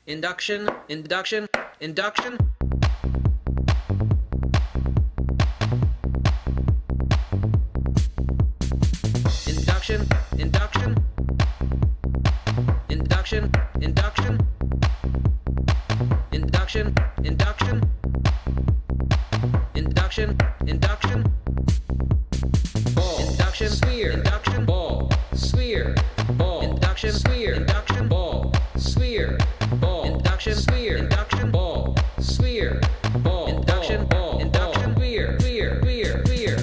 Induction, induction, induction. Induction, induction. Induction, induction. Induction, induction. Induction, induction. Ball, induction, sphere, induction, ball, sphere, ball, induction, sphere, induction, ball, sphere, ball, induction, sphere, induction, ball, sphere, ball, induction, ball, induction, sphere, sphere, sphere, sphere.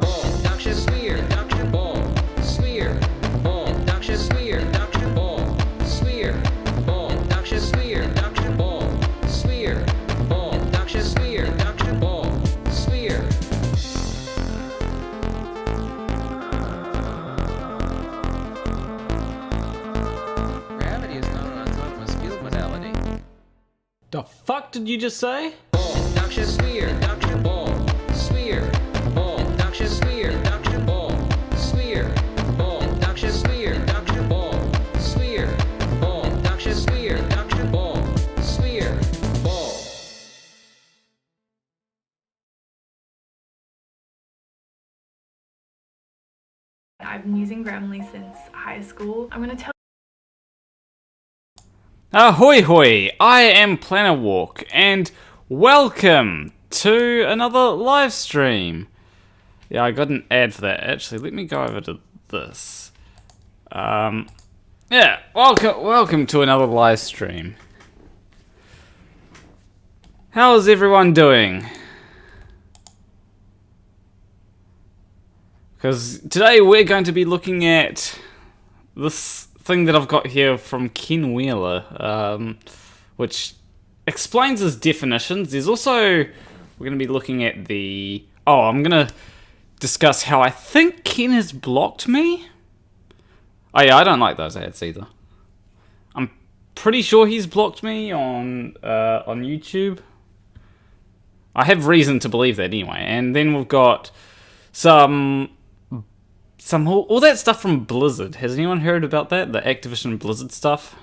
Ball, induction, sphere, induction, ball, sphere, ball, induction, sphere, induction, ball, sphere, ball, induction, sphere, induction, ball, sphere, ball, induction, sphere, induction, ball, sphere. Gravity is not an autonomous field modality. The fuck did you just say? Ball, induction, sphere, induction, ball, sphere, ball, induction, sphere, induction, ball, sphere, ball, induction, sphere, induction, ball, sphere, ball, induction, sphere, induction, ball, sphere, ball. I've been using Grammarly since high school. I'm going to tell Ahoy hoy, I am Planet Walk, and welcome to another live stream. Yeah, I got an ad for that. Actually, let me go over to this. Yeah, welcome to another live stream. How is everyone doing? Because today we're going to be looking at this thing that I've got here from Ken Wheeler, which explains his definitions. There's also, we're going to be looking at the, I'm going to discuss how I think Ken has blocked me. Oh yeah, I don't like those ads either. I'm pretty sure he's blocked me on YouTube. I have reason to believe that anyway. And then we've got some all that stuff from Blizzard. Has anyone heard about that? The Activision Blizzard stuff?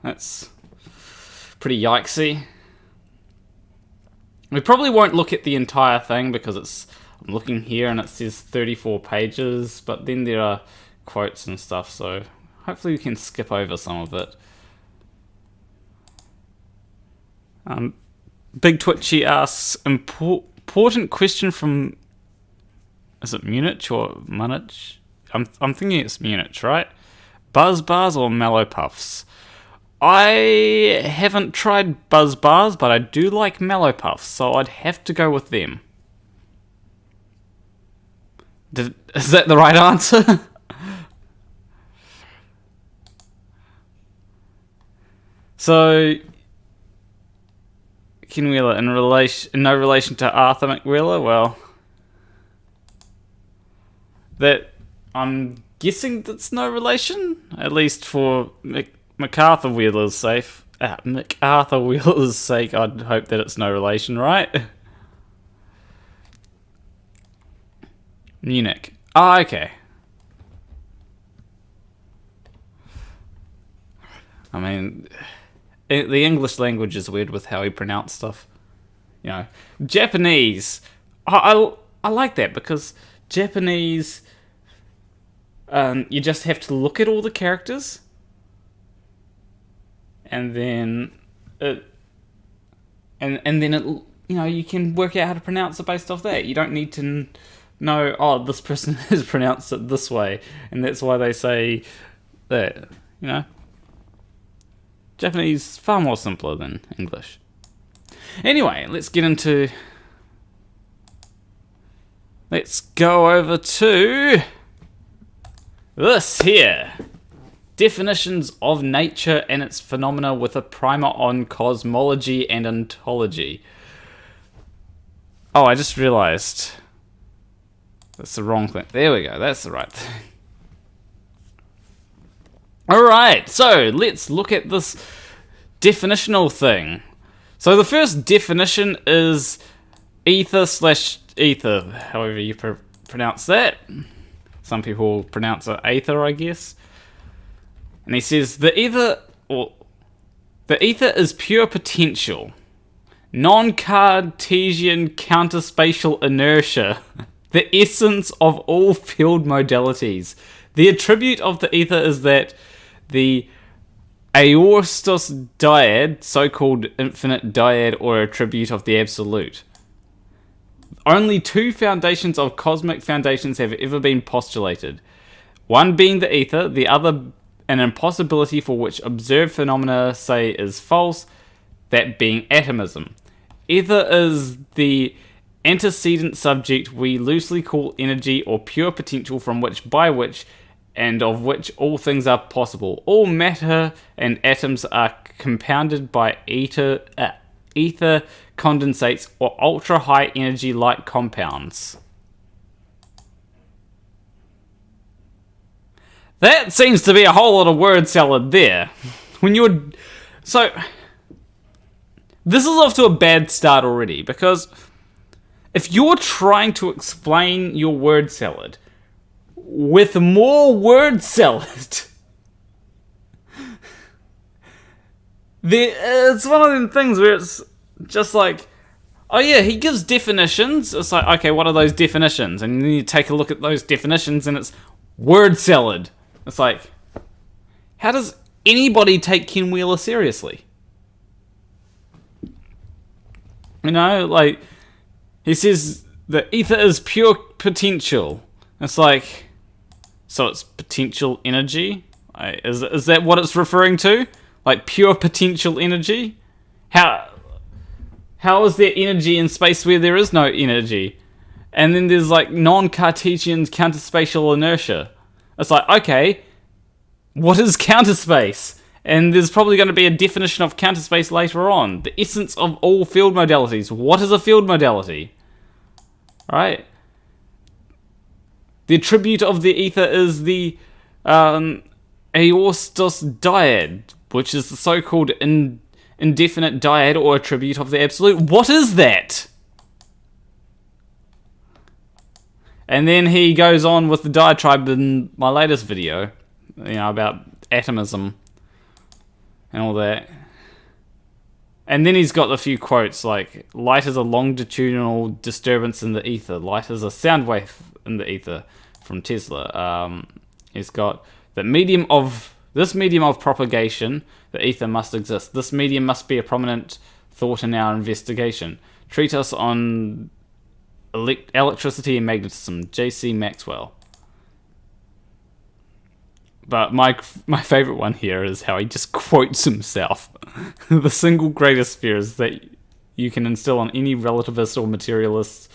That's pretty yikesy. We probably won't look at the entire thing because I'm looking here and it says 34 pages, but then there are quotes and stuff, so hopefully we can skip over some of it. Big Twitchy asks, important question from, is it Munich or Munich? I'm thinking it's Munich, right? Buzz bars or mellow puffs? I haven't tried buzz bars, but I do like mellow puffs, so I'd have to go with them. Is that the right answer? So, Ken Wheeler in no relation to Arthur McWheeler? Well, that I'm guessing that's no relation, at least for MacArthur Wheeler's sake. MacArthur Wheeler's sake, I'd hope that it's no relation, right? Munich. Okay. I mean, the English language is weird with how he pronounced stuff. You know, Japanese. I like that because Japanese, you just have to look at all the characters, and then then it, you can work out how to pronounce it based off that. You don't need to know, this person has pronounced it this way, and that's why they say that. Japanese far more simpler than English. Anyway, let's go over to this here. Definitions of nature and its phenomena with a primer on cosmology and ontology. Oh, I just realized that's the wrong thing. There we go, that's the right thing. Alright, so let's look at this definitional thing. So the first definition is ether/ether, however you pronounce that. Some people pronounce it aether, I guess. And he says, the ether is pure potential, non-Cartesian counterspatial inertia, the essence of all field modalities. The attribute of the ether is that the aortos dyad, so-called infinite dyad or attribute of the absolute. Only two foundations of cosmic foundations have ever been postulated. One being the ether, the other an impossibility for which observed phenomena say is false, that being atomism. Ether is the antecedent subject we loosely call energy or pure potential from which, by which, and of which all things are possible. All matter and atoms are compounded by ether condensates or ultra-high energy light compounds. That seems to be a whole lot of word salad there. So, this is off to a bad start already, because if you're trying to explain your word salad with more word salad, it's one of them things where it's just like, oh yeah, he gives definitions. It's like, okay, what are those definitions? And then you take a look at those definitions and it's word salad. It's like, how does anybody take Ken Wheeler seriously? You know, like, he says the ether is pure potential. It's like, so it's potential energy? Is that what it's referring to? Like pure potential energy? How is there energy in space where there is no energy? And then there's like non-Cartesian counterspatial inertia. It's like, okay, what is counterspace? And there's probably going to be a definition of counterspace later on. The essence of all field modalities. What is a field modality? Right? The attribute of the ether is the aortos dyad, which is the so-called indefinite dyad or attribute of the absolute. What is that? And then he goes on with the diatribe in my latest video, you know, about atomism and all that. And then he's got a few quotes like, light is a longitudinal disturbance in the ether. Light is a sound wave in the ether, from Tesla. He's got this medium of propagation, the ether must exist. This medium must be a prominent thought in our investigation. Treat us on electricity and magnetism, J.C. Maxwell. But my favorite one here is how he just quotes himself. The single greatest fear is that you can instill on any relativist or materialist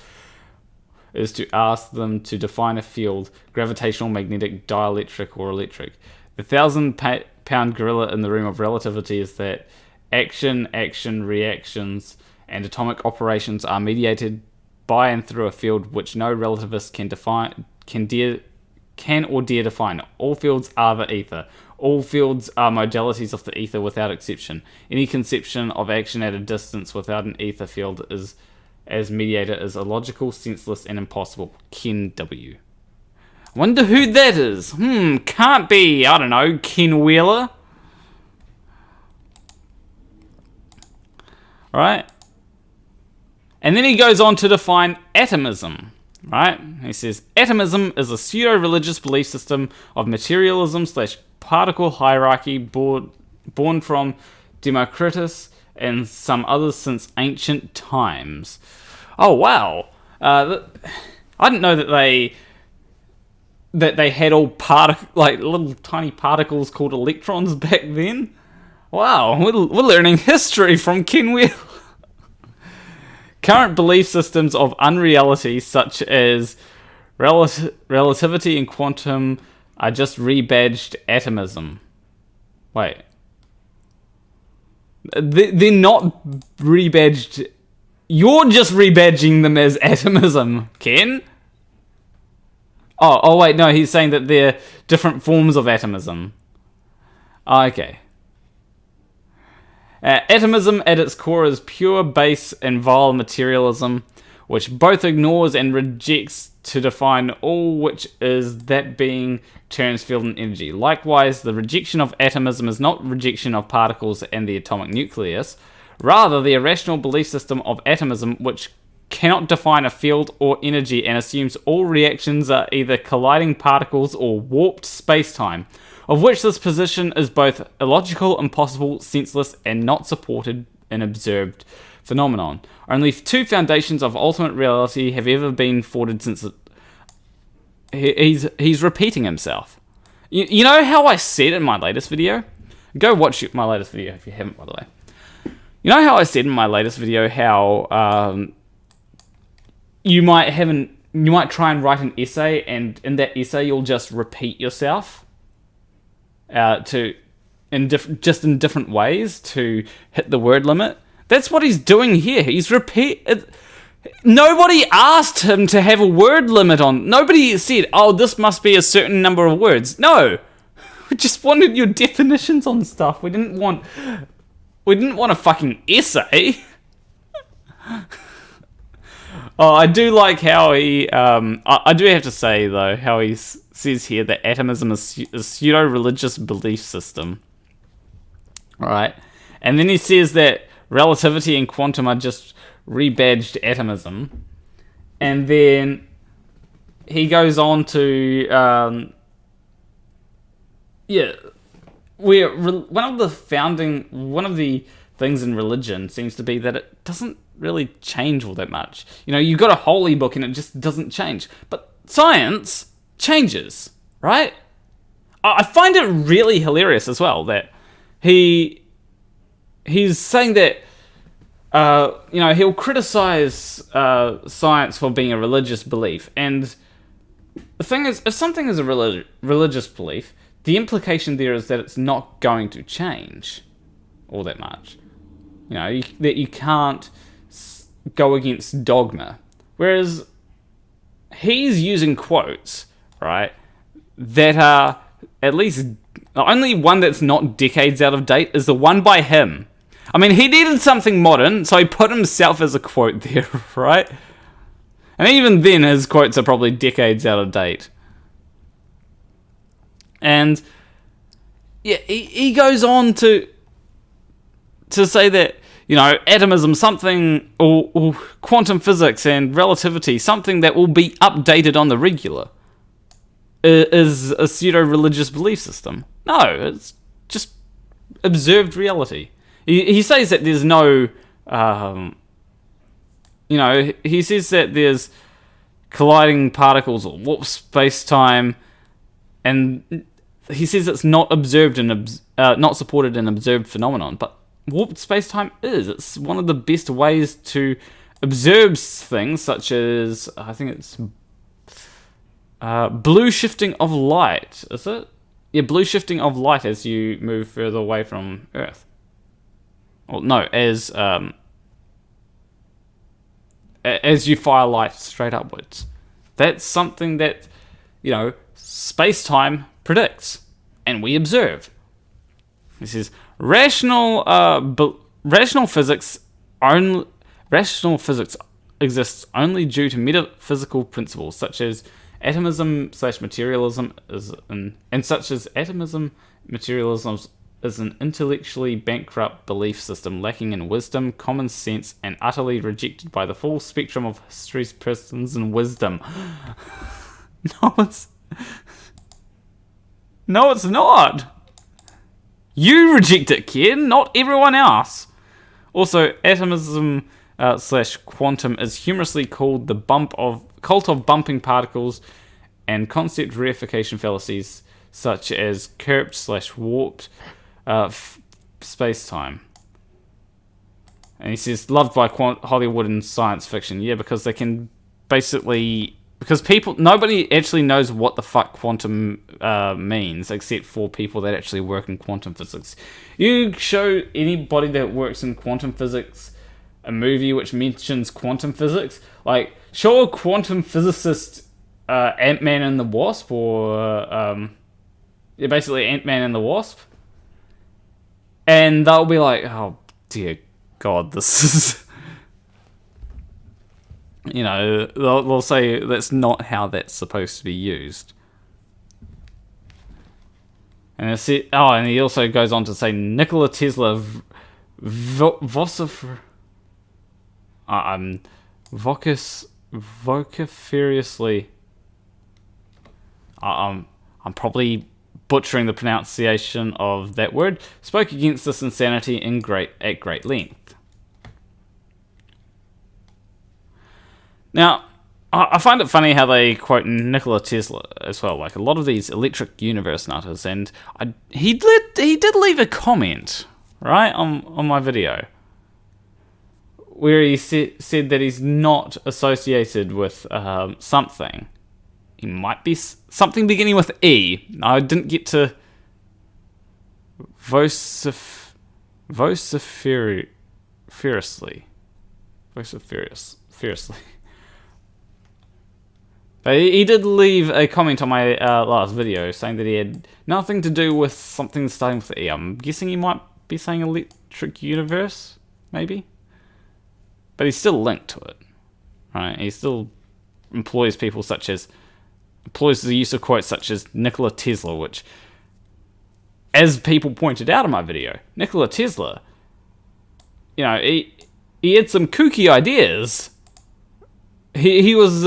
is to ask them to define a field, gravitational, magnetic, dielectric, or electric. The 1,000-pound gorilla in the room of relativity is that action, reactions, and atomic operations are mediated by and through a field which no relativist can or dare define. All fields are the ether. All fields are modalities of the ether without exception. Any conception of action at a distance without an ether field is, as mediator, is illogical, senseless, and impossible. Ken W. Wonder who that is. Can't be, I don't know, Ken Wheeler. Right? And then he goes on to define atomism. Right? He says, atomism is a pseudo-religious belief system of materialism / particle hierarchy born from Democritus and some others since ancient times. Oh, wow. I didn't know that they had all little tiny particles called electrons back then. Wow, we're learning history from Ken Wheeler. Current belief systems of unreality, such as relativity and quantum, are just rebadged atomism. Wait. They're not rebadged. You're just rebadging them as atomism, Ken. Oh, wait, no, he's saying that they're different forms of atomism. Oh, okay. Atomism at its core is pure, base, and vile materialism. which both ignores and rejects to define all which is that being turns field and energy. Likewise, the rejection of atomism is not rejection of particles and the atomic nucleus, rather the irrational belief system of atomism, which cannot define a field or energy and assumes all reactions are either colliding particles or warped space-time, of which this position is both illogical, impossible, senseless, and not supported in observed phenomenon. Only two foundations of ultimate reality have ever been forged since he's repeating himself. You know how I said in my latest video? Go watch my latest video if you haven't, by the way. You know how I said in my latest video how you might try and write an essay, and in that essay you'll just repeat yourself in different ways to hit the word limit. That's what he's doing here. He's nobody asked him to have a word limit on. Nobody said, "Oh, this must be a certain number of words." No, we just wanted your definitions on stuff. We didn't want a fucking essay. Oh, I do like how he... I do have to say, though, how he says here that atomism is a pseudo-religious belief system. Alright? And then he says that relativity and quantum are just rebadged atomism. And then he goes on to... one of the things in religion seems to be that it doesn't really change all that much. You know, you've got a holy book and it just doesn't change. But science changes, right? I find it really hilarious as well that he's saying that, he'll criticize science for being a religious belief. And the thing is, if something is a religious belief, the implication there is that it's not going to change all that much. You know, that you can't go against dogma. Whereas he's using quotes, right, that are at least... The only one that's not decades out of date is the one by him. I mean, he needed something modern, so he put himself as a quote there, right? And even then, his quotes are probably decades out of date. And yeah, he goes on to say that, you know, atomism, something, or quantum physics and relativity, something that will be updated on the regular, is a pseudo-religious belief system. No, it's just observed reality. He says that there's no, he says that there's colliding particles or warp space-time, and he says it's not observed and not supported in observed phenomenon, but warped space-time is. It's one of the best ways to observe things, such as, I think it's blue shifting of light, is it? Yeah, blue shifting of light as you move further away from Earth. Well, no, as you fire light straight upwards. That's something that, you know, space-time predicts, and we observe. This is rational physics exists only due to metaphysical principles such as atomism/materialism materialism is an intellectually bankrupt belief system lacking in wisdom, common sense, and utterly rejected by the full spectrum of history's persons and wisdom. No, it's not. You reject it, kid, not everyone else. Also, atomism / quantum is humorously called the cult of bumping particles, and concept reification fallacies such as curved / warped space-time. And he says, loved by Hollywood and science fiction. Yeah, because they can basically... Because nobody actually knows what the fuck quantum means, except for people that actually work in quantum physics. You show anybody that works in quantum physics a movie which mentions quantum physics, like, show a quantum physicist Ant-Man and the Wasp, or basically Ant-Man and the Wasp, and they'll be like, oh dear God, this is... they'll say that's not how that's supposed to be used. And and he also goes on to say Nikola Tesla vociferously. I'm probably butchering the pronunciation of that word. Spoke against this insanity at great length. Now, I find it funny how they quote Nikola Tesla as well. Like a lot of these electric universe nutters, and he did leave a comment right on my video where he said that he's not associated with something. He might be something beginning with E. I didn't get to vociferously. But he did leave a comment on my last video saying that he had nothing to do with something starting with E. I'm guessing he might be saying electric universe, maybe? But he's still linked to it, right? He still employs the use of quotes such as Nikola Tesla, which, as people pointed out in my video, Nikola Tesla, he had some kooky ideas. He was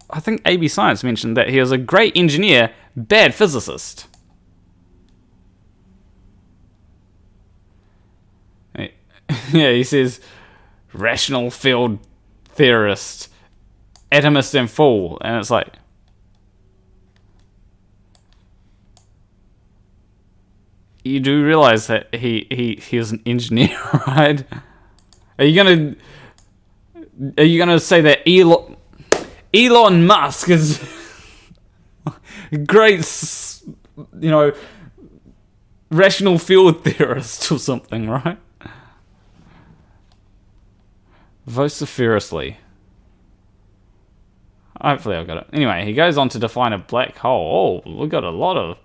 I think AB Science mentioned that he was a great engineer, bad physicist. Yeah, he says, rational field theorist, atomist and fool, and it's like, you do realize that he is an engineer, right? Are you gonna say that Elon Musk is great, rational field theorist or something, right? Vociferously. Hopefully I got it. Anyway, he goes on to define a black hole. Oh, we've got a lot of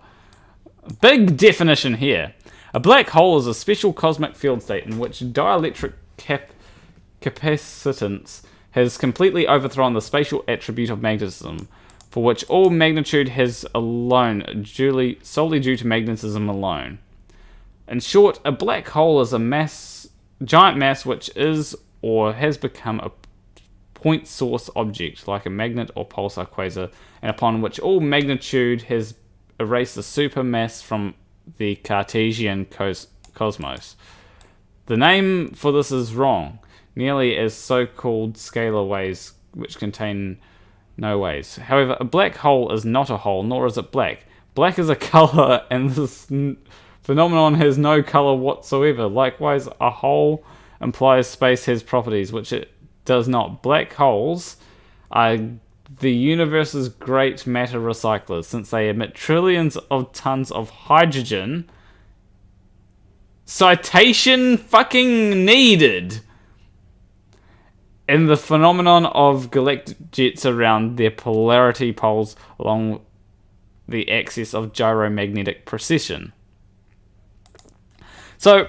big definition here. A black hole is a special cosmic field state in which dielectric capacitance has completely overthrown the spatial attribute of magnetism, for which all magnitude has alone, solely due to magnetism alone. In short, a black hole is a giant mass which is or has become a point source object, like a magnet or pulsar quasar, and upon which all magnitude has erased the supermass from the Cartesian cosmos. The name for this is wrong, nearly as so-called scalar waves which contain no waves. However, a black hole is not a hole, nor is it black. Black is a color, and this phenomenon has no color whatsoever. Likewise, a hole implies space has properties, which it does not. Black holes are the universe's great matter recyclers, since they emit trillions of tons of hydrogen. Citation fucking needed. In the phenomenon of galactic jets around their polarity poles along the axis of gyromagnetic precession. So,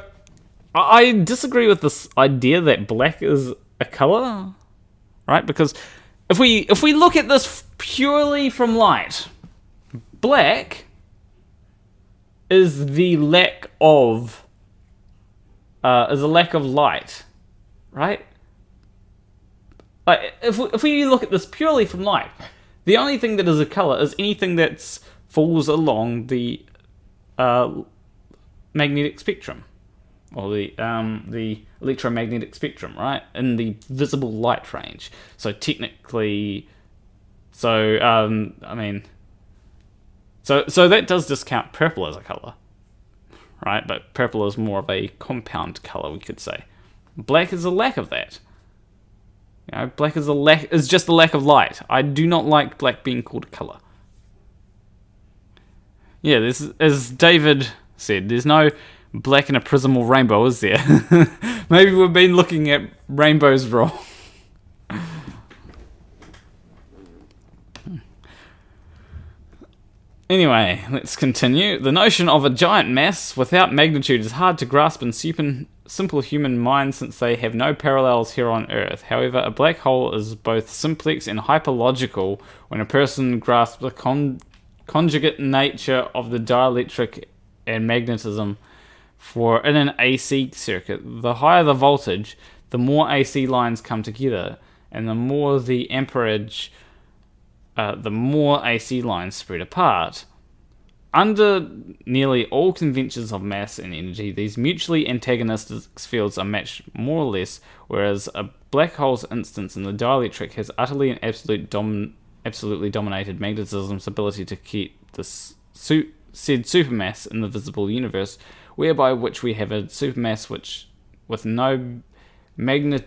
I disagree with this idea that black is a color, right? Because if we look at this purely from light, black is the lack of light, right? Like if we look at this purely from light, the only thing that is a color is anything that falls along the magnetic spectrum, or the electromagnetic spectrum, right, in the visible light range. So technically, so that does discount purple as a color, right? But purple is more of a compound color, we could say. Black is a lack of that. Black is just a lack of light. I do not like black being called a color. Yeah, this, as David said, there's no black in a prism or rainbow, is there? Maybe we've been looking at rainbows wrong. Anyway, let's continue. The notion of a giant mass without magnitude is hard to grasp in simple human minds since they have no parallels here on Earth. However, a black hole is both simplex and hyperlogical when a person grasps the conjugate nature of the dielectric and magnetism. For in an AC circuit, the higher the voltage, the more AC lines come together, and the more the amperage, the more AC lines spread apart. Under nearly all conventions of mass and energy, these mutually antagonistic fields are matched more or less, whereas a black hole's instance in the dielectric has utterly and absolutely dominated magnetism's ability to keep this said supermass in the visible universe, whereby which we have a supermass which, with no magnitudinous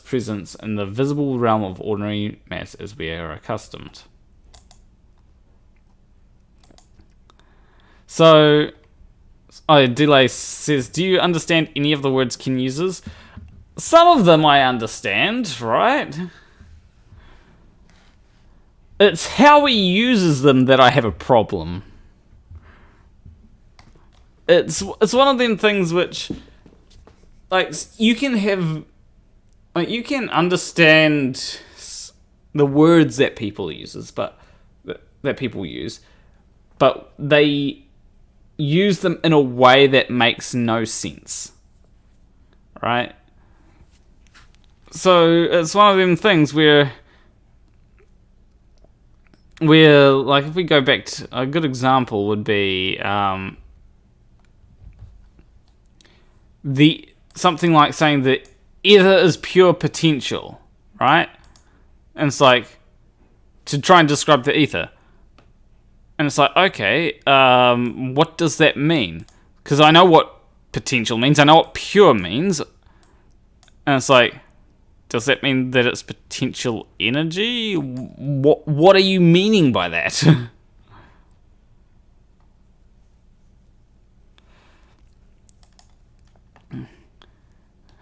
presence in the visible realm of ordinary mass as we are accustomed. So, Delay says, do you understand any of the words Ken uses? Some of them I understand, right? It's how he uses them that I have a problem. It's one of them things which, like, you can have, like, you can understand the words that people uses, but that people use, but they use them in a way that makes no sense, right? So it's one of them things where like, if we go back to a good example would be something like saying that ether is pure potential, right? And it's like, to try and describe the ether. And it's like, okay, what does that mean? Because I know what potential means, I know what pure means. And it's like, does that mean that it's potential energy? What are you meaning by that?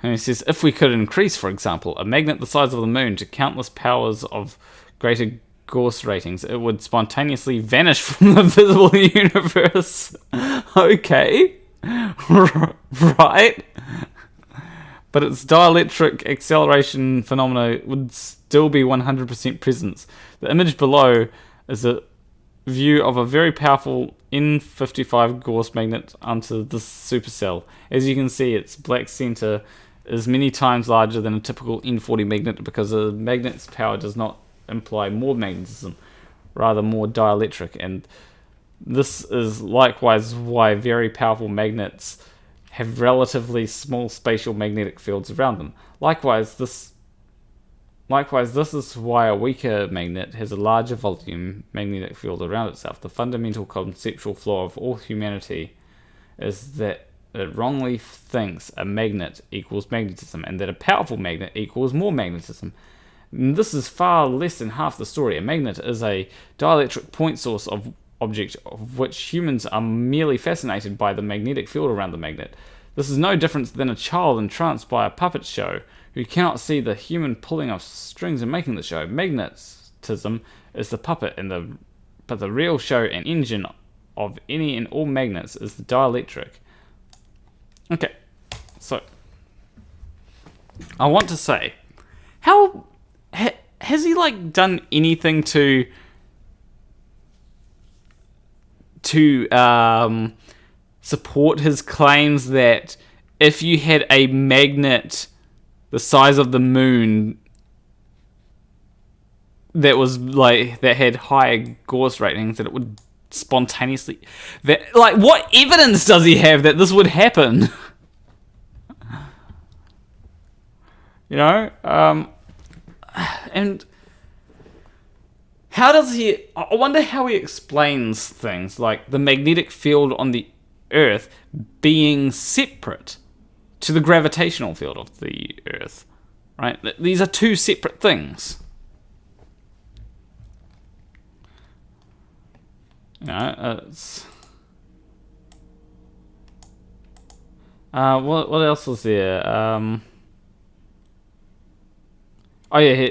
And he says, if we could increase, for example, a magnet the size of the moon to countless powers of greater Gauss ratings, it would spontaneously vanish from the visible universe. Okay. Right. But its dielectric acceleration phenomena would still be 100% present. The image below is a view of a very powerful N55 Gauss magnet onto this supercell. As you can see, its black center is many times larger than a typical N40 magnet because a magnet's power does not imply more magnetism, rather more dielectric, and this is likewise why very powerful magnets have relatively small spatial magnetic fields around them. Likewise, this is why a weaker magnet has a larger volume magnetic field around itself. The fundamental conceptual flaw of all humanity is that it wrongly thinks a magnet equals magnetism, and that a powerful magnet equals more magnetism. And this is far less than half the story. A magnet is a dielectric point source of object of which humans are merely fascinated by the magnetic field around the magnet. This is no different than a child entranced by a puppet show who cannot see the human pulling of strings and making the show. Magnetism is the puppet, but the real show and engine of any and all magnets is the dielectric. Okay, so I want to say, how has he like done anything to support his claims that if you had a magnet the size of the moon that had higher Gauss ratings, that it would spontaneously, that, like, what evidence does he have that this would happen? You know, and how does he? I wonder how he explains things like the magnetic field on the Earth being separate to the gravitational field of the Earth, right? These are two separate things. You know, it's... what else was there? Oh yeah,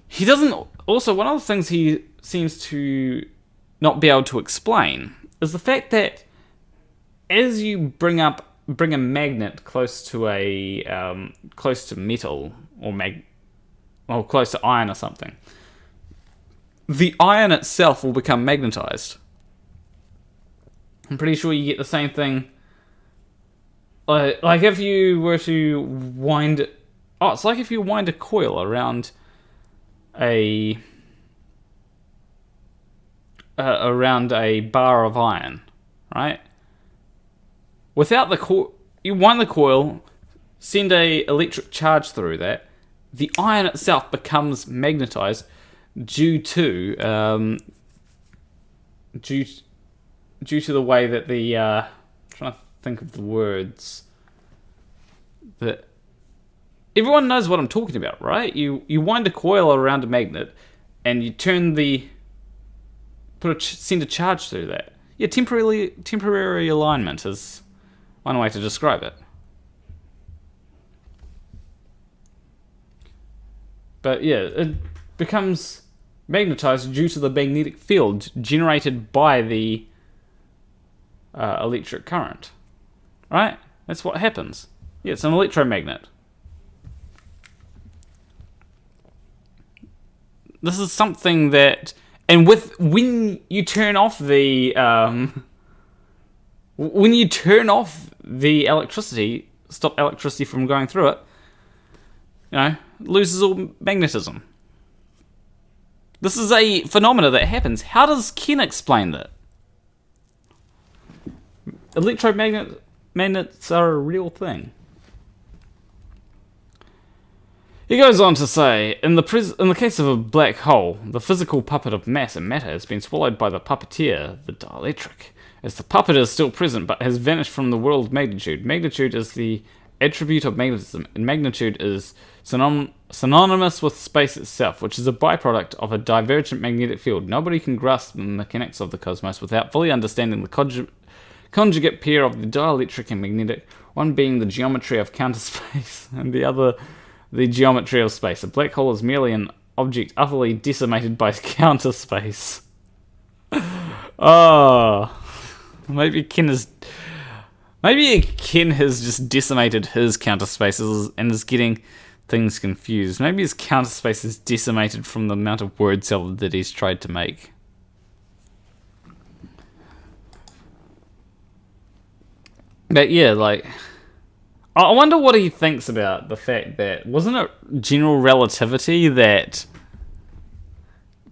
he doesn't also, one of the things he seems to not be able to explain is the fact that as you bring a magnet close to metal or close to iron or something, the iron itself will become magnetized. I'm pretty sure you get the same thing. Like if you were to wind... Oh, it's like if you wind a coil around a bar of iron, right? Without the coil, you wind the coil, send a electric charge through that, the iron itself becomes magnetized due to the way that the trying to think of the words that everyone knows what I'm talking about, right? You wind a coil around a magnet and you turn send a charge through that. Yeah, temporary alignment is one way to describe it. But yeah, it becomes magnetized due to the magnetic field generated by the electric current. Right? That's what happens. Yeah, it's an electromagnet. This is something that... And when you turn off the... when you turn off the electricity, stop electricity from going through it, it loses all magnetism. This is a phenomena that happens. How does Ken explain that? Magnets are a real thing. He goes on to say, in the case of a black hole, the physical puppet of mass and matter has been swallowed by the puppeteer, the dielectric, as the puppet is still present but has vanished from the world magnitude. Magnitude is the attribute of magnetism, and magnitude is synonymous with space itself, which is a byproduct of a divergent magnetic field. Nobody can grasp the mechanics of the cosmos without fully understanding the conjugate pair of the dielectric and magnetic, one being the geometry of counter space and the other the geometry of space. A black hole is merely an object utterly decimated by counter space. Oh, maybe Ken has just decimated his counter spaces and is getting things confused. Maybe his counter space is decimated from the amount of word salad that he's tried to make. But yeah, like, I wonder what he thinks about the fact that, wasn't it general relativity that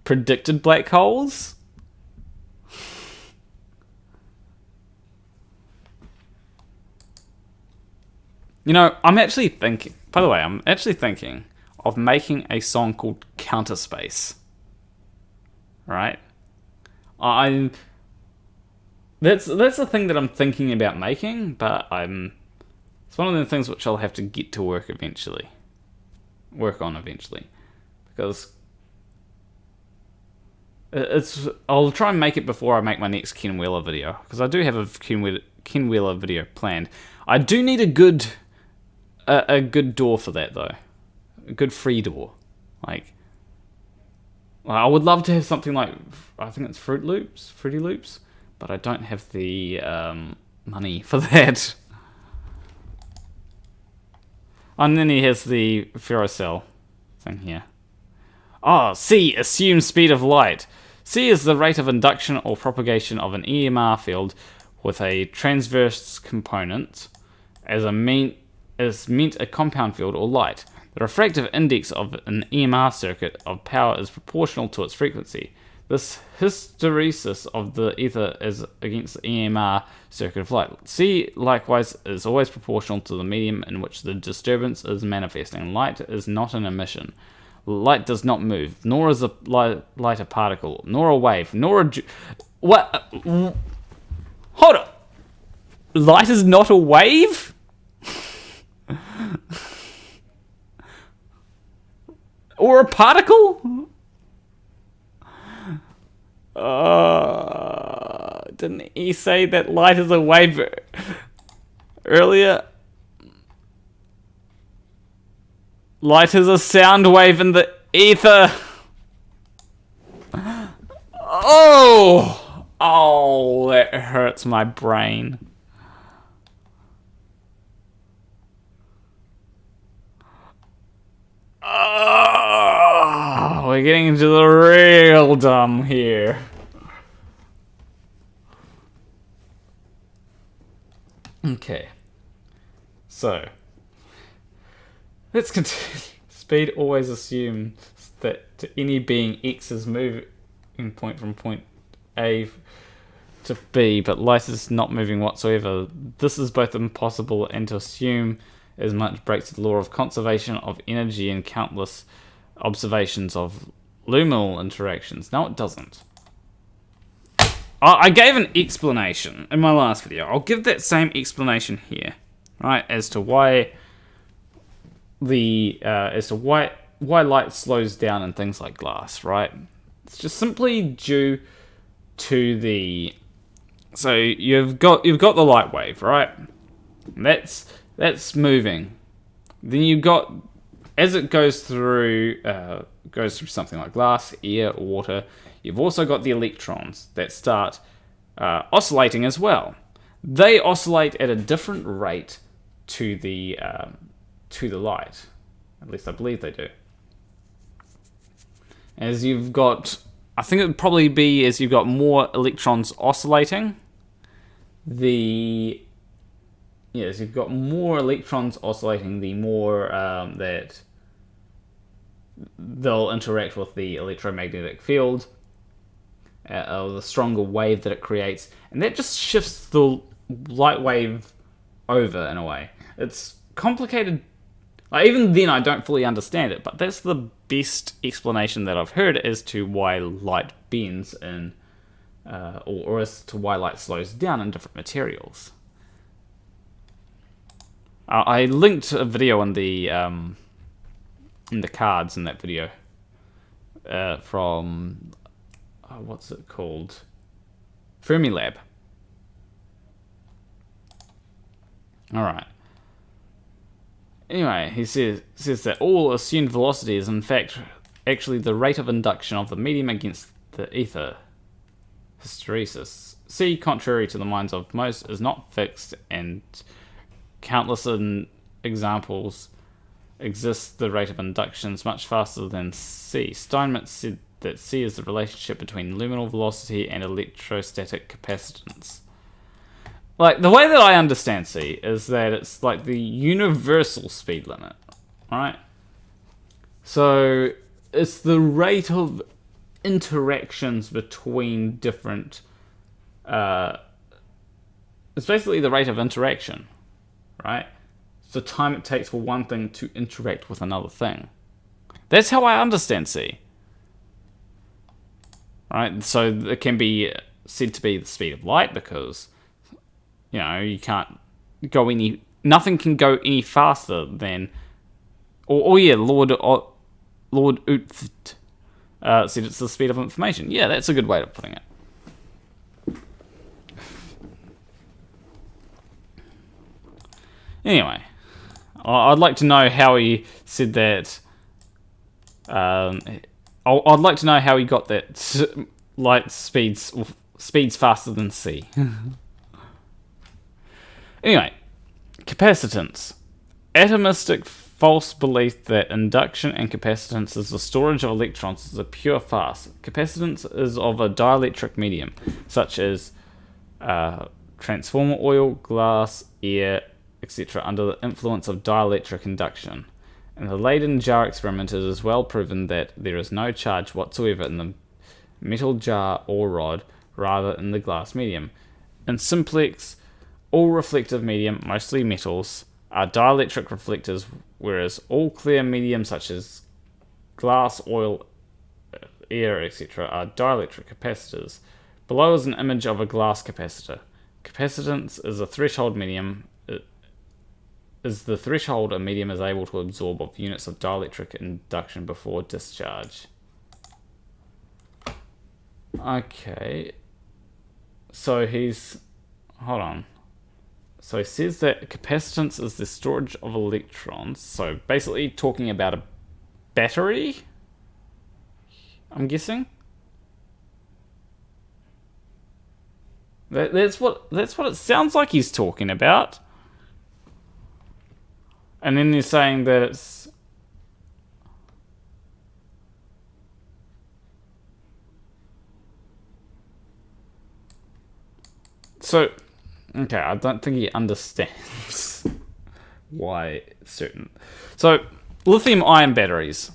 predicted black holes? I'm actually thinking of making a song called Counter Space. Right? That's the thing that I'm thinking about making, but it's one of the things which I'll have to get to work on eventually, because I'll try and make it before I make my next Ken Wheeler video, because I do have a Ken Wheeler video planned. I do need a good door for that though, a good free door. Like I would love to have something like, I think it's Fruity Loops, but I don't have the money for that. And then he has the ferrocell thing here. C, assumed speed of light. C is the rate of induction or propagation of an EMR field with a transverse component as meant a compound field or light. The refractive index of an EMR circuit of power is proportional to its frequency. This hysteresis of the ether is against the EMR circuit of light. C, likewise, is always proportional to the medium in which the disturbance is manifesting. Light is not an emission. Light does not move, nor is a light a particle, nor a wave, nor a... What? Hold on. Light is not a wave? Or a particle? Didn't he say that light is a wave earlier? Light is a sound wave in the ether. Oh! Oh, that hurts my brain. Oh, we're getting into the real dumb here. Okay. So, let's continue. Spade always assumes that to any being X is moving point from point A to B, but light is not moving whatsoever. This is both impossible and to assume as much breaks the law of conservation of energy and countless observations of luminal interactions. No, it doesn't. I gave an explanation in my last video. I'll give that same explanation here, right, as to why why light slows down in things like glass, right? It's just simply due to the you've got the light wave, right? That's moving. Then you've got, as it goes through something like glass, air, or water, you've also got the electrons that start oscillating as well. They oscillate at a different rate to the light. At least I believe they do. As you've got, I think it would probably be as you've got more electrons oscillating, as you've got more electrons oscillating, the more that they'll interact with the electromagnetic field, or the stronger wave that it creates, and that just shifts the light wave over in a way. It's complicated. Like, even then, I don't fully understand it, but that's the best explanation that I've heard as to why light bends in, or as to why light slows down in different materials. I linked a video in the cards in that video from what's it called? Fermilab. All right. Anyway, he says that all assumed velocity is in fact actually the rate of induction of the medium against the ether. Hysteresis. C, contrary to the minds of most, is not fixed, and countless examples exist. The rate of induction is much faster than C. Steinmetz said that C is the relationship between luminal velocity and electrostatic capacitance. Like, the way that I understand C is that it's like the universal speed limit, right? So, it's the rate of interactions between different... it's basically the rate of interaction, right? It's the time it takes for one thing to interact with another thing. That's how I understand C. Right? So, it can be said to be the speed of light because... You know, you can't go nothing can go any faster than, Lord Utth said it's the speed of information. Yeah, that's a good way of putting it. Anyway, I'd like to know how he said that. I'd like to know how he got that light speeds faster than C. Anyway, capacitance. Atomistic false belief that induction and capacitance is the storage of electrons is a pure farce. Capacitance is of a dielectric medium, such as transformer oil, glass, air, etc., under the influence of dielectric induction. In the Leyden jar experiment, it is well proven that there is no charge whatsoever in the metal jar or rod, rather in the glass medium. In simplex, all reflective medium, mostly metals, are dielectric reflectors, whereas all clear medium such as glass, oil, air, etc. are dielectric capacitors. Below is an image of a glass capacitor. Capacitance is a threshold medium. It is the threshold a medium is able to absorb of units of dielectric induction before discharge. Okay. So hold on. So he says that capacitance is the storage of electrons. So basically talking about a battery, I'm guessing. That's what it sounds like he's talking about. And then they're saying that it's... So, okay, I don't think he understands why certain... So, lithium-ion batteries.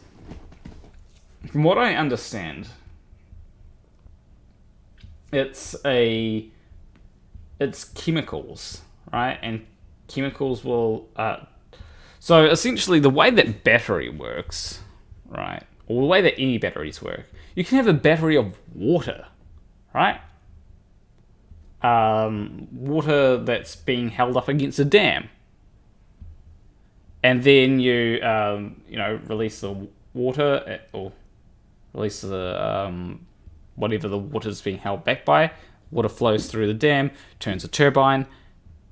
From what I understand, it's chemicals, right? And chemicals will... So, essentially, the way that battery works, right? Or the way that any batteries work, you can have a battery of water, right? Water that's being held up against a dam, and then you release the water or release the whatever the water's being held back by. Water flows through the dam, turns a turbine,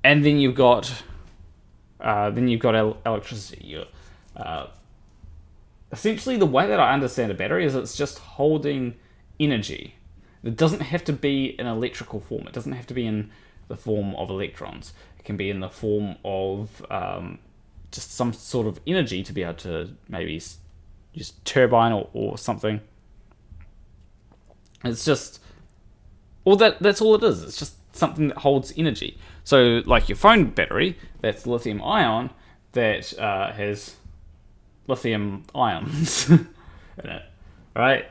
and then you've got electricity. Essentially, the way that I understand a battery is it's just holding energy. It doesn't have to be in electrical form. It doesn't have to be in the form of electrons. It can be in the form of just some sort of energy to be able to maybe use turbine or something. It's just that's all it is. It's just something that holds energy. So, like your phone battery, that's lithium ion that has lithium ions in it, right?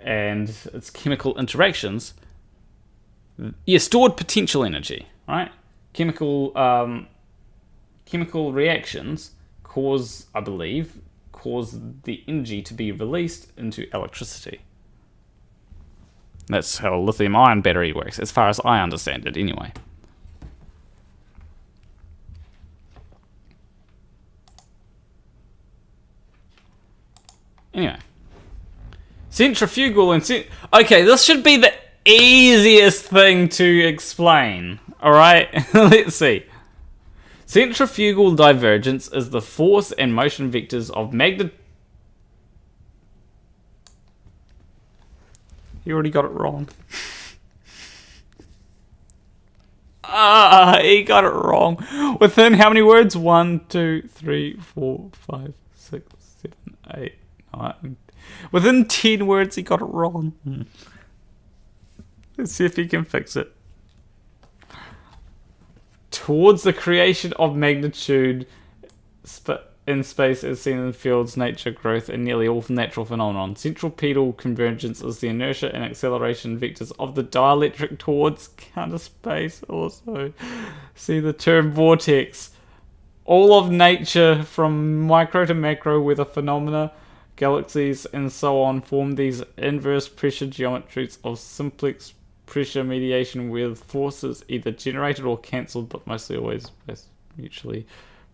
And its chemical interactions, stored potential energy, right? Chemical reactions cause the energy to be released into electricity. That's how a lithium-ion battery works, as far as I understand it, anyway. Anyway. Centrifugal and okay, this should be the easiest thing to explain. Alright, let's see. Centrifugal divergence is the force and motion vectors of He already got it wrong. He got it wrong. Within how many words? 1, 2, 3, 4, 5, 6, 7, 8, 9. Within 10 words, he got it wrong. Let's see if he can fix it. Towards the creation of magnitude in space as seen in fields, nature, growth, and nearly all natural phenomenon. Centripetal convergence is the inertia and acceleration vectors of the dielectric towards counter space. Also, see the term vortex. All of nature, from micro to macro, weather phenomena, galaxies, and so on, form these inverse pressure geometries of simplex pressure mediation with forces either generated or cancelled, but mostly always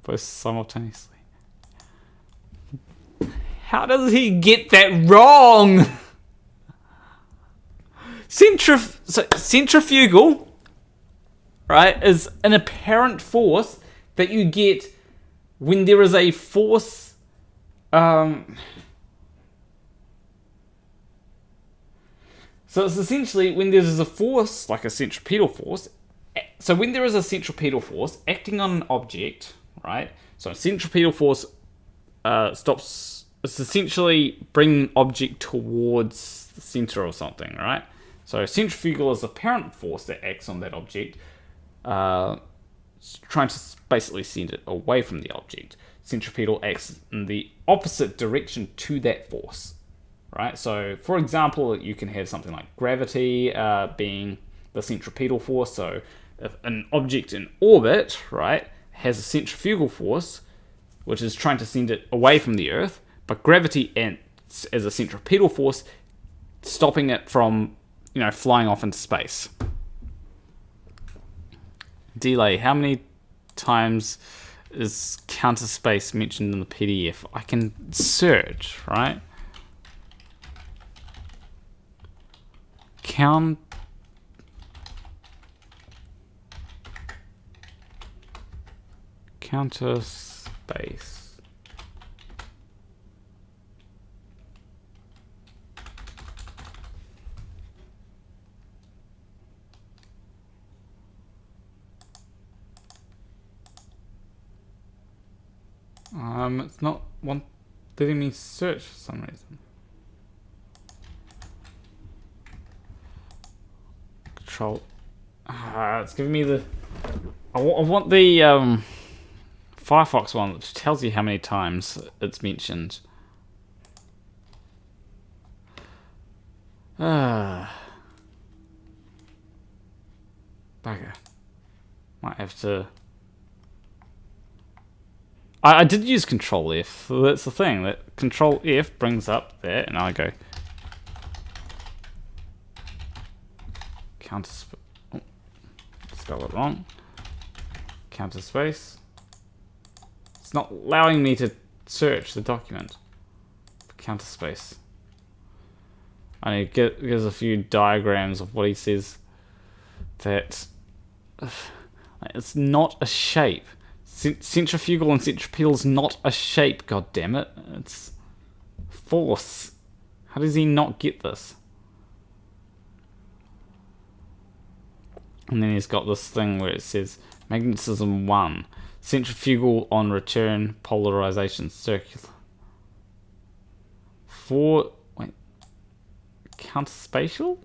both simultaneously. How does he get that wrong? Centrifugal, right, is an apparent force that you get when there is a force. So it's essentially when there's a force, like a centripetal force. So when there is a centripetal force acting on an object, right? So a centripetal force it's essentially bringing an object towards the center or something, right? So centrifugal is the apparent force that acts on that object, trying to basically send it away from the object. Centripetal acts in the opposite direction to that force, right? So, for example, you can have something like gravity being the centripetal force. So if an object in orbit, right, has a centrifugal force, which is trying to send it away from the Earth, but gravity acts as a centripetal force, stopping it from, flying off into space. Delay. How many times is counter space mentioned in the PDF? I can search, right? Counter space. It's not letting me search for some reason. Control. It's giving me the. I want the Firefox one, which tells you how many times it's mentioned. Bugger. Might have to. I did use Control F. So that's the thing. That Control F brings up there, and I go counter. Oh, spell it wrong. Counter space. It's not allowing me to search the document. Counter space. I need to gives a few diagrams of what he says. That it's not a shape. Centrifugal and centripetal is not a shape, god damn it. It's force. How does he not get this? And then he's got this thing where it says magnetism 1. Centrifugal on return, polarization circular. 4. Wait. Counterspatial?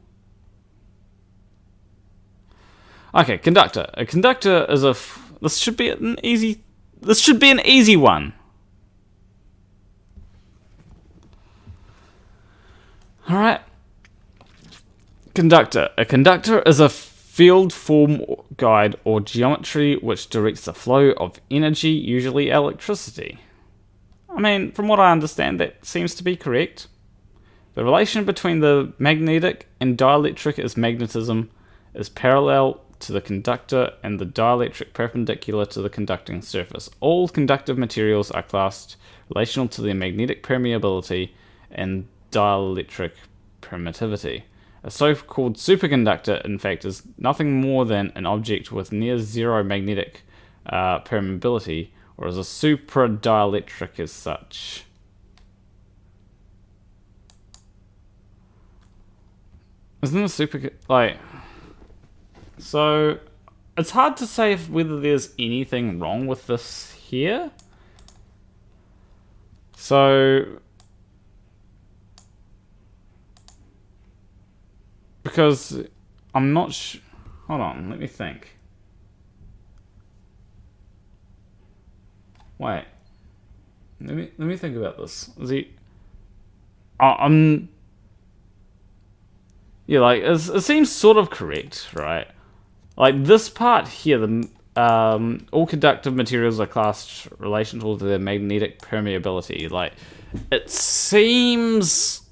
Okay, conductor. A conductor is a. This should be an easy. This should be an easy one. All right. Conductor. A conductor is a field form guide or geometry which directs the flow of energy, usually electricity. I mean, from what I understand, that seems to be correct. The relation between the magnetic and dielectric is magnetism is parallel to the conductor and the dielectric perpendicular to the conducting surface. All conductive materials are classed relational to their magnetic permeability and dielectric permittivity. A so-called superconductor, in fact, is nothing more than an object with near-zero magnetic permeability, or is a supradielectric as such. Isn't a super... like... So, it's hard to say whether there's anything wrong with this here. So, because I'm not hold on, let me think. Wait. Let me think about this. Is he... yeah, like, it seems sort of correct, right? Like, this part here, all conductive materials are classed relational to their magnetic permeability. Like, it seems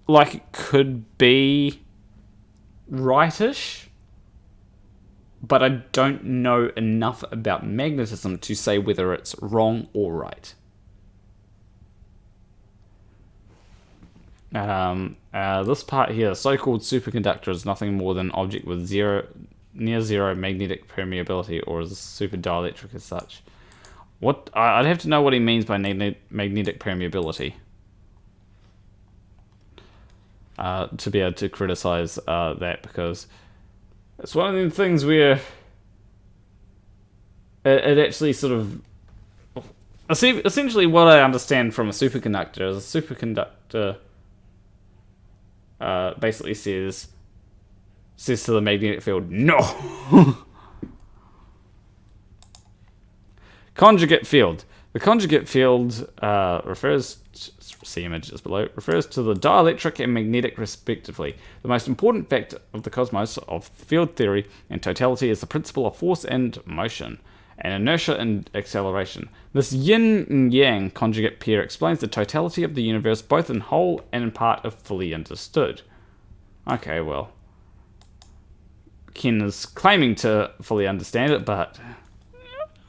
like it could be rightish, but I don't know enough about magnetism to say whether it's wrong or right. This part here, so-called superconductor, is nothing more than an object with near-zero magnetic permeability, or is a super dielectric as such. What I'd have to know what he means by magnetic permeability to be able to criticize that, because it's one of them things where it actually sort of... essentially what I understand from a superconductor is a superconductor basically says to the magnetic field, no! Conjugate field. The conjugate field refers to the dielectric and magnetic respectively. The most important fact of the cosmos of field theory and totality is the principle of force and motion, and inertia and acceleration. This yin and yang conjugate pair explains the totality of the universe both in whole and in part if fully understood. Okay, well, Ken is claiming to fully understand it, but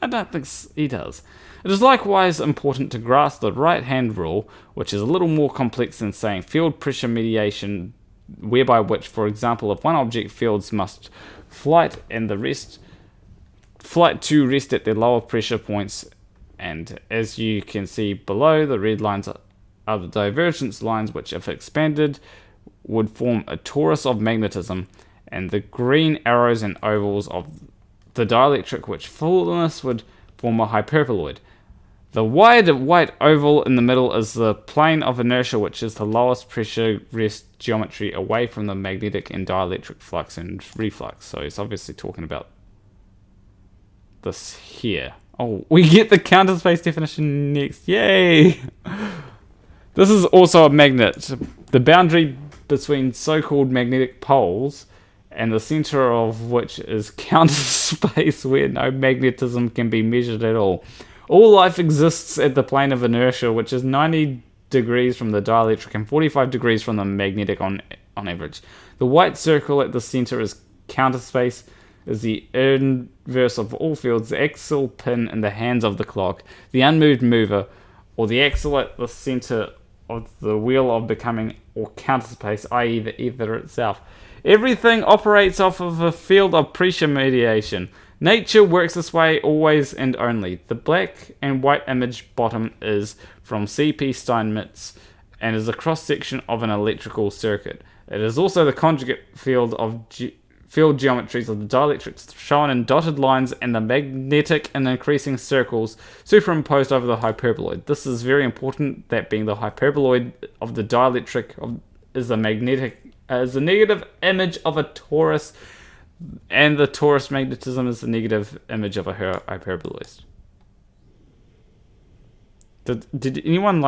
I don't think he does. It is likewise important to grasp the right-hand rule, which is a little more complex than saying field pressure mediation, whereby which, for example, if one object fields must flight to rest at their lower pressure points, and as you can see below, the red lines are the divergence lines which, if expanded, would form a torus of magnetism, and the green arrows and ovals of the dielectric which fullness would form a hyperboloid. The wide white oval in the middle is the plane of inertia, which is the lowest pressure rest geometry away from the magnetic and dielectric flux and reflux. So he's obviously talking about this here. Oh, we get the counter space definition next. Yay! This is also a magnet. The boundary between so-called magnetic poles and the center of which is counter space where no magnetism can be measured at all. All life exists at the plane of inertia, which is 90 degrees from the dielectric and 45 degrees from the magnetic on average. The white circle at the center is counter space, is the inverse of all fields, the axial pin in the hands of the clock, the unmoved mover, or the axle at the center of the wheel of becoming, or counter space, i.e. the ether itself. Everything operates off of a field of pressure mediation. Nature works this way always and only. The black and white image bottom is from C.P. Steinmetz and is a cross-section of an electrical circuit. It is also the conjugate field of field geometries of the dielectrics shown in dotted lines and the magnetic in increasing circles superimposed over the hyperboloid. This is very important, that being the hyperboloid of the dielectric is the negative image of a torus, and the torus magnetism is the negative image of a hyperboloid. Did anyone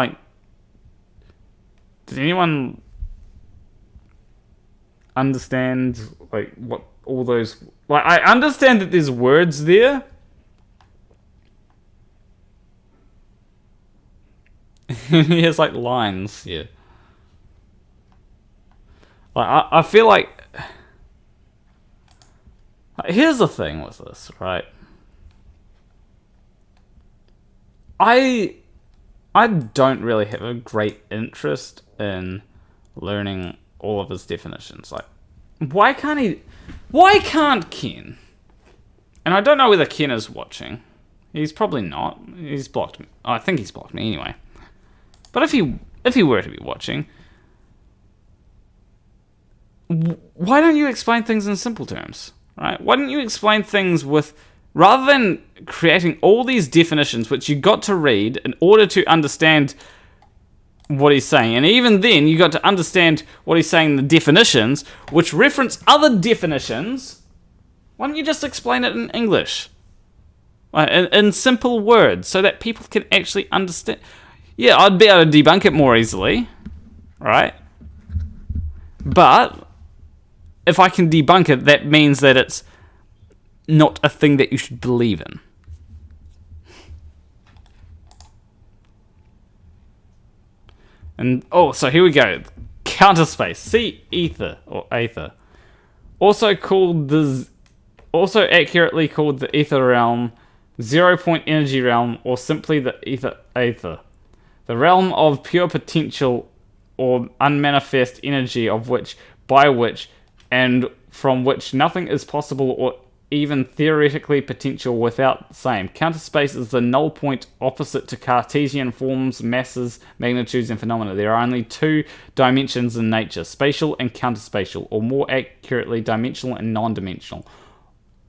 understand like what all those, like, I understand that there's words there. He has like lines here. Like I feel like here's the thing with this, right? I don't really have a great interest in learning all of his definitions. Like, why can't Ken? And I don't know whether Ken is watching. He's probably not. He's blocked me. I think he's blocked me anyway. But if he were to be watching, why don't you explain things in simple terms, right? Why don't you explain things with, rather than creating all these definitions which you got to read in order to understand what he's saying, and even then you got to understand what he's saying in the definitions, which reference other definitions. Why don't you just explain it in English, in simple words, so that people can actually understand? Yeah, I'd be able to debunk it more easily, right? But if I can debunk it, that means that it's not a thing that you should believe in. And so here we go. Counter space. See, ether or aether. Also accurately called the ether realm, 0-point energy realm, or simply the aether. The realm of pure potential or unmanifest energy of which, by which, and from which nothing is possible or even theoretically potential without the same. Counter space is the null point opposite to Cartesian forms, masses, magnitudes, and phenomena. There are only two dimensions in nature, spatial and counterspatial, or more accurately, dimensional and non-dimensional.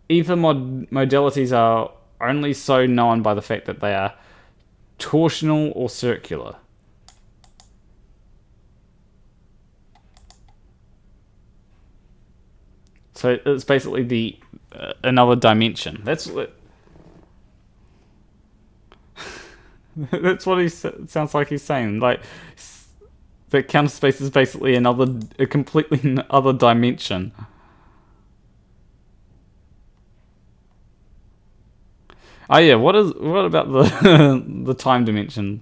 Ether modalities are only so known by the fact that they are torsional or circular. So it's basically another dimension. That's what he sounds like he's saying. Like, that counter space is basically a completely other dimension. Oh yeah, what about the time dimension?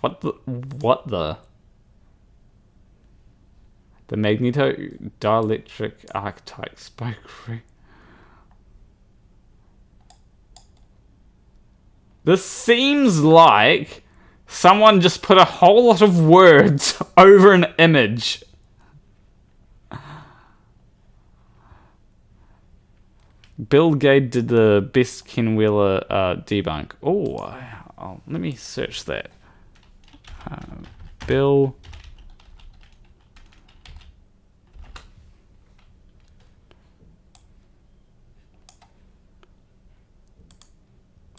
What the magneto-dielectric archetype spoke free. This seems like someone just put a whole lot of words over an image. Bill Gade did the best Ken Wheeler debunk. Let me search that. Bill.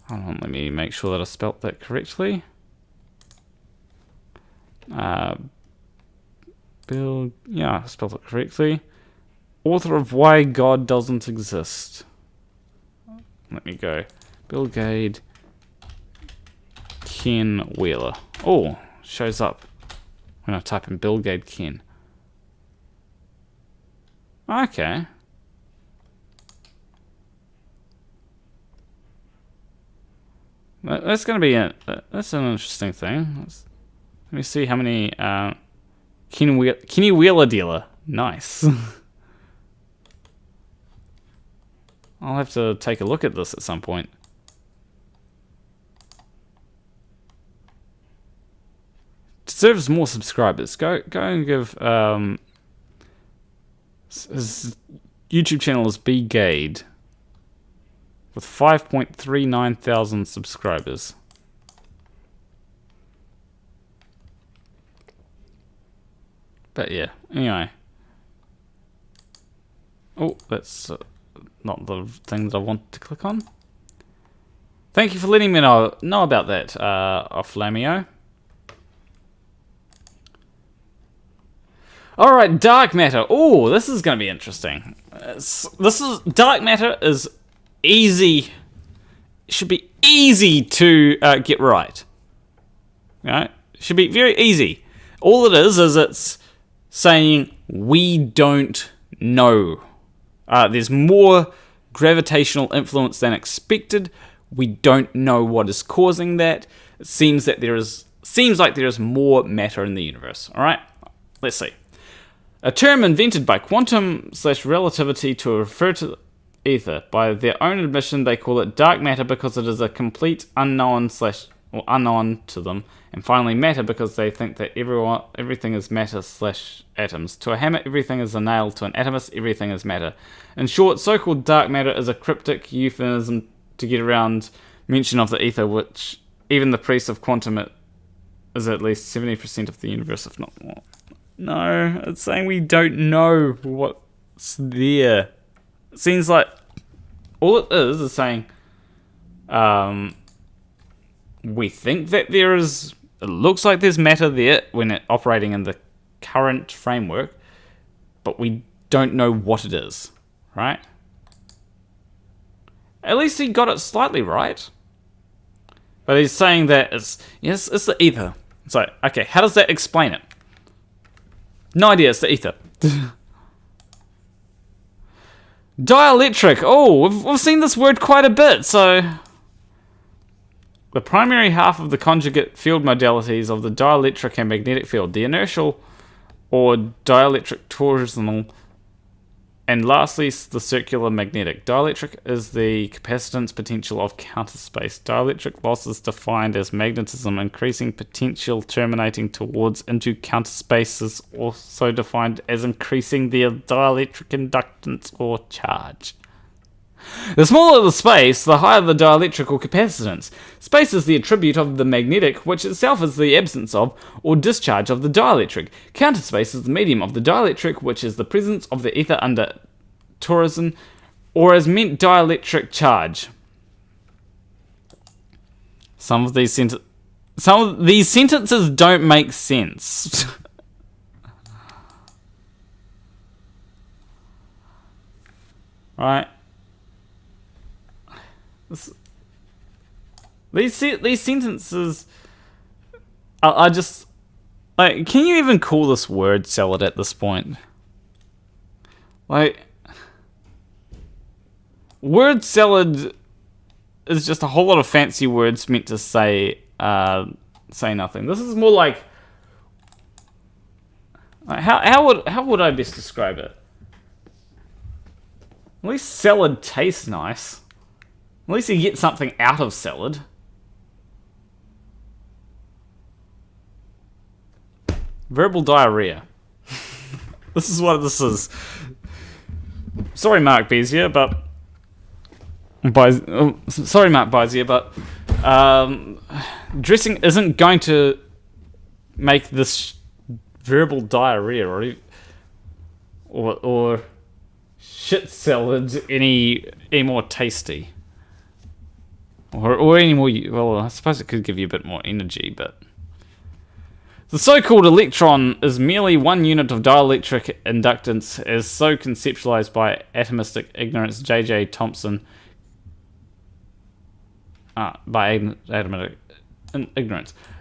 Hold on, let me make sure that I spelt that correctly. Bill, yeah, I spelled it correctly. Author of Why God Doesn't Exist. Let me go. Bill Gade, Ken Wheeler. Oh, shows up when I type in Bill Gade Ken. Okay. That's going to be that's an interesting thing. Let me see how many Kenny Wheeler dealer. Nice. I'll have to take a look at this at some point. Deserves more subscribers. Go and give his YouTube channel is B Gade with 5.39 thousand subscribers. But yeah, anyway. Oh, that's not the thing that I want to click on. Thank you for letting me know about that, Offlamio. Alright, dark matter. Oh, this is going to be interesting. Dark matter is easy. Should be easy to get right. Right? Should be very easy. All it is it's saying we don't know. There's more gravitational influence than expected. We don't know what is causing that. It seems like there is more matter in the universe. All right, let's see. A term invented by quantum/relativity to refer to ether. By their own admission, they call it dark matter because it is a complete unknown to them. And finally, matter because they think that everything is matter/atoms. To a hammer, everything is a nail. To an atomist, everything is matter. In short, so-called dark matter is a cryptic euphemism to get around mention of the ether, which even the priest of quantum is at least 70% of the universe, if not more. No, it's saying we don't know what's there. It seems like all it is saying we think that there is, it looks like there's matter there when it operating in the current framework, but we don't know what it is, right? At least he got it slightly right. But he's saying that it's the ether. It's like, okay, how does that explain it? No idea, it's the ether. Dielectric. Oh, we've seen this word quite a bit, so... The primary half of the conjugate field modalities of the dielectric and magnetic field, the inertial or dielectric torsional, and lastly, the circular magnetic. Dielectric is the capacitance potential of counter space. Dielectric loss is defined as magnetism increasing potential terminating towards into counter space is also defined as increasing the dielectric inductance or charge. The smaller the space, the higher the dielectric or capacitance. Space is the attribute of the magnetic, which itself is the absence of, or discharge of the dielectric. Counter space is the medium of the dielectric, which is the presence of the ether under torsion, or as meant dielectric charge. Some of these sentences don't make sense. Right. These sentences are just like, can you even call this word salad at this point? Like, word salad is just a whole lot of fancy words meant to say nothing. This is more like how would I best describe it? At least salad tastes nice. At least you get something out of salad. Verbal diarrhea. This is what this is. Sorry, Mark Bezier, but... sorry, Mark Bezier, but... dressing isn't going to make this verbal diarrhea or shit salad any more tasty. Or any more, well, I suppose it could give you a bit more energy, but... The so-called electron is merely one unit of dielectric inductance as so conceptualized by atomistic ignorance J.J. Thomson. Ignorance.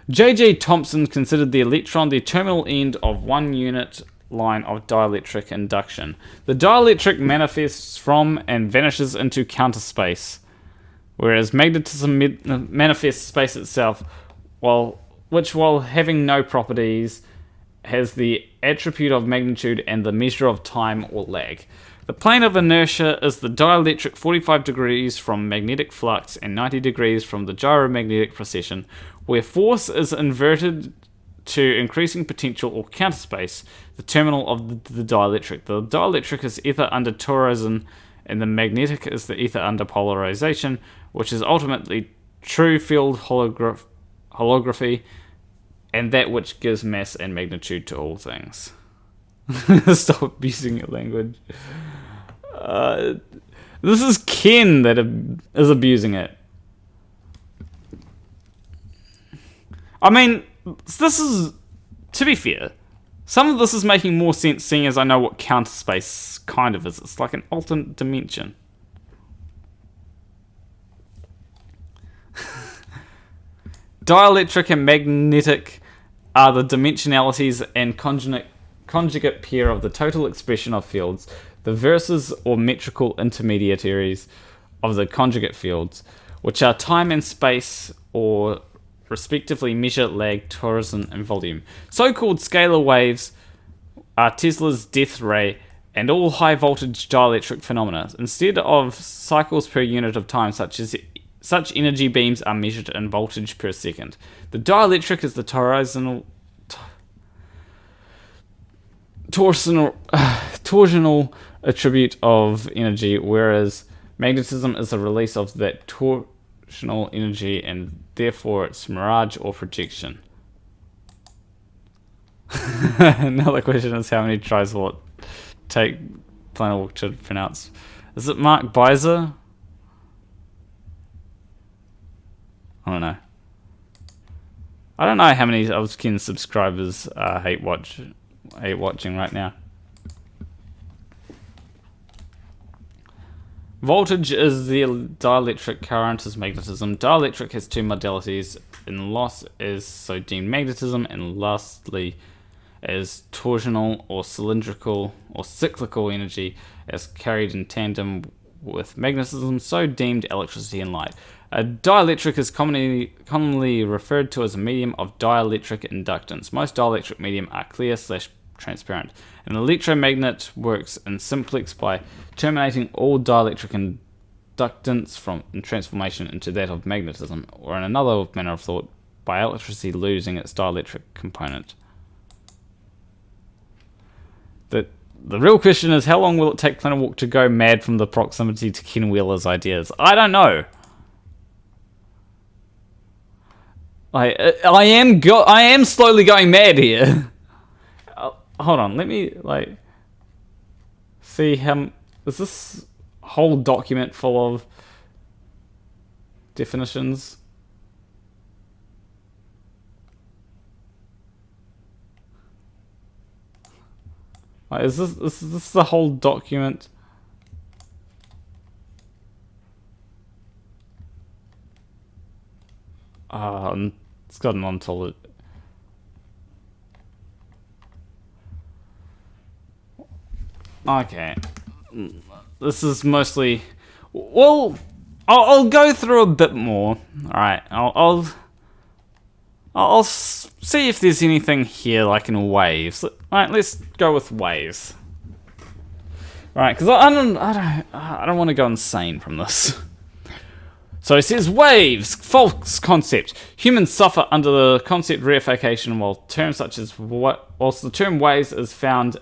J.J. Thomson considered the electron the terminal end of one unit line of dielectric induction. The dielectric manifests from and vanishes into counter space, whereas magnetism manifests space itself, which while having no properties, has the attribute of magnitude and the measure of time or lag. The plane of inertia is the dielectric 45 degrees from magnetic flux and 90 degrees from the gyromagnetic precession, where force is inverted to increasing potential or counter space, the terminal of the dielectric. The dielectric is ether under torsion, and the magnetic is the ether under polarization, which is ultimately true field holography, and that which gives mass and magnitude to all things. Stop abusing your language. This is Ken that is abusing it. I mean, this is, to be fair, some of this is making more sense seeing as I know what counter space kind of is. It's like an alternate dimension. Dielectric and magnetic are the dimensionalities and conjugate pair of the total expression of fields, the verses or metrical intermediaries of the conjugate fields, which are time and space, or respectively measure, lag, torsion, and volume. So-called scalar waves are Tesla's death ray and all high-voltage dielectric phenomena. Instead of cycles per unit of time, such energy beams are measured in voltage per second. The dielectric is the torsional attribute of energy, whereas magnetism is the release of that torsional energy and therefore its mirage or projection. Another question is how many tries will it take Planet to pronounce? Is it Mark Beiser? I don't know. I don't know how many of Ken's subscribers hate watching right now. Voltage is the dielectric, current is magnetism. Dielectric has two modalities, in loss as so deemed magnetism, and lastly as torsional or cylindrical or cyclical energy as carried in tandem with magnetism, so deemed electricity and light. A dielectric is commonly referred to as a medium of dielectric inductance. Most dielectric medium are clear/transparent. An electromagnet works in simplex by terminating all dielectric inductance in transformation into that of magnetism, or in another manner of thought, by electricity losing its dielectric component. The real question is, how long will it take Planet Walk to go mad from the proximity to Ken Wheeler's ideas? I don't know. I am slowly going mad here. Hold on, let me see how. Is this whole document full of definitions? Is this the whole document? It's got an ontology. Okay, this is mostly. Well, I'll go through a bit more. All right, I'll see if there's anything here like in waves. All right, let's go with waves. All right, because I don't want to go insane from this. So it says waves, false concept. Humans suffer under the concept reification, whilst the term waves is found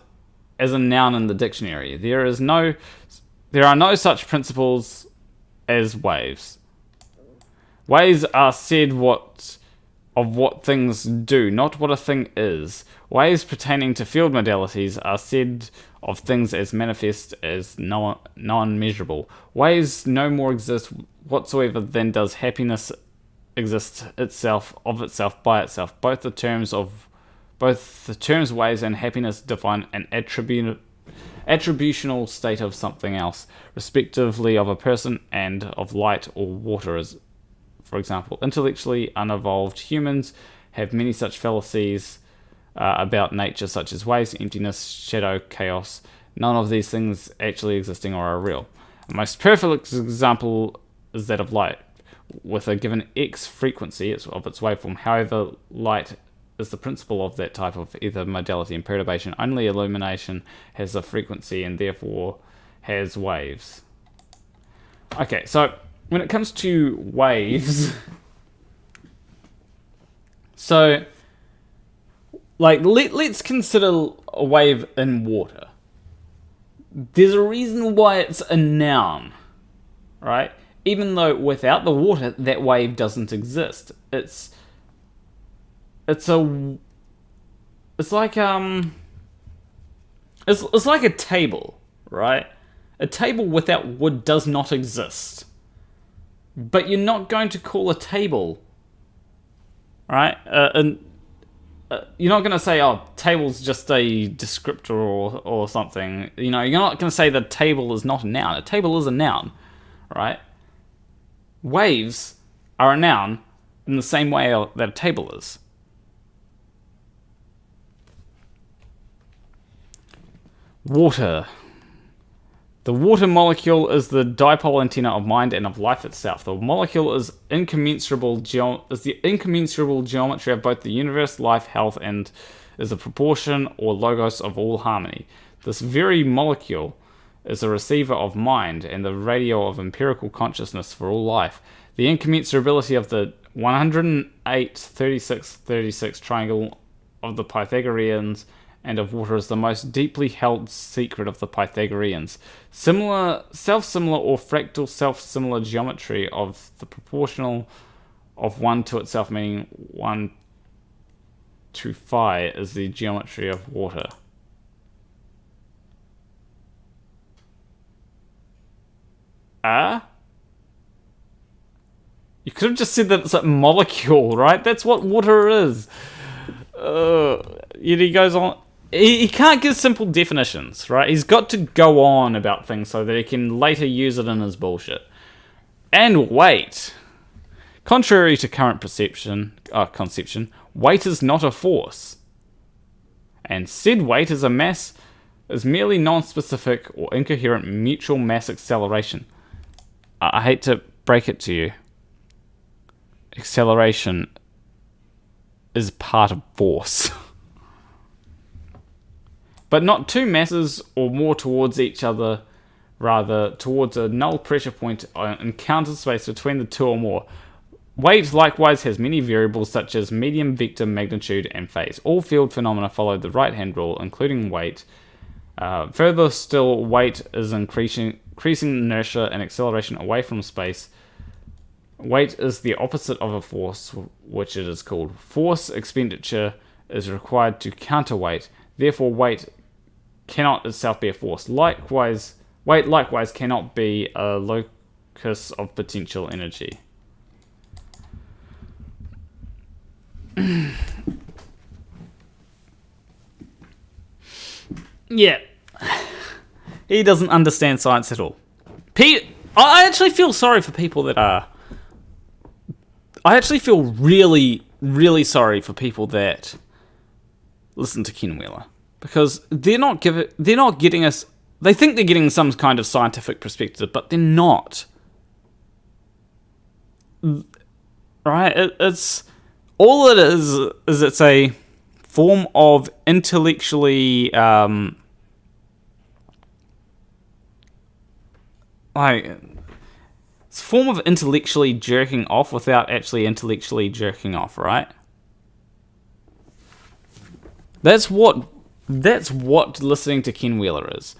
as a noun in the dictionary. There are no such principles as waves. Waves are said of what things do, not what a thing is. Waves pertaining to field modalities are said of things as manifest as non-measurable. Waves no more exist whatsoever, then does happiness exist of itself by itself. Both the terms waves and happiness define an attributional state of something else, respectively of a person and of light or water. As for example, intellectually unevolved humans have many such fallacies about nature, such as waves, emptiness, shadow, chaos. None of these things actually existing or are real. The most perfect example is that of light. With a given x frequency of its waveform, however, light is the principle of that type of either modality and perturbation. Only illumination has a frequency and therefore has waves. Okay, so when it comes to waves, so like let's consider a wave in water. There's a reason why it's a noun, right? Even though without the water, that wave doesn't exist. It's like a table, right? A table without wood does not exist. But you're not going to call a table, right? You're not going to say, oh, table's just a descriptor or something. You know, you're not going to say the table is not a noun. A table is a noun, right? Waves are a noun in the same way that a table is. Water. The water molecule is the dipole antenna of mind and of life itself. The molecule is the incommensurable geometry of both the universe, life, health, and is the proportion or logos of all harmony. This very molecule is the receiver of mind and the radio of empirical consciousness for all life. The incommensurability of the 108-36-36 triangle of the Pythagoreans and of water is the most deeply held secret of the Pythagoreans. Self-similar or fractal self-similar geometry of the proportional of 1 to itself, meaning 1 to phi, is the geometry of water. You could have just said that it's a molecule, right? That's what water is. He goes on. He can't give simple definitions, right? He's got to go on about things so that he can later use it in his bullshit. And weight. Contrary to current conception, weight is not a force. And said weight is a mass is merely non-specific or incoherent mutual mass acceleration. I hate to break it to you. Acceleration is part of force. But not two masses or more towards each other, rather towards a null pressure point in counter space between the two or more. Weight likewise has many variables such as medium, vector, magnitude, and phase. All field phenomena follow the right-hand rule, including weight. Further still, weight is increasing inertia and acceleration away from space. Weight is the opposite of a force, which it is called. Force expenditure is required to counterweight. Therefore, weight cannot itself be a force. Weight likewise cannot be a locus of potential energy. Yeah. He doesn't understand science at all. I actually feel sorry for people that are... I actually feel really, really sorry for people that listen to Ken Wheeler. Because they're not getting us... They think they're getting some kind of scientific perspective, but they're not. Right? It's... All it is it's a form of intellectually... it's a form of intellectually jerking off without actually intellectually jerking off, right? That's what listening to Ken Wheeler is.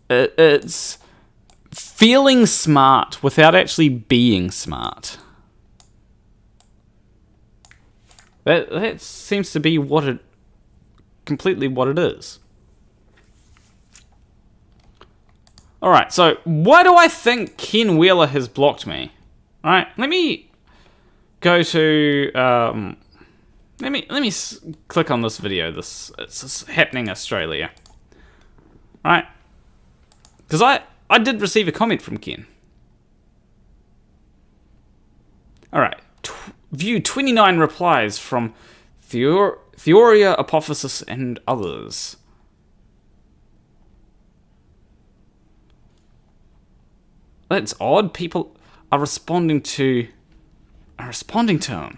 It's feeling smart without actually being smart. That seems to be completely what it is. Alright, so why do I think Ken Wheeler has blocked me? Alright, let me go to... Let me click on this video. It's happening Australia. Right? Because I did receive a comment from Ken. Alright. View 29 replies from Theoria, Apophysis, and others. That's odd. People are responding to him.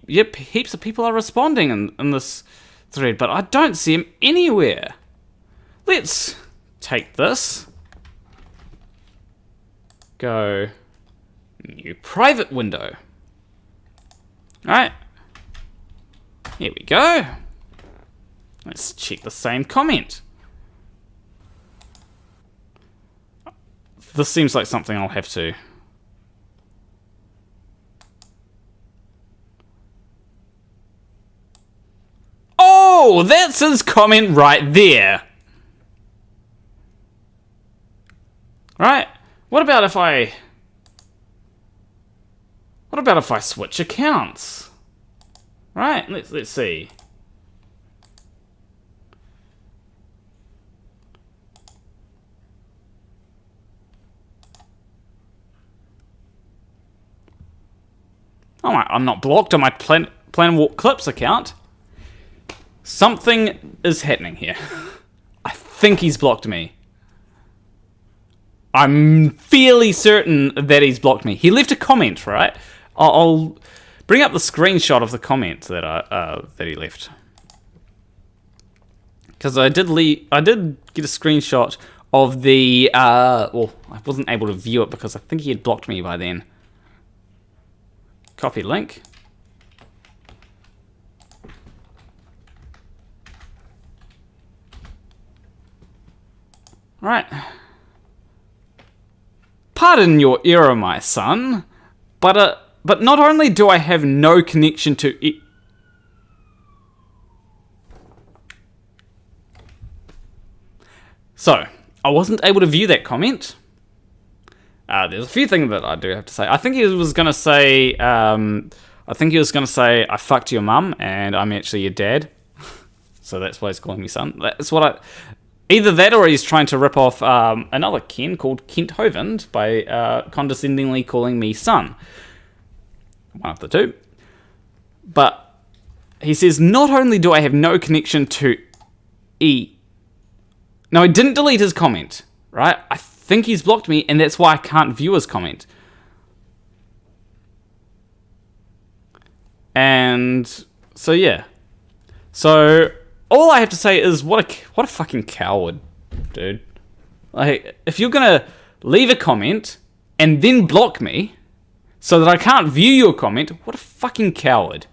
Yep, heaps of people are responding in this thread, but I don't see him anywhere. Let's take this. Go new private window. Alright. Here we go. Let's check the same comment. This seems like something I'll have to... Oh, that's his comment right there. Right? What about if I switch accounts? Right? Let's see. Oh, I'm not blocked on my Plan Walk Clips account. Something is happening here. I think he's blocked me. I'm fairly certain that he's blocked me. He left a comment, right? I'll bring up the screenshot of the comment that he left. Because I did get a screenshot of the... well, I wasn't able to view it because I think he had blocked me by then. Copy link. Right. Pardon your error, my son, but not only do I have no connection to it. So, I wasn't able to view that comment. There's a few things that I do have to say. I think he was going to say, I fucked your mum and I'm actually your dad. So that's why he's calling me son. That's what either that or he's trying to rip off another Ken called Kent Hovind by condescendingly calling me son. One of the two. But he says, not only do I have no connection to E. Now, I didn't delete his comment, right? I think he's blocked me, and that's why I can't view his comment. And so, yeah. So, all I have to say is, what a fucking coward, dude. Like, if you're gonna leave a comment and then block me so that I can't view your comment, what a fucking coward.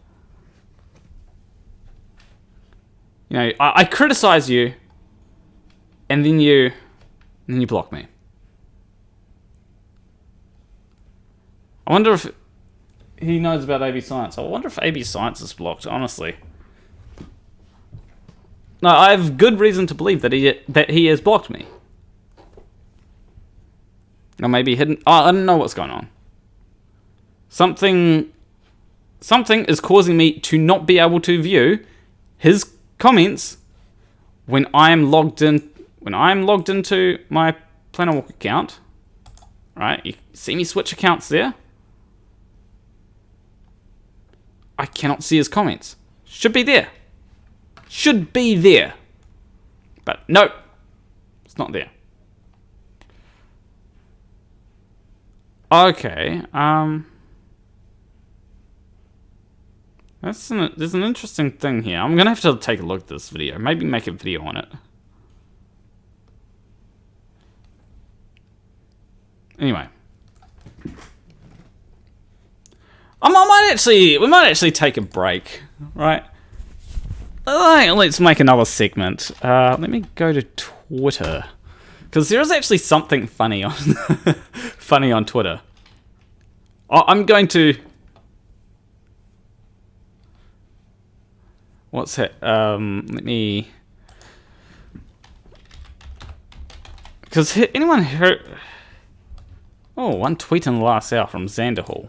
You know, I criticize you, and then you block me. I wonder if he knows about AB Science. I wonder if AB Science is blocked, honestly. No, I have good reason to believe that he has blocked me. Or maybe hidden... Oh, I don't know what's going on. Something is causing me to not be able to view his comments when I am logged in. When I am logged into my Planner Walk account, right? You see me switch accounts there. I cannot see his comments. Should be there. Should be there. But no, it's not there. Okay, there's an interesting thing here. I'm gonna have to take a look at this video. Maybe make a video on it. Anyway. We might actually take a break, right? Let's make another segment. Let me go to Twitter. Because there is actually something funny on funny on Twitter. I'm going to... What's that? Let me Because anyone heard... Oh, one tweet in the last hour from Xanderhall.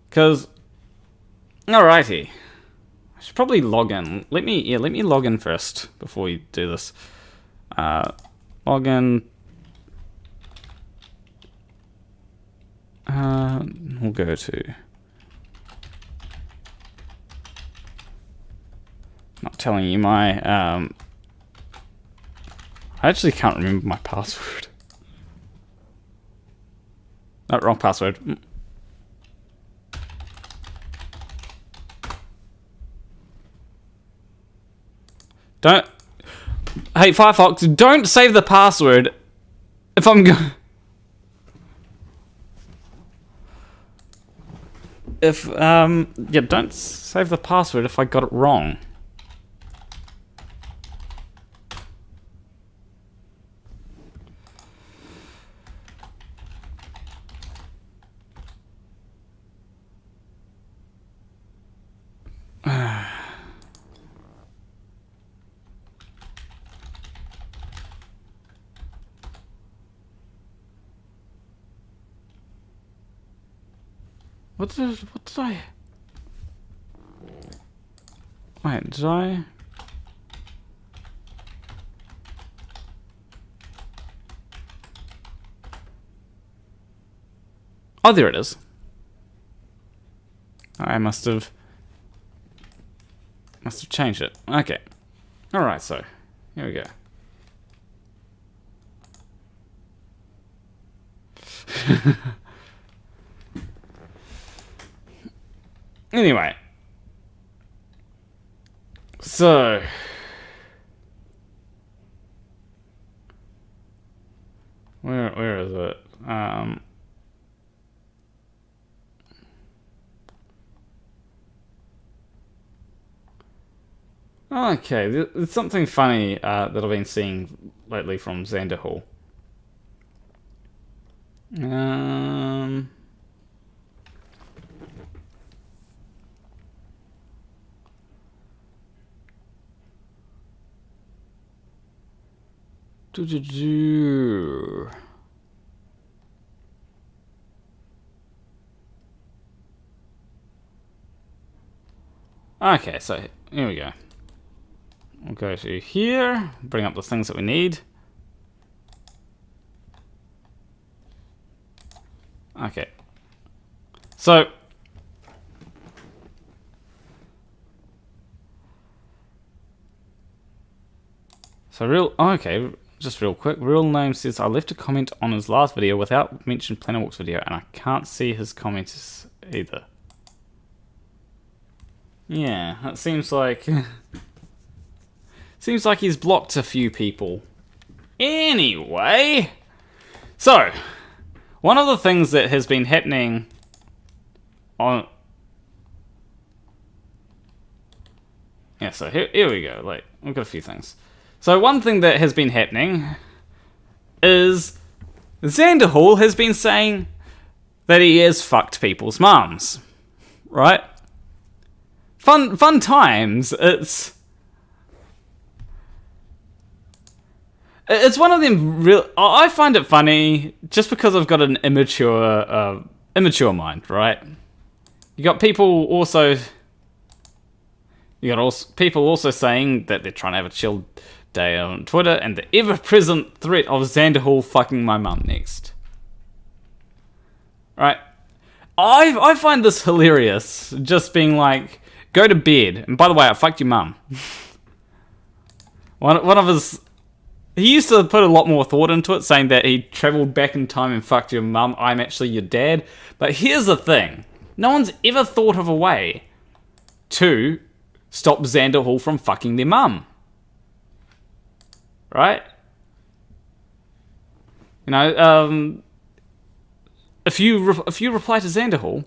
Because... Alrighty. I should probably log in. Let me log in first before we do this. Log in. We'll go to... Not telling you my, I actually can't remember my password. No, wrong password. Don't... Hey, Firefox, don't save the password if I'm going... If, yeah, don't save the password if I got it wrong. What did I... Wait, did I... Oh, there it is. I must have changed it. Okay. Alright, so, here we go. Anyway. So. Where is it? Okay, there's something funny that I've been seeing lately from Xanderhall. Okay, so here we go. We'll go to here, bring up the things that we need. Okay. So okay, just real quick. Real Name says, I left a comment on his last video without mentioning Planet Walk's video, and I can't see his comments either. Yeah, that seems like... seems like he's blocked a few people. Anyway, so one of the things that has been happening on... Yeah, so here we go. Like, we've got a few things. So one thing that has been happening is Xanderhall has been saying that he has fucked people's mums, right? Fun times. It's one of them real... I find it funny just because I've got an immature mind, right? You got people also... people also saying that they're trying to have a chill day on Twitter, and the ever-present threat of Xanderhall fucking my mum next. Right? I find this hilarious, just being like, go to bed. And by the way, I fucked your mum. One of his... He used to put a lot more thought into it, saying that he travelled back in time and fucked your mum. I'm actually your dad. But here's the thing. No one's ever thought of a way to stop Xanderhall from fucking their mum. Right? You know, if you reply to Xanderhall,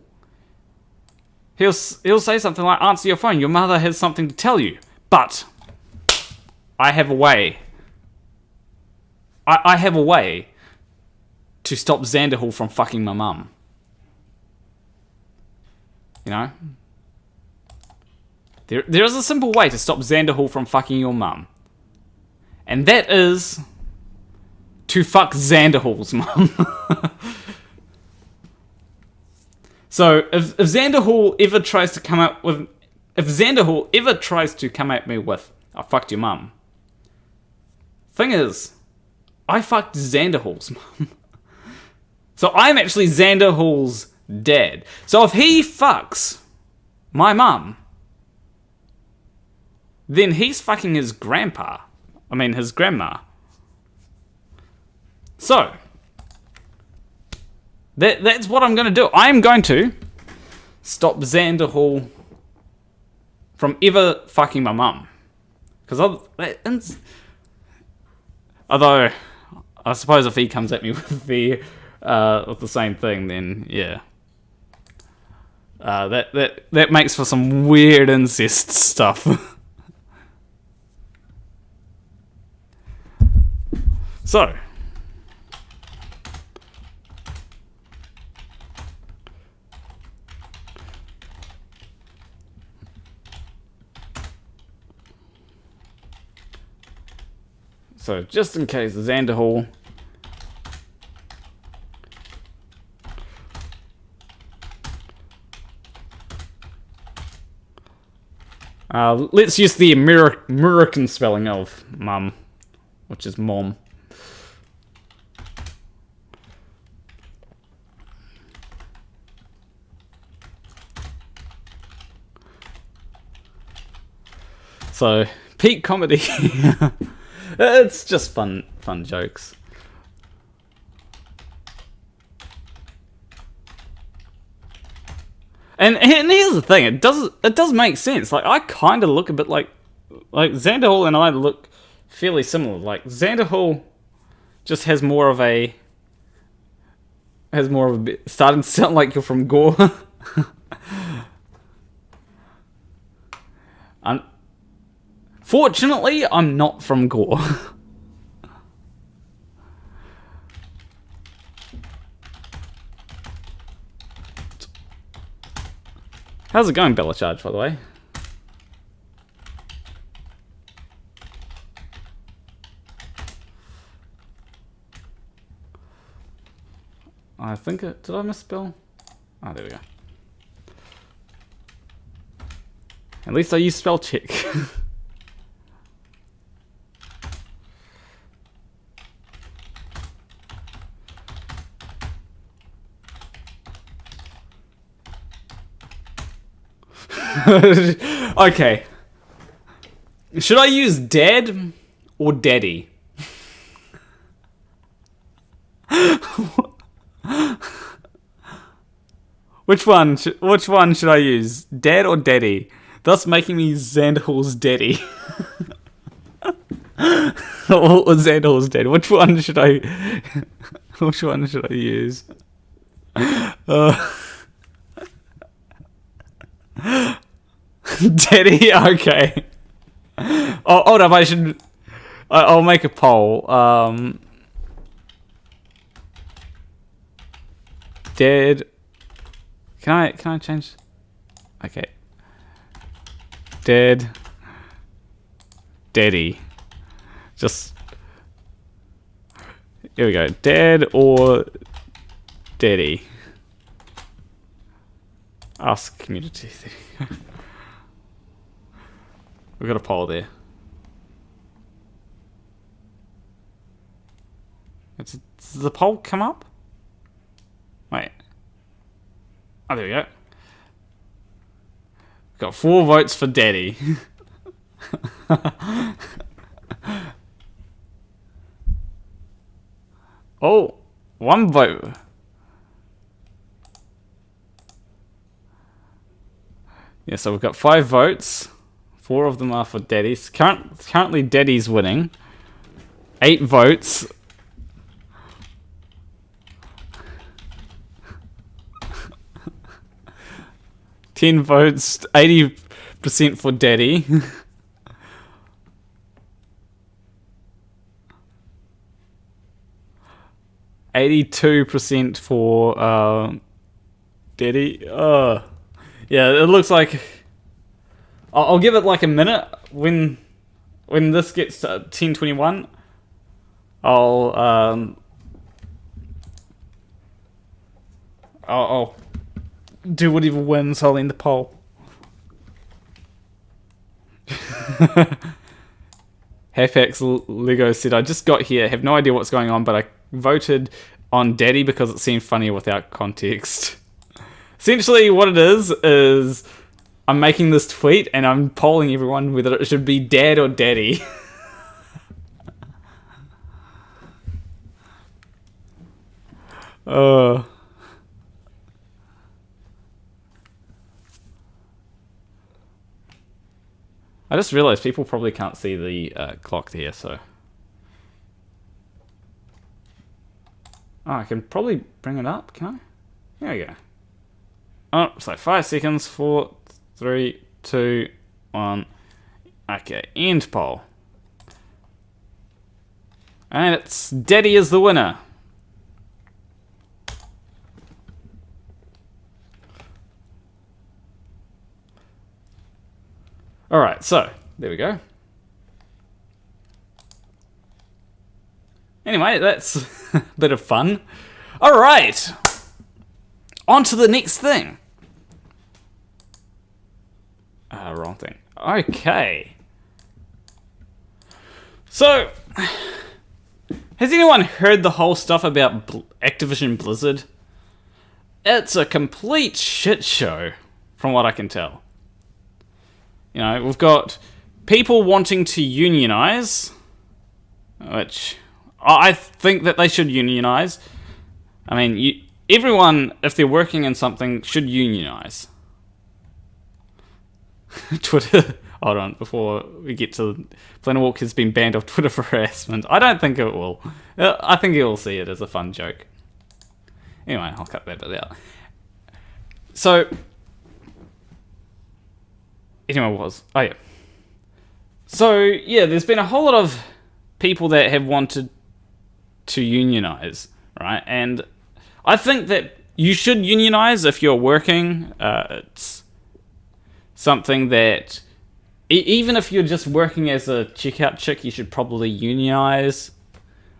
he'll say something like, answer your phone, your mother has something to tell you. But I have a way. I have a way to stop Xanderhall from fucking my mum. You know? There is a simple way to stop Xander Hall from fucking your mum. And that is to fuck Xander Hall's mum. So if Xander Hall ever tries to come at me with, I fucked your mum. Thing is, I fucked Xander Hall's mum. So I'm actually Xander Hall's dad. So if he fucks my mum, then he's fucking his grandpa. I mean, his grandma. So, that's what I'm going to do. I'm going to stop Xander Hall from ever fucking my mum. Because although, I suppose if he comes at me with the same thing, then yeah. That makes for some weird incest stuff. So, just in case Xander Hall let's use the American spelling of mum, which is mom. So, peak comedy. It's just fun jokes. And here's the thing, it does make sense. Like, I kind of look a bit like Xander Hall and I look fairly similar. Like, Xander Hall just has more of a bit, starting to sound like you're from Gore. Fortunately, I'm not from Gore. How's it going, Bella Charge, by the way? I think it... Did I misspell? Oh, there we go. At least I use spell check. Okay. Should I use dad or daddy? Which one should I use? Dad or daddy? Thus making me Xander Hall's daddy. Or Xander Hall's daddy. Which one should I use? Daddy? Okay. Oh, hold up, I'll make a poll. Dad. Can I change? Okay. Dad. Daddy. Just. Here we go. Dad or daddy? Ask community. We've got a poll there. Does the poll come up? Wait. Oh, there we go. Got 4 votes for daddy. Oh, 1 vote. Yeah, so we've got 5 votes. 4 of them are for daddies. Currently, daddy's winning. 8 votes. $10 votes. 80% for daddy. %82 for daddy. Yeah, it looks like I'll give it like a minute. When this gets to 10:21, I'll do whatever wins. I'll end the poll. Hapax Lego said, I just got here, have no idea what's going on, but I voted on Daddy because it seemed funnier without context. Essentially, what it is I'm making this tweet and I'm polling everyone whether it should be Dad or Daddy. I just realized people probably can't see the clock there, so... Oh, I can probably bring it up, can I? There we go. Oh, so 5 seconds, 4, 3, 2, 1. Okay, end poll. And it's Daddy is the winner. Alright, so, there we go. Anyway, that's a bit of fun. Alright! On to the next thing. Wrong thing. Okay. So, has anyone heard the whole stuff about Activision Blizzard? It's a complete shit show, from what I can tell. You know, we've got people wanting to unionize, which I think that they should unionize. I mean, everyone, if they're working in something, should unionize. Twitter, hold on, before we get to... Planet Walk has been banned off Twitter for harassment. I don't think it will. I think you'll see it as a fun joke. Anyway, I'll cut that bit out. So... Anyway, what was... Oh, yeah. So, yeah, there's been a whole lot of people that have wanted to unionize, right? And I think that you should unionize if you're working. It's something that... even if you're just working as a checkout chick, you should probably unionize.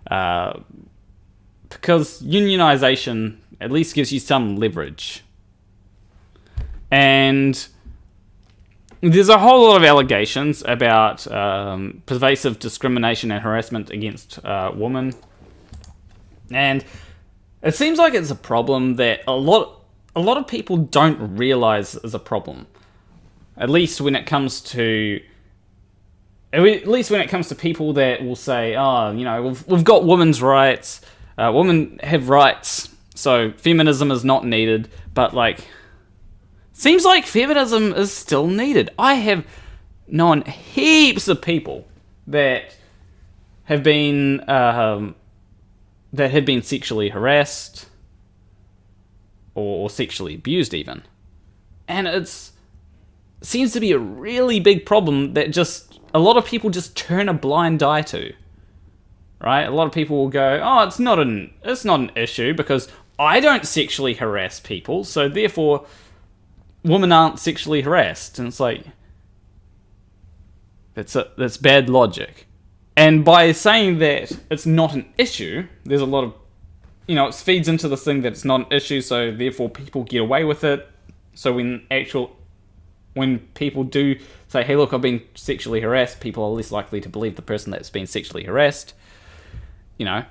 Because unionization at least gives you some leverage. And... there's a whole lot of allegations about pervasive discrimination and harassment against women. And it seems like it's a problem that a lot of people don't realize is a problem. At least when it comes to people that will say, oh, you know, we've got women's rights, women have rights, so feminism is not needed, but like... seems like feminism is still needed. I have known heaps of people that have been sexually harassed or sexually abused even, and it seems to be a really big problem that just a lot of people just turn a blind eye to. Right? A lot of people will go, "Oh, it's not an issue because I don't sexually harass people, so therefore." Women aren't sexually harassed, and it's like that's bad logic. And by saying that it's not an issue, there's a lot of, you know, it feeds into this thing that it's not an issue, so therefore people get away with it. So when people do say, "Hey, look, I've been sexually harassed," people are less likely to believe the person that's been sexually harassed. You know,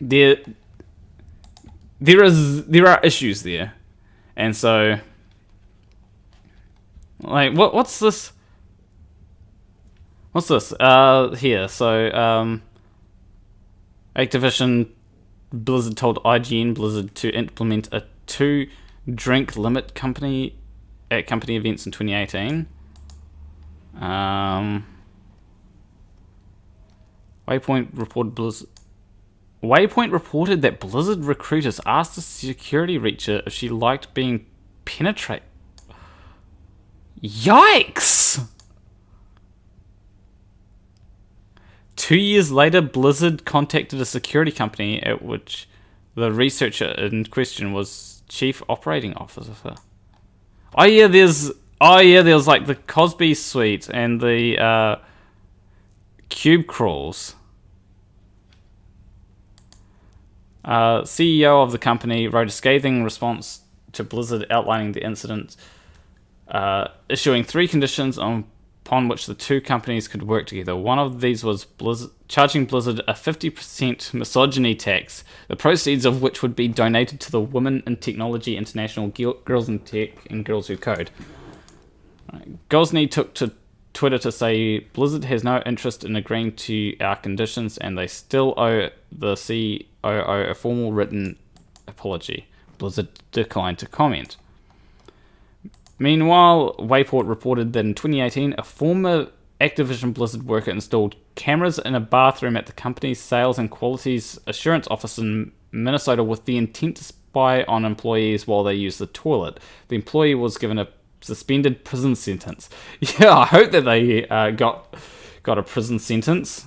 there are issues there, and so. Like, what's this? What's this? Here. So, Activision Blizzard told IGN Blizzard to implement a 2-drink limit at company events in 2018. Waypoint reported that Blizzard recruiters asked the security reacher if she liked being penetrated. Yikes! 2 years later, Blizzard contacted a security company at which the researcher in question was Chief Operating Officer. Oh yeah, there's Oh yeah, there was like the Cosby Suite and the Cube Crawls. CEO of the company wrote a scathing response to Blizzard outlining the incident, issuing 3 conditions upon which the two companies could work together. One of these was charging Blizzard a 50% misogyny tax, the proceeds of which would be donated to the Women in Technology International Girls in Tech and Girls Who Code. Gosney took to Twitter to say Blizzard has no interest in agreeing to our conditions and they still owe the COO a formal written apology. Blizzard declined to comment. Meanwhile, Wayport reported that in 2018, a former Activision Blizzard worker installed cameras in a bathroom at the company's sales and qualities assurance office in Minnesota with the intent to spy on employees while they used the toilet. The employee was given a suspended prison sentence. Yeah, I hope that they got a prison sentence.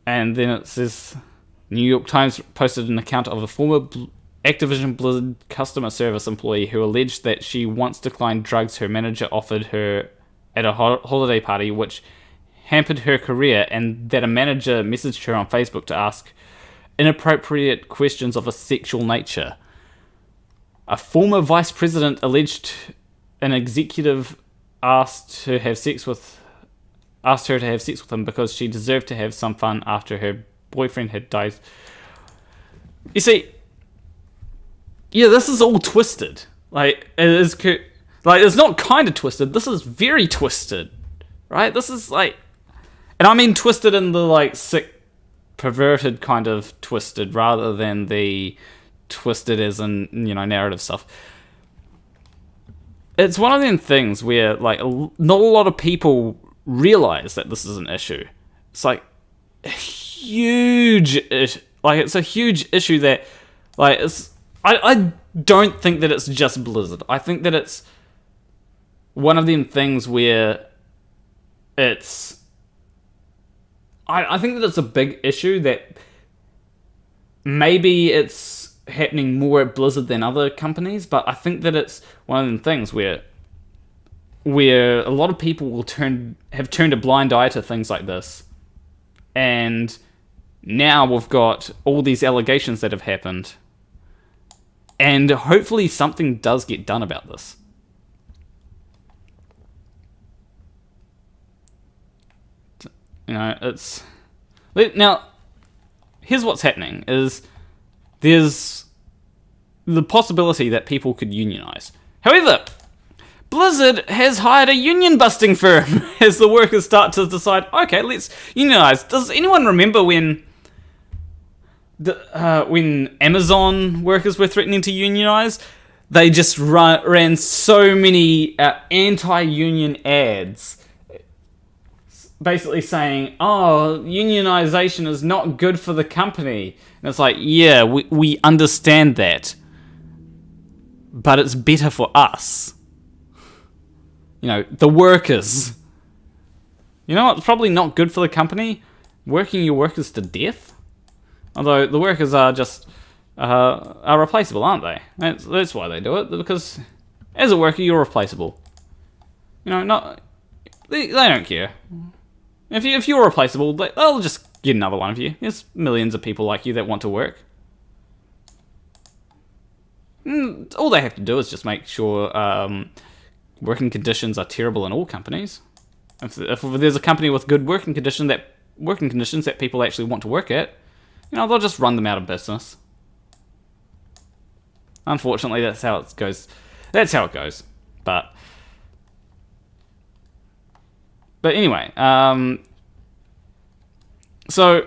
And then it says, New York Times posted an account of a former Activision Blizzard customer service employee who alleged that she once declined drugs her manager offered her at a holiday party, which hampered her career, and that a manager messaged her on Facebook to ask inappropriate questions of a sexual nature. A former vice president alleged an executive asked her to have sex with him because she deserved to have some fun after her boyfriend had died. You see, yeah, this is all twisted. Like, it is, like, it's not kind of twisted. This is very twisted, right? This is like, and I mean twisted in the like sick, perverted kind of twisted, rather than the twisted as in, you know, narrative stuff. It's one of them things where, like, not a lot of people realize that this is an issue. It's like a huge issue. Like, it's a huge issue that, like, it's. I don't think that it's just Blizzard. I think that it's one of them things where it's. I think that it's a big issue that maybe it's happening more at Blizzard than other companies, but I think that it's one of them things where a lot of people will have turned a blind eye to things like this, and now we've got all these allegations that have happened, and hopefully something does get done about this. You know, it's now. Here's what's happening: is there's the possibility that people could unionize. However, Blizzard has hired a union-busting firm as the workers start to decide, okay, let's unionize. Does anyone remember when Amazon workers were threatening to unionize? They just ran so many anti-union ads, basically saying, oh, unionization is not good for the company. And it's like, yeah, we understand that, but it's better for us. You know, the workers. You know what's probably not good for the company? Working your workers to death. Although the workers are just are replaceable, aren't they? That's why they do it, because as a worker you're replaceable. You know, they don't care. If you're replaceable, they'll just get another one of you. There's millions of people like you that want to work. All they have to do is just make sure working conditions are terrible in all companies. If there's a company with good working conditions that people actually want to work at, you know, they'll just run them out of business. Unfortunately, that's how it goes. But anyway, so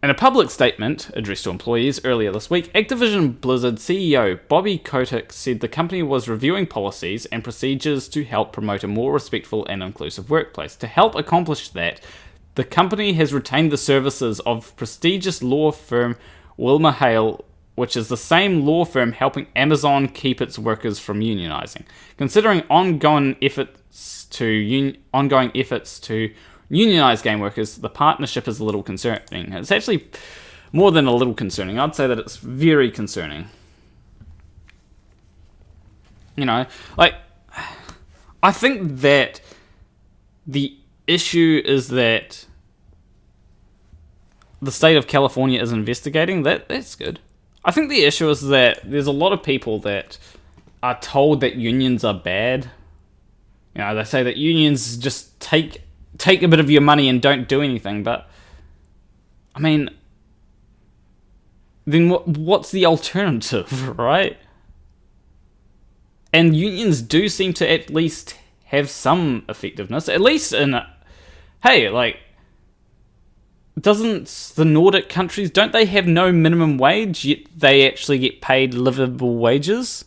in a public statement addressed to employees earlier this week, Activision Blizzard CEO Bobby Kotick said the company was reviewing policies and procedures to help promote a more respectful and inclusive workplace. To help accomplish that, the company has retained the services of prestigious law firm WilmerHale, which is the same law firm helping Amazon keep its workers from unionizing. Considering ongoing efforts to unionize game workers, the partnership is a little concerning. It's actually more than a little concerning. I'd say that it's very concerning. You know, like, I think that the issue is that the state of California is investigating. That's good. I think the issue is that there's a lot of people that are told that unions are bad. You know, they say that unions just take a bit of your money and don't do anything, but I mean, then what's the alternative, right? And unions do seem to at least have some effectiveness, at least in, hey, like, doesn't the Nordic countries, don't they have no minimum wage, yet they actually get paid livable wages?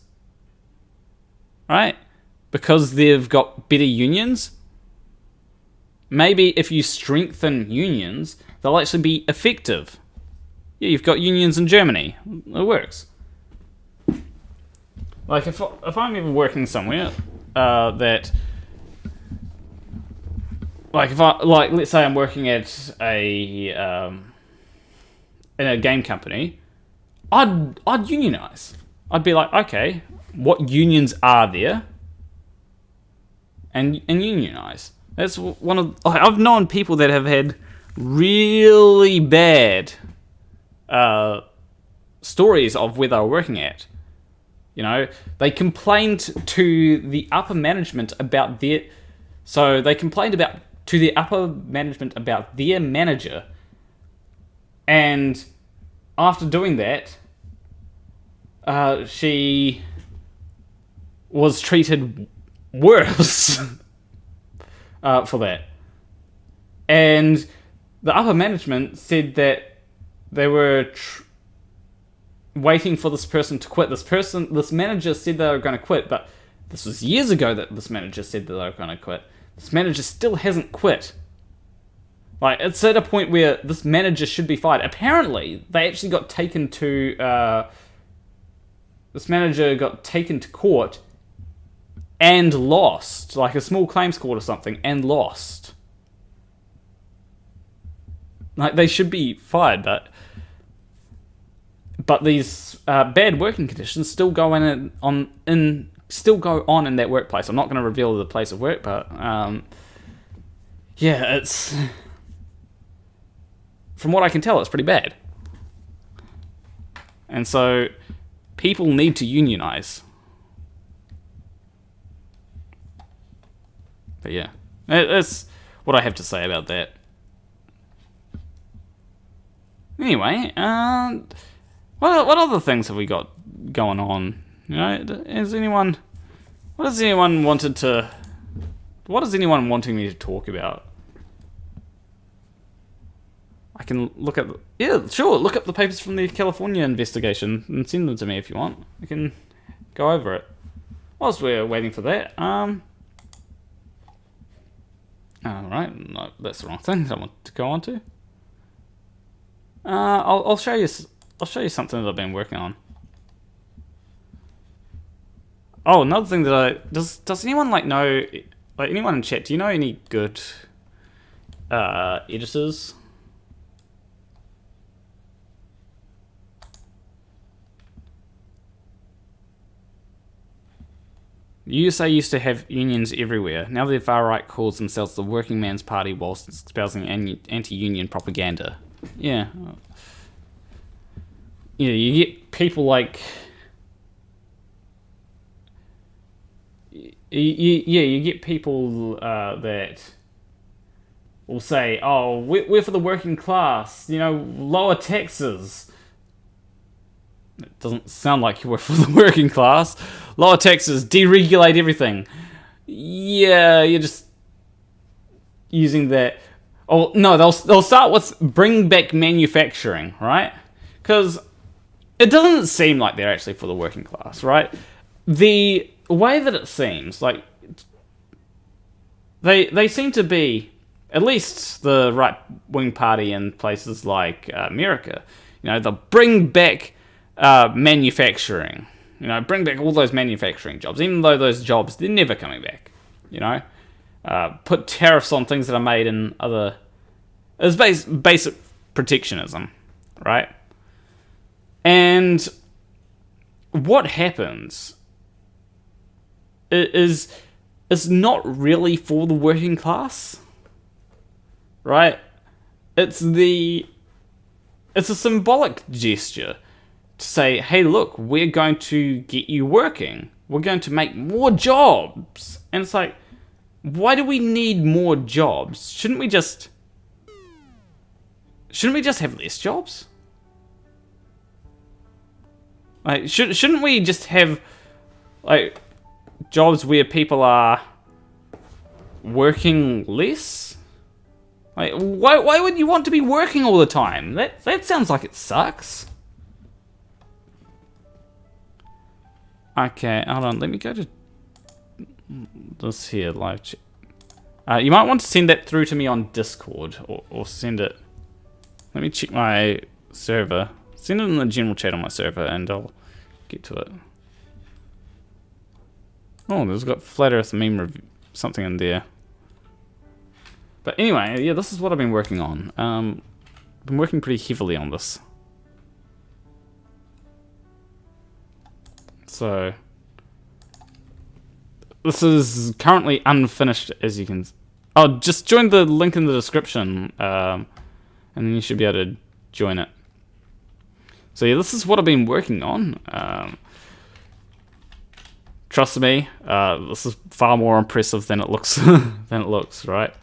Right? Because they've got better unions? Maybe if you strengthen unions, they'll actually be effective. Yeah, you've got unions in Germany. It works. Like, if I'm ever working somewhere that... Like, let's say I'm working at in a game company, I'd unionize. I'd be like, okay, what unions are there? And unionize. That's one of... I've known people that have had really bad stories of where they were working at. You know, they complained to the upper management about their... So they complained to the upper management about their manager. And after doing that, she was treated worse for that. And the upper management said that they were waiting for this person to quit. This manager said they were going to quit, but this was years ago that this manager said that they were going to quit. This manager still hasn't quit. Like, it's at a point where this manager should be fired. Apparently, they actually got taken to... this manager got taken to court and lost. Like a small claims court or something, and lost. Like, they should be fired, but these bad working conditions still go on in that workplace. I'm not going to reveal the place of work, but yeah, it's... From what I can tell, it's pretty bad. And so, people need to unionize. But yeah, that's what I have to say about that. Anyway, what other things have we got going on? You know, what is anyone wanting me to talk about? I can look up the papers from the California investigation and send them to me if you want. We can go over it. Whilst we're waiting for that, alright, no, that's the wrong thing I want to go on to. I'll show you something that I've been working on. Oh, another thing that does anyone know, anyone in chat, do you know any good editors? USA used to have unions everywhere. Now the far-right calls themselves the Working Man's Party whilst espousing anti-union propaganda. Yeah. Yeah, you get people like... you get people that will say, oh, we're for the working class, you know, lower taxes. It doesn't sound like you were for the working class. Lower taxes, deregulate everything. Yeah, you're just using that. Oh no, they'll start with bring back manufacturing, right? Because it doesn't seem like they're actually for the working class, right? The way that it seems, like they seem to be, at least the right-wing party in places like America, you know, they'll bring back manufacturing, you know, bring back all those manufacturing jobs, even though those jobs, they're never coming back, you know. Put tariffs on things that are made in other... It's basic protectionism, right? And what happens is not really for the working class, right? It's a symbolic gesture to say, hey, look, we're going to get you working. We're going to make more jobs. And it's like, why do we need more jobs? Shouldn't we just have less jobs? Like, shouldn't we just have, like, jobs where people are working less? Like, why would you want to be working all the time? That sounds like it sucks. Okay, hold on. Let me go to this here live chat. You might want to send that through to me on Discord, or send it. Let me check my server. Send it in the general chat on my server, and I'll get to it. Oh, there's got Flat Earth meme review, something in there. But anyway, yeah, this is what I've been working on. Been working pretty heavily on this. So this is currently unfinished, as you can. Oh, just join the link in the description, and then you should be able to join it. So yeah, this is what I've been working on. Trust me, this is far more impressive than it looks. Right?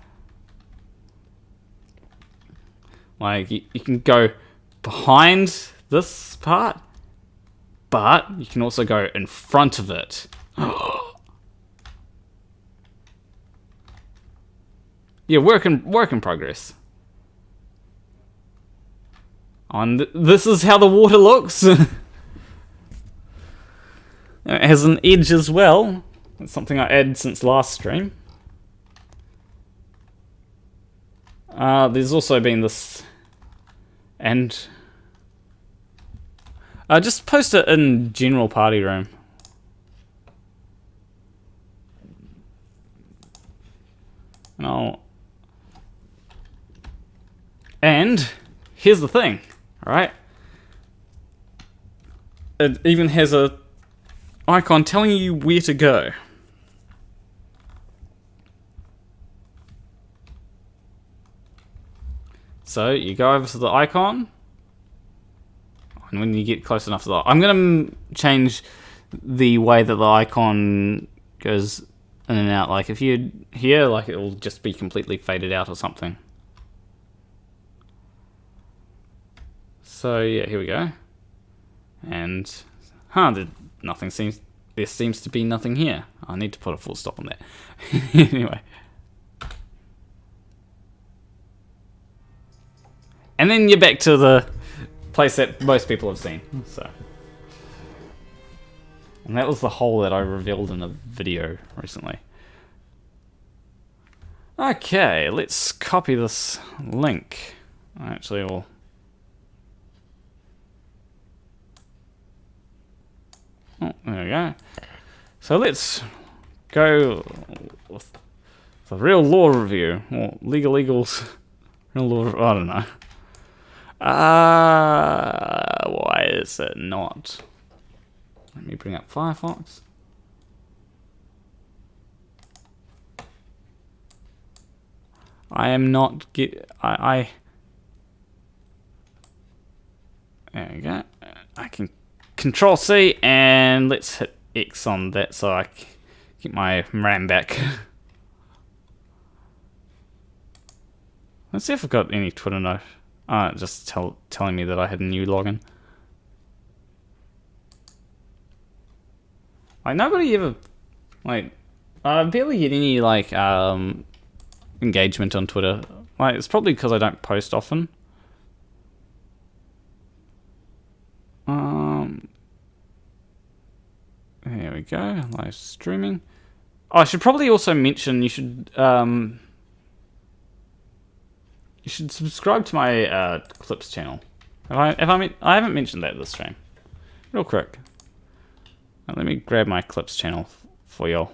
Like you can go behind this part, but you can also go in front of it. Yeah, work in progress. And this is how the water looks. It has an edge as well. That's something I added since last stream. There's also been this, and just post it in general party room. And here's the thing, alright? It even has a icon telling you where to go. So you go over to the icon, and when you get close enough to the, I'm gonna change the way that the icon goes in and out. Like if you're here, like it will just be completely faded out or something. So yeah, here we go. And there seems to be nothing here. I need to put a full stop on that. Anyway. And then you're back to the place that most people have seen. So, and that was the hole that I revealed in a video recently. Okay, let's copy this link. Actually, we'll... Oh, there we go. So let's go with the real law review. Or legal eagles. Real law, I don't know. Why is it not? Let me bring up Firefox. I am not there we go. I can Control C and let's hit X on that so I can get my RAM back. Let's see if I've got any Twitter note. Just telling me that I had a new login. Like nobody ever, like, I barely get any like engagement on Twitter. Like it's probably because I don't post often. There we go, live streaming. Oh, I should probably also mention you should subscribe to my Clips channel. I haven't mentioned that this stream. Real quick. Now, let me grab my Clips channel for y'all.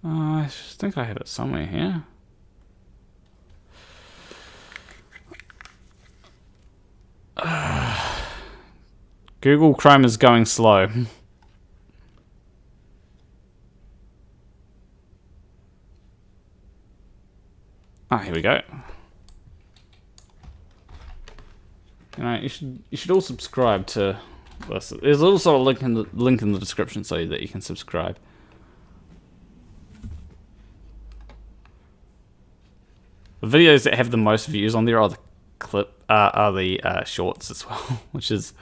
I think I have it somewhere here. Google Chrome is going slow. here we go. You know, you should all subscribe to this. There's also a link in the description so that you can subscribe. The videos that have the most views on there are the shorts as well, which is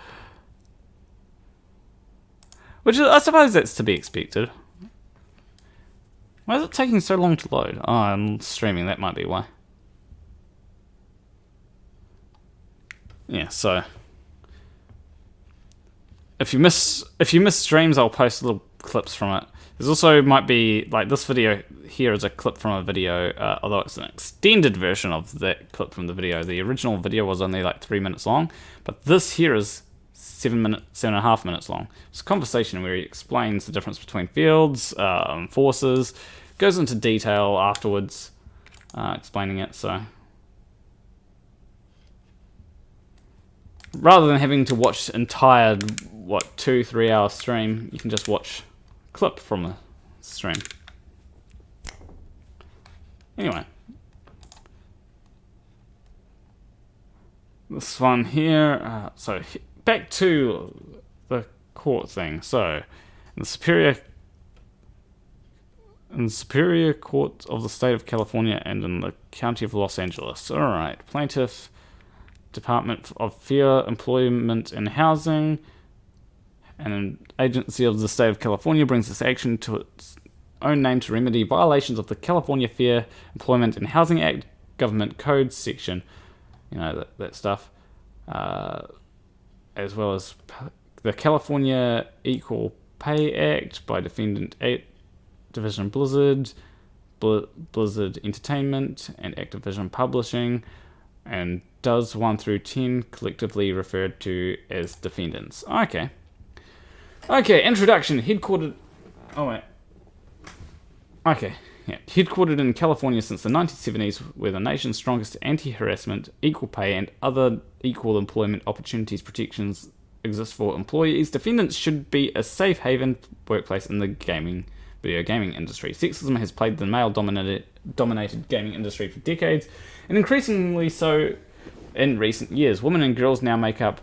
I suppose that's to be expected. Why is it taking so long to load? Oh, I'm streaming. That might be why. Yeah, so if you miss streams, I'll post little clips from it. There's also might be like this video here is a clip from a video, although it's an extended version of that clip from the video. The original video was only like 3 minutes long, but this here is 7.5 minutes long. It's a conversation where he explains the difference between fields, forces, goes into detail afterwards, explaining it. So rather than having to watch entire 2-3 hour stream, you can just watch a clip from a stream. Anyway, this one here. So back to the court thing. So in the Superior Court of the State of California and in the County of Los Angeles. All right, plaintiff. Department of Fair Employment and Housing, and an agency of the state of California brings this action to its own name to remedy violations of the California Fair Employment and Housing Act, Government Code section, you know, that stuff, as well as the California Equal Pay Act by defendant Activision Blizzard, Blizzard Entertainment, and Activision Publishing, and does 1 through 10 collectively referred to as defendants. Okay. Okay, introduction. Headquartered... Oh, wait. Okay, yeah. Headquartered in California since the 1970s, where the nation's strongest anti-harassment, equal pay, and other equal employment opportunities protections exist for employees, defendants should be a safe haven workplace in the video gaming industry. Sexism has plagued the male-dominated gaming industry for decades, and increasingly so in recent years. Women and girls now make up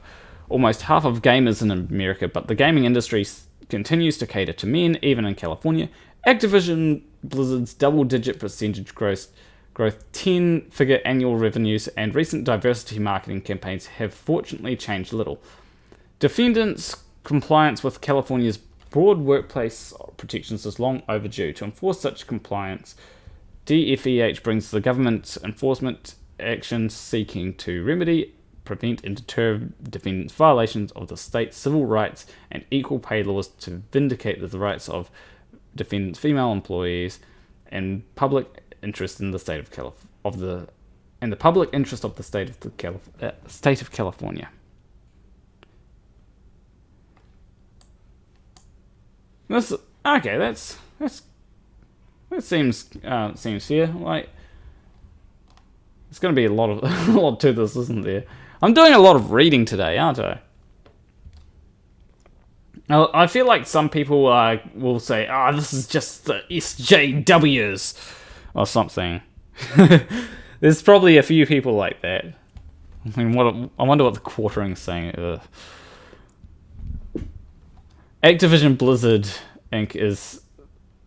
almost half of gamers in America, but the gaming industry continues to cater to men, even in California. Activision Blizzard's double-digit percentage growth, 10-figure annual revenues, and recent diversity marketing campaigns have fortunately changed little. Defendants' compliance with California's broad workplace protections is long overdue. To enforce such compliance, DFEH brings the government enforcement actions seeking to remedy, prevent, and deter defendants' violations of the state's civil rights and equal pay laws to vindicate the rights of defendants' female employees and public interest in the state of the public interest of the state of California. That seems fair. Like, there's going to be a lot to this, isn't there? I'm doing a lot of reading today, aren't I? Now, I feel like some people will say, this is just the SJWs or something. There's probably a few people like that. I mean, I wonder what the quartering's saying. Activision Blizzard Inc. is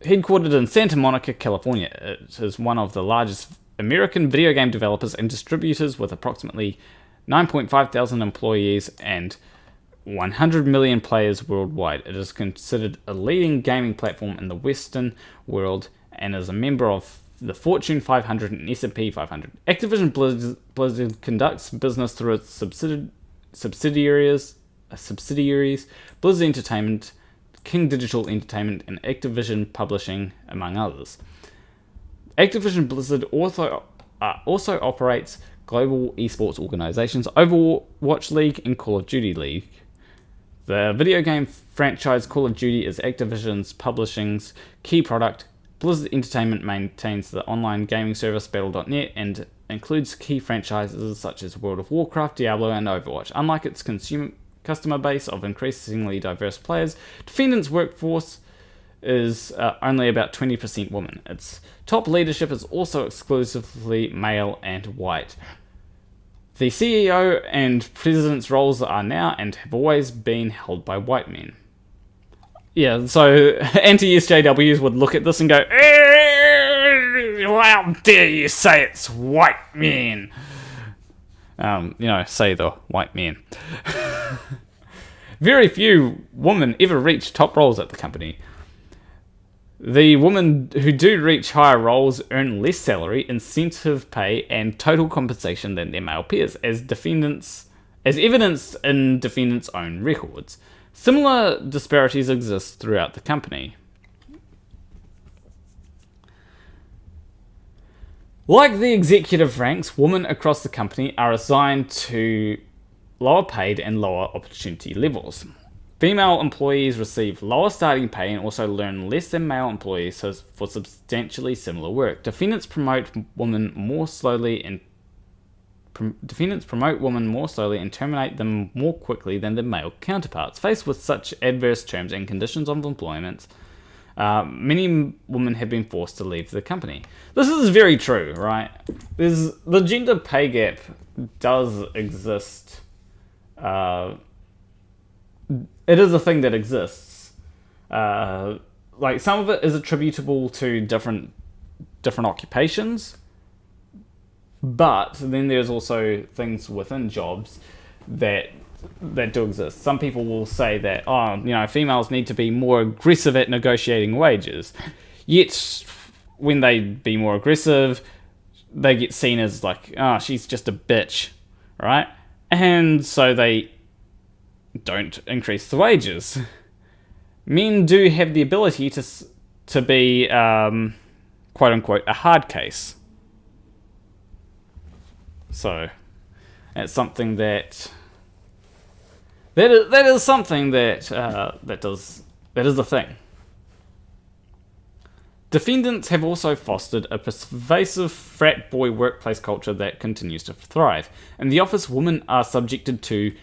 headquartered in Santa Monica, California. It is one of the largest American video game developers and distributors with approximately 9.5 thousand employees and 100 million players worldwide. It is considered a leading gaming platform in the Western world and is a member of the Fortune 500 and S&P 500. Activision Blizzard conducts business through its subsidiaries, Blizzard Entertainment, King Digital Entertainment, and Activision Publishing, among others. Activision Blizzard also operates global esports organizations, Overwatch League and Call of Duty League. The video game franchise Call of Duty is Activision's publishing's key product. Blizzard Entertainment maintains the online gaming service Battle.net and includes key franchises such as World of Warcraft, Diablo, and Overwatch. Unlike its customer base of increasingly diverse players, Defendant's workforce is only about 20% women. Its top leadership is also exclusively male and white. The CEO and president's roles are now and have always been held by white men. Yeah, so anti-SJWs would look at this and go, how dare you say it's white men? Say the white men. Very few women ever reach top roles at the company. The women who do reach higher roles earn less salary, incentive pay, and total compensation than their male peers, as evidenced in defendants' own records. Similar disparities exist throughout the company. Like the executive ranks, women across the company are assigned to lower paid and lower opportunity levels. Female employees receive lower starting pay and also learn less than male employees for substantially similar work. Defendants promote women more slowly and terminate them more quickly than their male counterparts. Faced with such adverse terms and conditions of employment, many women have been forced to leave the company. This is very true, right? The gender pay gap does exist. It is a thing that exists. Like, some of it is attributable to different occupations, but then there's also things within jobs that do exist. Some people will say that, females need to be more aggressive at negotiating wages. Yet, when they be more aggressive, they get seen as like, she's just a bitch, right? And so they don't increase the wages. Men do have the ability to be, quote unquote, a hard case. So, it's something that is something that is the thing. Defendants have also fostered a pervasive frat boy workplace culture that continues to thrive. In the office, women are subjected to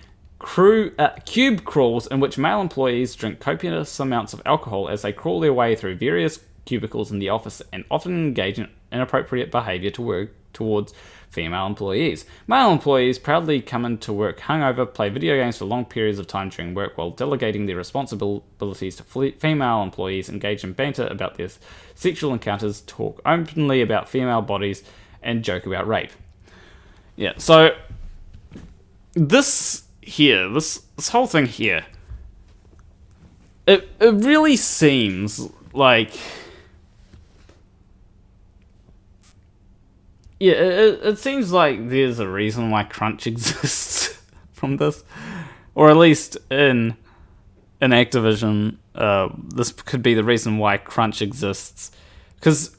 cube crawls in which male employees drink copious amounts of alcohol as they crawl their way through various cubicles in the office and often engage in inappropriate behaviour towards female employees. Male employees proudly come into work hungover, play video games for long periods of time during work while delegating their responsibilities to female employees, engage in banter about their sexual encounters, talk openly about female bodies, and joke about rape. Yeah, so this whole thing here, it really seems like, yeah, it seems like there's a reason why crunch exists from this, or at least in Activision, this could be the reason why crunch exists, because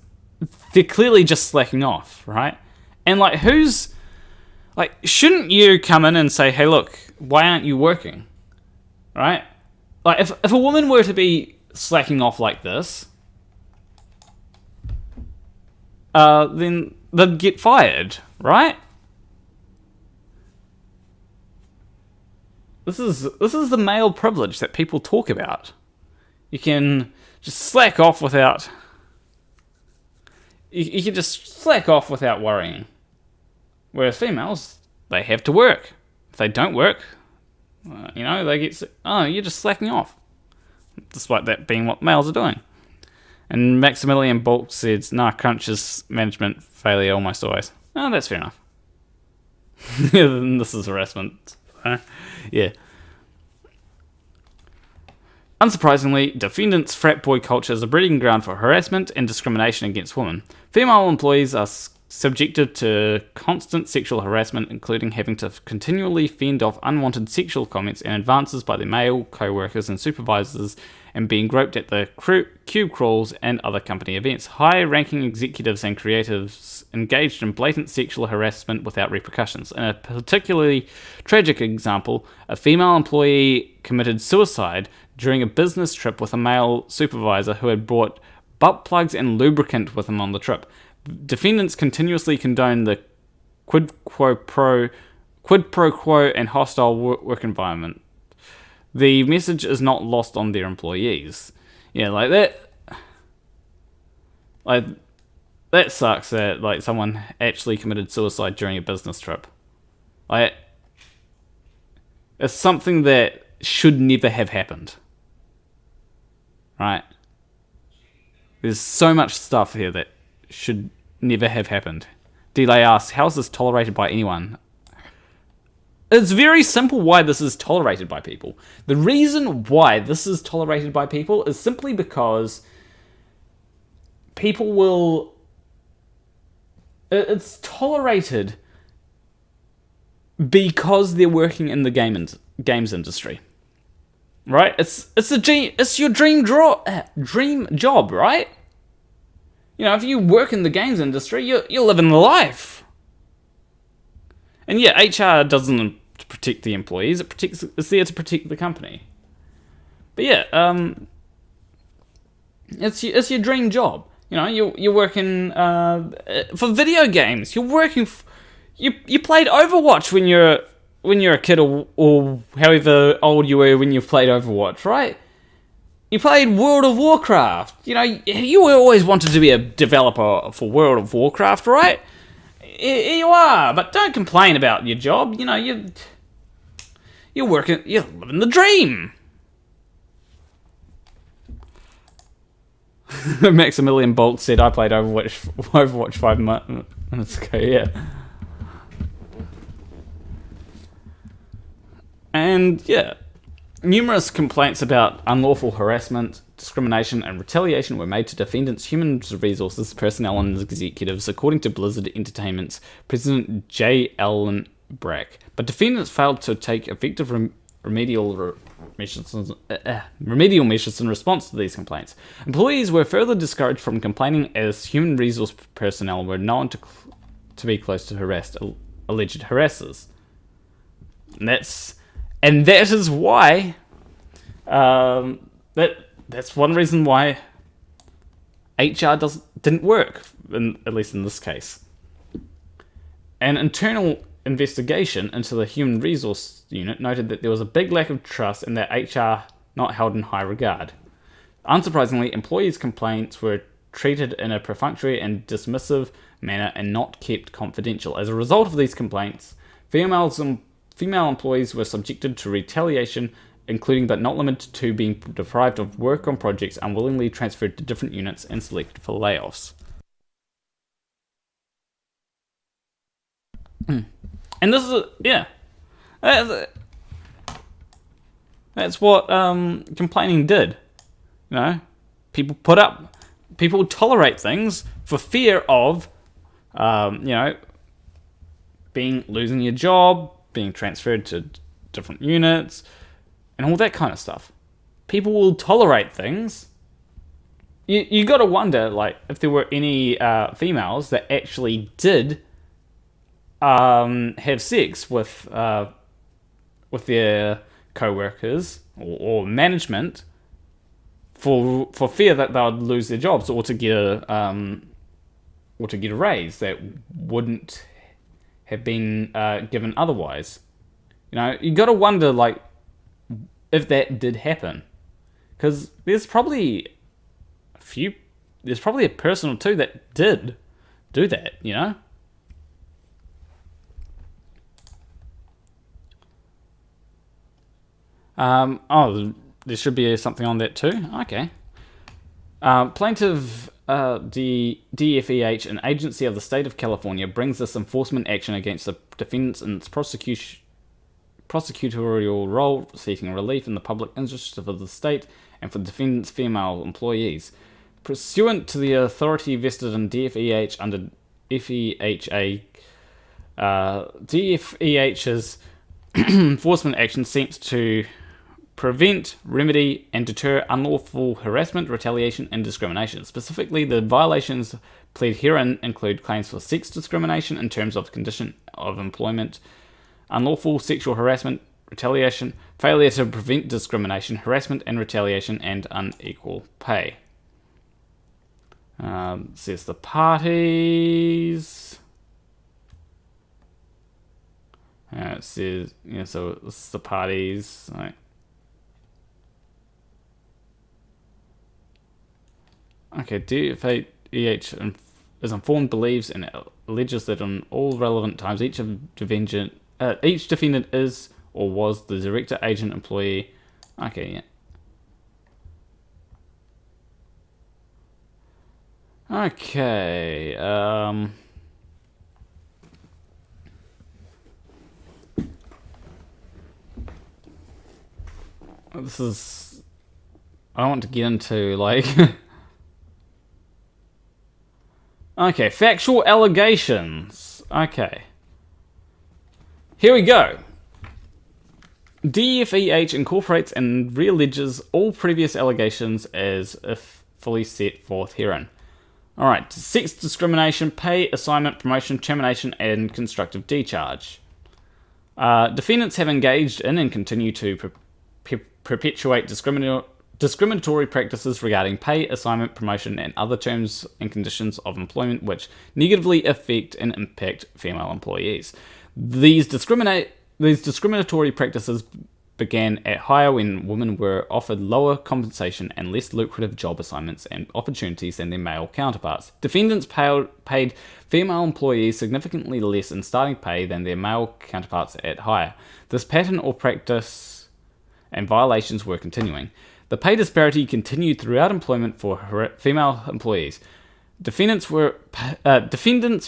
they're clearly just slacking off, right? And shouldn't you come in and say, hey, look, why aren't you working? Right? Like, if a woman were to be slacking off like this, then they'd get fired, right? This is the male privilege that people talk about. You can just slack off without... You can just slack off without worrying. Whereas females, they have to work. If they don't work, they get... you're just slacking off. Despite that being what males are doing. And Maximilian Bock said, crunch is management failure almost always. Oh, that's fair enough. This is harassment. Yeah. Unsurprisingly, defendants' frat boy culture is a breeding ground for harassment and discrimination against women. Female employees are subjected to constant sexual harassment, including having to continually fend off unwanted sexual comments and advances by their male co-workers and supervisors, and being groped at the cube crawls and other company events. High-ranking executives and creatives engaged in blatant sexual harassment without repercussions. In a particularly tragic example, a female employee committed suicide during a business trip with a male supervisor who had brought butt plugs and lubricant with him on the trip. Defendants continuously condone the quid pro quo and hostile work environment. The message is not lost on their employees. Yeah, like that. Like, that sucks that, like, someone actually committed suicide during a business trip. Like, it's something that should never have happened. Right? There's so much stuff here that should never have happened. Delay asks, how is this tolerated by anyone? It's very simple why this is tolerated by people. The reason why this is tolerated by people is simply because people will... It's tolerated because they're working in the games industry. Right? It's your dream job, right? You know, if you work in the games industry, you're living the life. And yeah, HR doesn't protect the employees; it's there to protect the company. But yeah, it's your dream job. You know, you're working for video games. You're working. You played Overwatch when you're a kid, or however old you were when you played Overwatch, right? You played World of Warcraft. You know, you always wanted to be a developer for World of Warcraft, right? Here you are, but don't complain about your job. You know, you're working, you're living the dream. Maximilian Bolt said, I played Overwatch 5 minutes ago, yeah. And, yeah, numerous complaints about unlawful harassment, discrimination, and retaliation were made to defendants, human resources, personnel, and executives, according to Blizzard Entertainment's President J. Allen Brack. But defendants failed to take effective remedial measures in response to these complaints. Employees were further discouraged from complaining as human resource personnel were known to be close to alleged harassers. And that is why that's one reason why HR didn't work, at least in this case. An internal investigation into the human resource unit noted that there was a big lack of trust and that HR not held in high regard. Unsurprisingly, employees' complaints were treated in a perfunctory and dismissive manner and not kept confidential. As a result of these complaints, female employees were subjected to retaliation, including but not limited to being deprived of work on projects, unwillingly transferred to different units, and selected for layoffs. And this is, yeah. That's what complaining did. You know, people tolerate things for fear of, losing your job, being transferred to different units, and all that kind of stuff. People will tolerate things. You got to wonder, like, if there were any females that actually did have sex with their co-workers or management for fear that they would lose their jobs or to get a raise that wouldn't have been given otherwise. You know, you got to wonder, like, if that did happen, because there's probably a person or two that did do that. You know. There should be something on that too. Okay. Plaintiff DFEH, an agency of the state of California, brings this enforcement action against the defendants in its prosecutorial role, seeking relief in the public interest of the state and for the defendants' female employees. Pursuant to the authority vested in DFEH under FEHA, DFEH's enforcement action seeks to prevent, remedy, and deter unlawful harassment, retaliation, and discrimination. Specifically, the violations plead herein include claims for sex discrimination in terms of condition of employment, unlawful sexual harassment, retaliation, failure to prevent discrimination, harassment and retaliation, and unequal pay. Says the parties. It says, so it's the parties. Right. Okay, is informed, believes, and alleges that on all relevant times each defendant is or was the director, agent, employee. Okay, yeah. Okay, this is... I don't want to get into, like... Okay, factual allegations. Okay. Here we go. DFEH incorporates and realleges all previous allegations as if fully set forth herein. Alright, sex discrimination, pay, assignment, promotion, termination, and constructive discharge. Defendants have engaged in and continue to perpetuate discriminatory practices regarding pay, assignment, promotion, and other terms and conditions of employment which negatively affect and impact female employees. These discriminatory practices began at hire when women were offered lower compensation and less lucrative job assignments and opportunities than their male counterparts. Defendants paid female employees significantly less in starting pay than their male counterparts at hire. This pattern or practice and violations were continuing. The pay disparity continued throughout employment for female employees. Defendants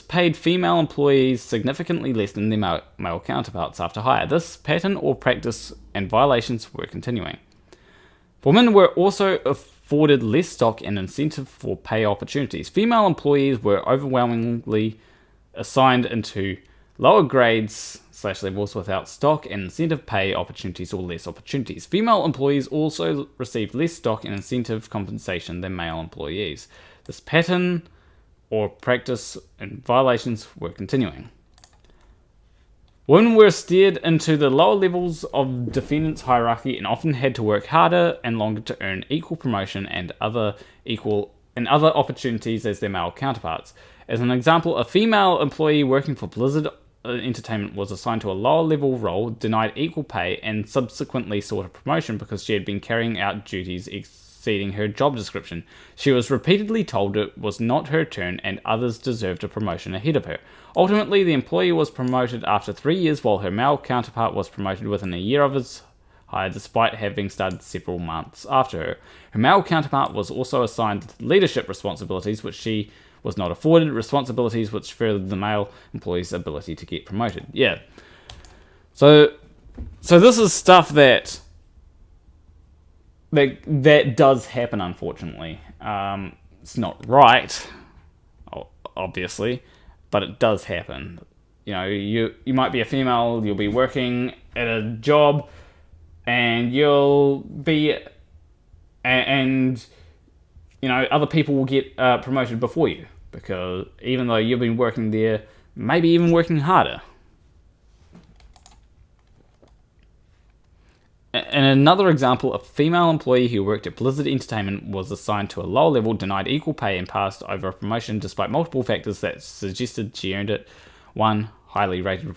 paid female employees significantly less than their male counterparts after hire. This pattern or practice and violations were continuing. Women were also afforded less stock and incentive for pay opportunities. Female employees were overwhelmingly assigned into lower grades / levels without stock and incentive pay opportunities or less opportunities. Female employees also received less stock and incentive compensation than male employees. This pattern or practice and violations were continuing. Women were steered into the lower levels of defendants' hierarchy and often had to work harder and longer to earn equal promotion and other opportunities as their male counterparts. As an example, a female employee working for Blizzard Entertainment was assigned to a lower level role, denied equal pay, and subsequently sought a promotion because she had been carrying out duties exceeding her job description. She was repeatedly told it was not her turn and others deserved a promotion ahead of her. Ultimately, the employee was promoted after 3 years while her male counterpart was promoted within a year of his hire despite having started several months after her. Her male counterpart was also assigned leadership responsibilities which she was not afforded, responsibilities which furthered the male employee's ability to get promoted. Yeah. So this is stuff that does happen, unfortunately. It's not right, obviously, but it does happen. You know, you might be a female, you'll be working at a job, and you'll be, and you know, other people will get promoted before you, because even though you've been working there, maybe even working harder. And another example, a female employee who worked at Blizzard Entertainment was assigned to a lower level, denied equal pay, and passed over a promotion despite multiple factors that suggested she earned it. 1. Highly rated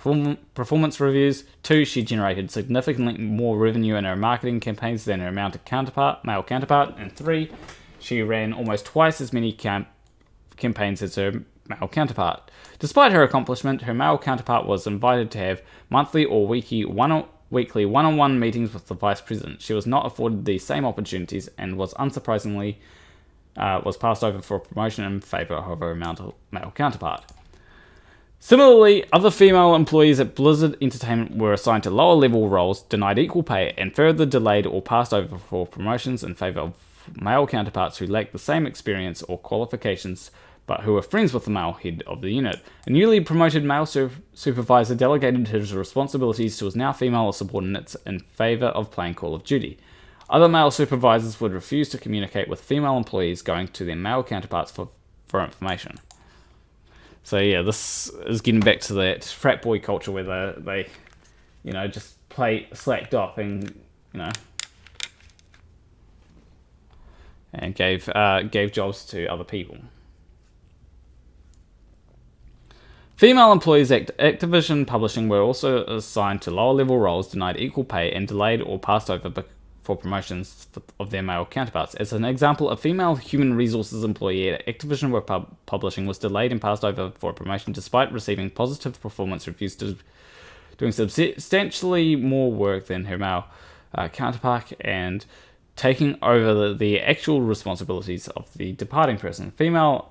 performance reviews. 2. She generated significantly more revenue in her marketing campaigns than her male counterpart. And 3. She ran almost twice as many campaigns as her male counterpart. Despite her accomplishment, her male counterpart was invited to have monthly or weekly one-on-one meetings with the vice president. She was not afforded these same opportunities and was unsurprisingly was passed over for a promotion in favour of her male counterpart. Similarly, other female employees at Blizzard Entertainment were assigned to lower level roles, denied equal pay, and further delayed or passed over for promotions in favour of male counterparts who lacked the same experience or qualifications but who were friends with the male head of the unit. A newly promoted male supervisor delegated his responsibilities to his now female subordinates in favour of playing Call of Duty. Other male supervisors would refuse to communicate with female employees going to their male counterparts for information. So yeah, this is getting back to that frat boy culture where they you know, just slacked off and, you know, and gave jobs to other people. Female employees at Activision Publishing were also assigned to lower level roles, denied equal pay, and delayed or passed over for promotions of their male counterparts. As an example, a female human resources employee at Activision were publishing was delayed and passed over for a promotion despite receiving positive performance reviews, doing substantially more work than her male counterpart and taking over the actual responsibilities of the departing person. Female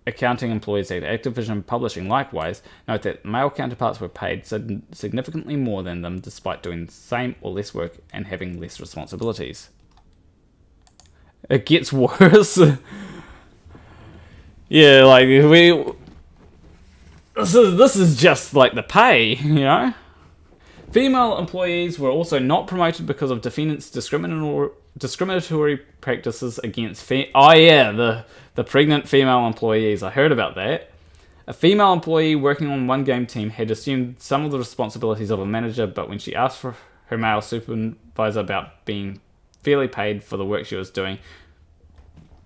accounting employees at Activision Publishing likewise note that male counterparts were paid significantly more than them despite doing the same or less work and having less responsibilities. It gets worse. Yeah, like this is just like the pay, you know? Female employees were also not promoted because of defendants' discriminatory practices against the pregnant female employees. I heard about that. A female employee working on one game team had assumed some of the responsibilities of a manager, but when she asked for her male supervisor about being fairly paid for the work she was doing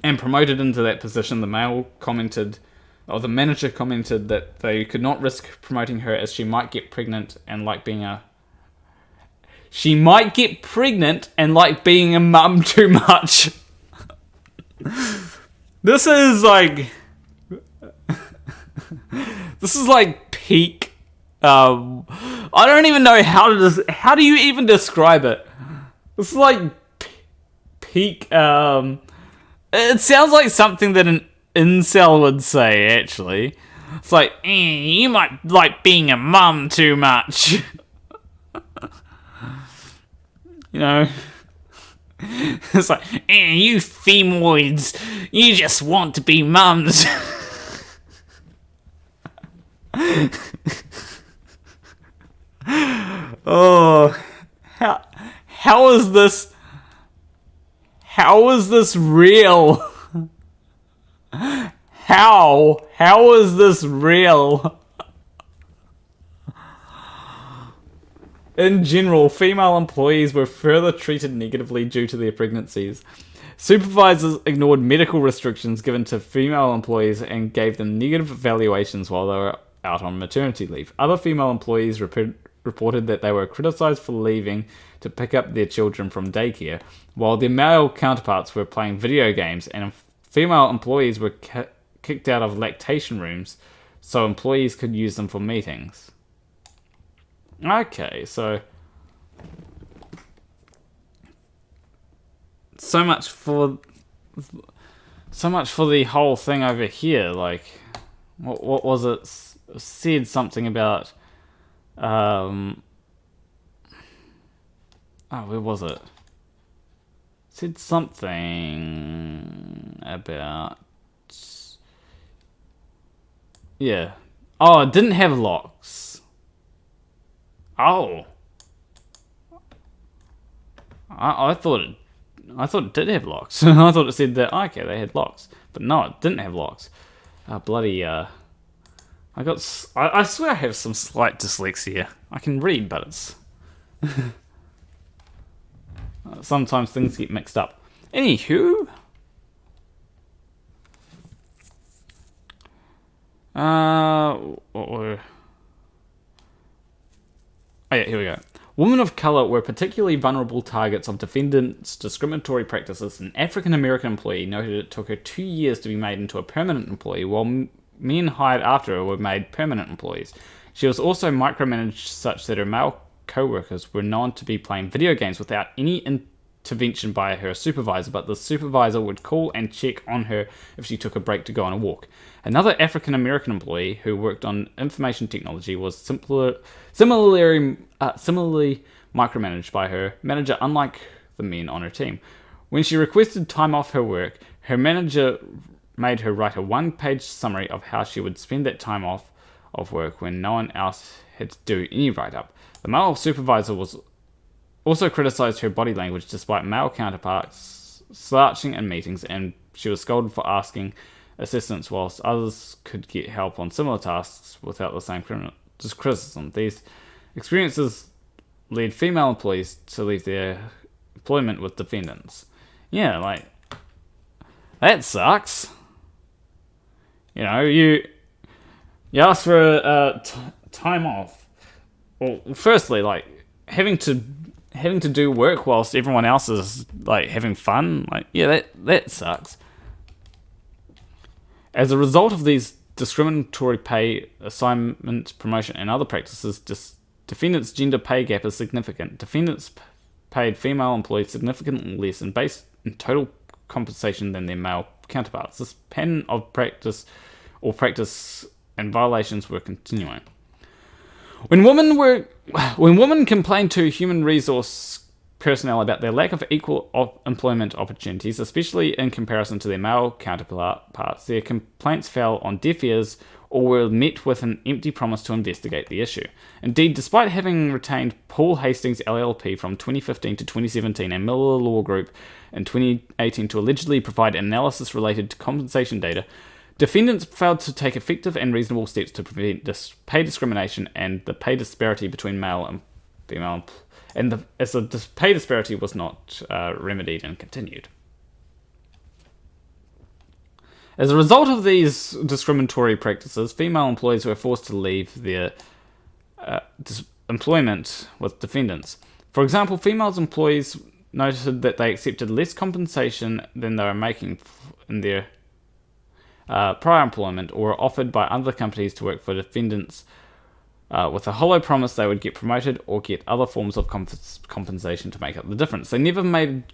and promoted into that position, the manager commented that they could not risk promoting her as she might get pregnant and like being a mum too much. This is like peak. I don't even know how do you even describe it. This is like peak. It sounds like something that an incel would say. Actually, it's like you might like being a mum too much. You know, it's like, you femoids, you just want to be mums. Oh, how is this real? How is this real? In general, female employees were further treated negatively due to their pregnancies. Supervisors ignored medical restrictions given to female employees and gave them negative evaluations while they were out on maternity leave. Other female employees reported that they were criticized for leaving to pick up their children from daycare, while their male counterparts were playing video games, and female employees were kicked out of lactation rooms so employees could use them for meetings. Okay, so much for the whole thing over here. Like, what was it? Said something about where was it? Said something about it didn't have locks. Oh, I thought it did have locks. I thought it said that they had locks, but no, it didn't have locks. I swear I have some slight dyslexia. I can read, but it's sometimes things get mixed up. Anywho, here we go. Women of colour were particularly vulnerable targets of defendants' discriminatory practices. An African-American employee noted it took her 2 years to be made into a permanent employee, while men hired after her were made permanent employees. She was also micromanaged such that her male co-workers were known to be playing video games without any intervention by her supervisor, but the supervisor would call and check on her if she took a break to go on a walk. Another African-American employee who worked on information technology was similarly micromanaged by her manager, unlike the men on her team. When she requested time off her work, her manager made her write a one-page summary of how she would spend that time off of work when no one else had to do any write-up. The male supervisor was also criticized her body language despite male counterparts slouching in meetings, and she was scolded for asking assistance whilst others could get help on similar tasks without the same criticism. These experiences led female employees to leave their employment with defendants. Yeah, like, that sucks. You know, you ask for time off. Well, firstly, like, having to having to do work whilst everyone else is like having fun. Like, yeah, that sucks. As a result of these discriminatory pay, assignment, promotion, and other practices, defendants' gender pay gap is significant. Defendants paid female employees significantly less in base and total compensation than their male counterparts. This pattern of practice and violations were continuing. When women complained to human resource personnel about their lack of equal employment opportunities, especially in comparison to their male counterparts, their complaints fell on deaf ears or were met with an empty promise to investigate the issue. Indeed, despite having retained Paul Hastings LLP from 2015 to 2017 and Miller Law Group in 2018 to allegedly provide analysis related to compensation data, defendants failed to take effective and reasonable steps to prevent pay discrimination and the pay disparity between male and female, as the pay disparity was not remedied and continued. As a result of these discriminatory practices, female employees were forced to leave their employment with defendants. For example, female employees noted that they accepted less compensation than they were making in their prior employment, or were offered by other companies to work for defendants with a hollow promise they would get promoted or get other forms of compensation to make up the difference. They never made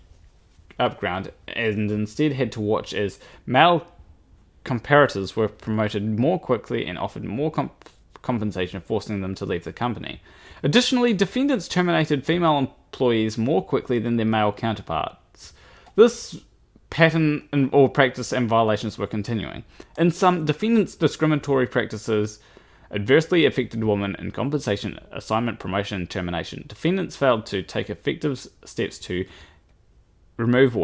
up ground and instead had to watch as male comparators were promoted more quickly and offered more compensation, forcing them to leave the company. Additionally, defendants terminated female employees more quickly than their male counterparts. This pattern or practice and violations were continuing. In some, defendants' discriminatory practices adversely affected women in compensation, assignment, promotion, and termination. Defendants failed to take effective steps to remedy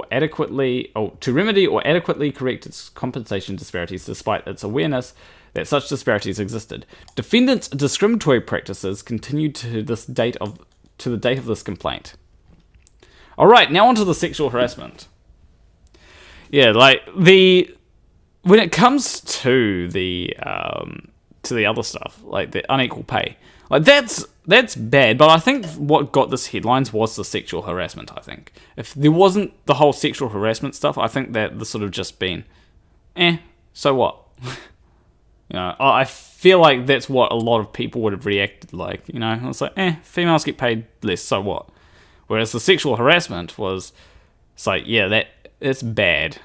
or adequately correct its compensation disparities, despite its awareness that such disparities existed. Defendants' discriminatory practices continued to the date of this complaint. All right, now onto the sexual harassment. Yeah, like when it comes to the other stuff, like the unequal pay, like that's bad. But I think what got this headlines was the sexual harassment. I think if there wasn't the whole sexual harassment stuff, I think that this would have just been, so what? I feel like that's what a lot of people would have reacted like. It's like, females get paid less, so what? Whereas the sexual harassment was, it's like, yeah, it's bad.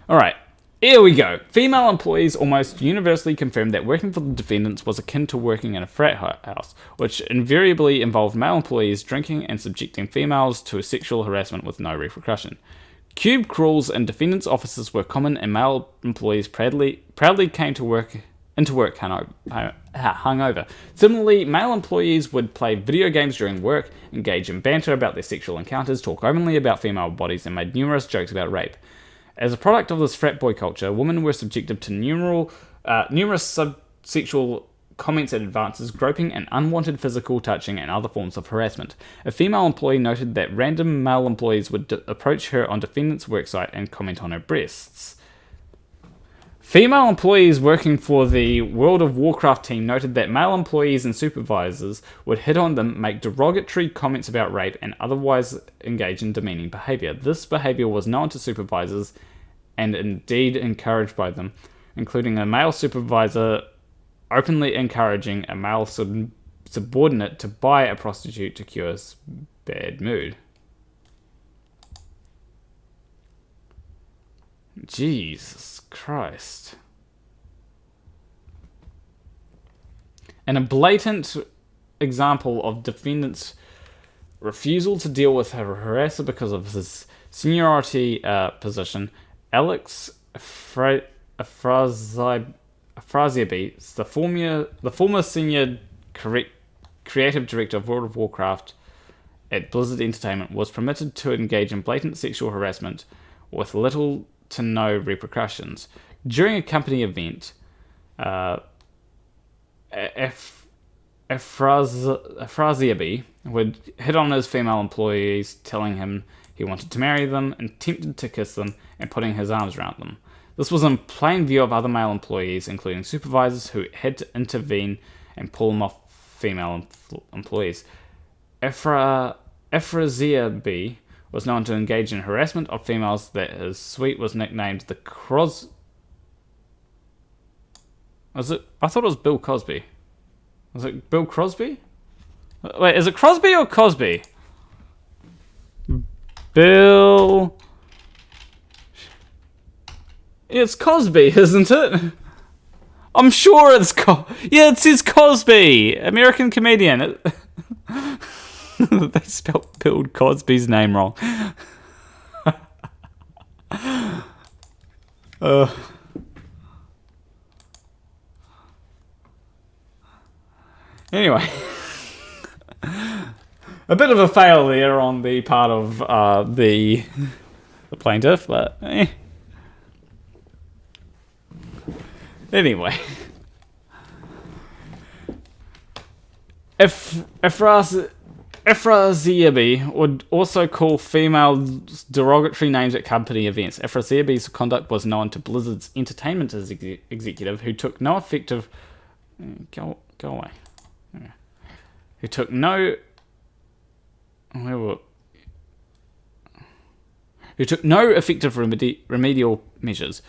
Alright, here we go. Female employees almost universally confirmed that working for the defendants was akin to working in a frat house, which invariably involved male employees drinking and subjecting females to sexual harassment with no repercussion. Cube crawls in defendants' offices were common, and male employees proudly came into work hungover. Similarly, male employees would play video games during work, engage in banter about their sexual encounters, talk openly about female bodies, and made numerous jokes about rape. As a product of this frat boy culture, women were subjected to numerous sexual comments and advances, groping and unwanted physical touching, and other forms of harassment. A female employee noted that random male employees would approach her on defendant's worksite and comment on her breasts. Female employees working for the World of Warcraft team noted that male employees and supervisors would hit on them, make derogatory comments about rape, and otherwise engage in demeaning behavior. This behavior was known to supervisors and indeed encouraged by them, including a male supervisor openly encouraging a male subordinate to buy a prostitute to cure his bad mood. Jesus Christ. And a blatant example of defendant's refusal to deal with her harasser because of his seniority position, Alex Afrasiabi, the former senior creative director of World of Warcraft at Blizzard Entertainment, was permitted to engage in blatant sexual harassment with little to no repercussions. During a company event, Afrasiabi would hit on his female employees, telling him he wanted to marry them, and tempted to kiss them, and putting his arms around them. This was in plain view of other male employees, including supervisors, who had to intervene and pull him off female employees. Ephrasia B was known to engage in harassment of females that his suite was nicknamed the Was it? I thought it was Bill Cosby. Was it Bill Crosby? Wait, is it Crosby or Cosby? Bill... It's Cosby, isn't it? I'm sure it's yeah, it says Cosby, American comedian. They spelled Bill Cosby's name wrong. Anyway, a bit of a fail there on the part of the plaintiff, but anyway, Ephrasia would also call females derogatory names at company events. Ephrasia conduct was known to Blizzard's entertainment executive, who took no effective... Go away. Who took no... Who took no effective remedial measures.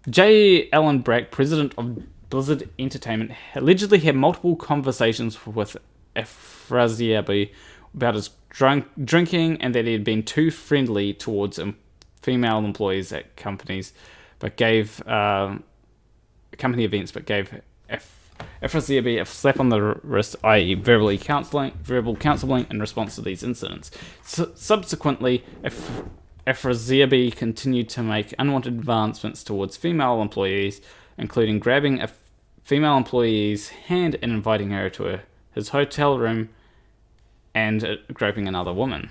J. Allen Brack, president of Blizzard Entertainment, allegedly had multiple conversations with Ephrasia about his drinking and that he had been too friendly towards female employees at companies, but gave company events, but gave Ephrasia a slap on the wrist, i.e. verbal counselling in response to these incidents. Subsequently, Ephrasia continued to make unwanted advancements towards female employees, including grabbing a female employee's hand and inviting her to his hotel room and groping another woman.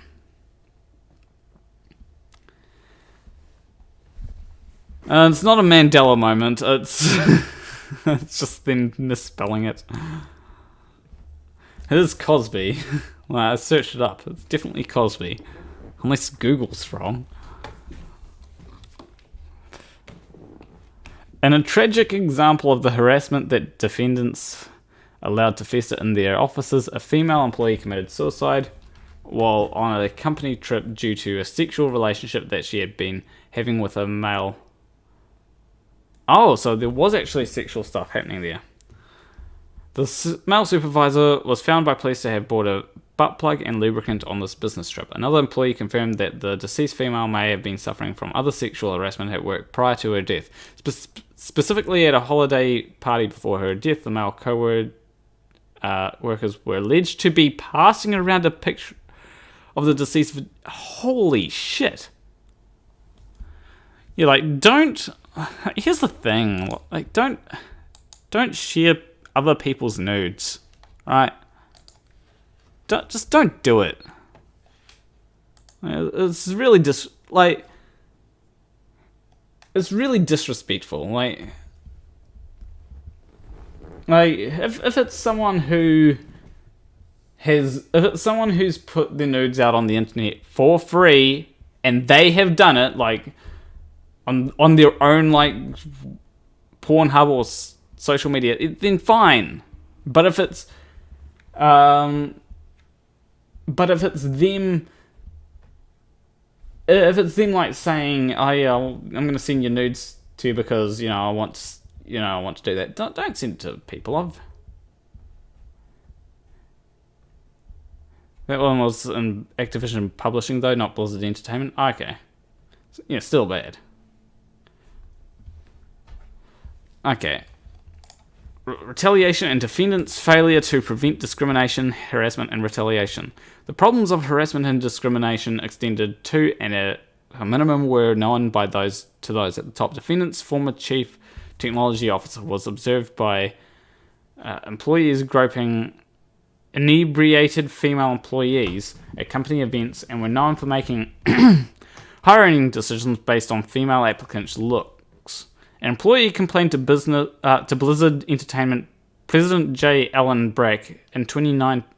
It's not a Mandela moment, it's it's just them misspelling it. It is Cosby. Well, I searched it up, it's definitely Cosby. Unless Google's wrong. In a tragic example of the harassment that defendants allowed to fester in their offices, a female employee committed suicide while on a company trip due to a sexual relationship that she had been having with a male. Oh, so there was actually sexual stuff happening there. The male supervisor was found by police to have bought a butt plug and lubricant on this business trip. Another employee confirmed that the deceased female may have been suffering from other sexual harassment at work prior to her death. Specifically at a holiday party before her death, the male co-workers were alleged to be passing around a picture of the deceased. Holy shit. You're like, don't... Here's the thing. Like, don't share other people's nudes. Right? Just don't do it. It's really it's really disrespectful. Like if it's someone who's put their nudes out on the internet for free and they have done it like on their own like Pornhub or social media, then fine. But if it's them, like saying, I'm going to send your nudes to you because I want to do that. Don't send it to people. That one was in Activision Publishing though, not Blizzard Entertainment. Okay, yeah, still bad. Okay. Retaliation and defendants' failure to prevent discrimination, harassment, and retaliation. The problems of harassment and discrimination extended to and at a minimum were known by those at the top. Defendants' former chief technology officer was observed by employees groping inebriated female employees at company events and were known for making hiring decisions based on female applicants' looks. An employee complained to Blizzard Entertainment President J. Allen Brack in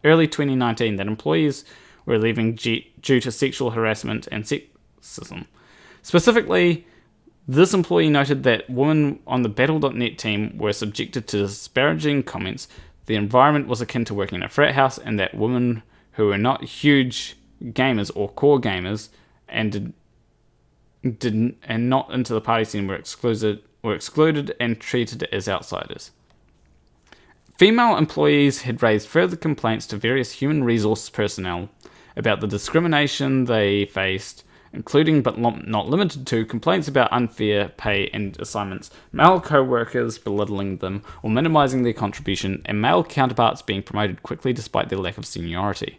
early 2019 that employees were leaving due to sexual harassment and sexism. Specifically, this employee noted that women on the Battle.net team were subjected to disparaging comments, the environment was akin to working in a frat house, and that women who were not huge gamers or core gamers and not into the party scene were excluded and treated as outsiders. Female employees had raised further complaints to various human resource personnel about the discrimination they faced, including but not limited to complaints about unfair pay and assignments, male co-workers belittling them or minimizing their contribution, and male counterparts being promoted quickly despite their lack of seniority.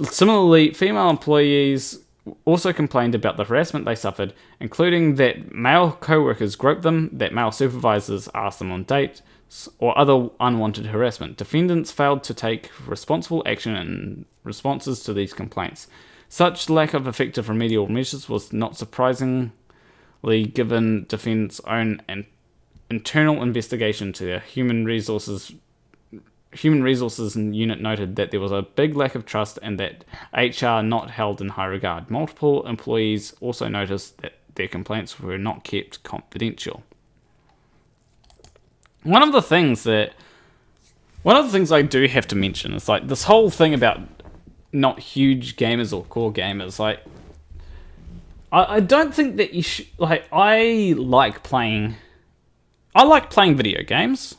Similarly, female employees also complained about the harassment they suffered, including that male co-workers groped them, that male supervisors asked them on dates, or other unwanted harassment. Defendants failed to take responsible action in responses to these complaints. Such lack of effective remedial measures was not surprisingly given defendants' own internal investigation to their human resources unit noted that there was a big lack of trust and that HR not held in high regard. Multiple employees also noticed that their complaints were not kept confidential. One of the things I do have to mention is like this whole thing about not huge gamers or core gamers. Like, I don't think that you should. Like, I like playing video games.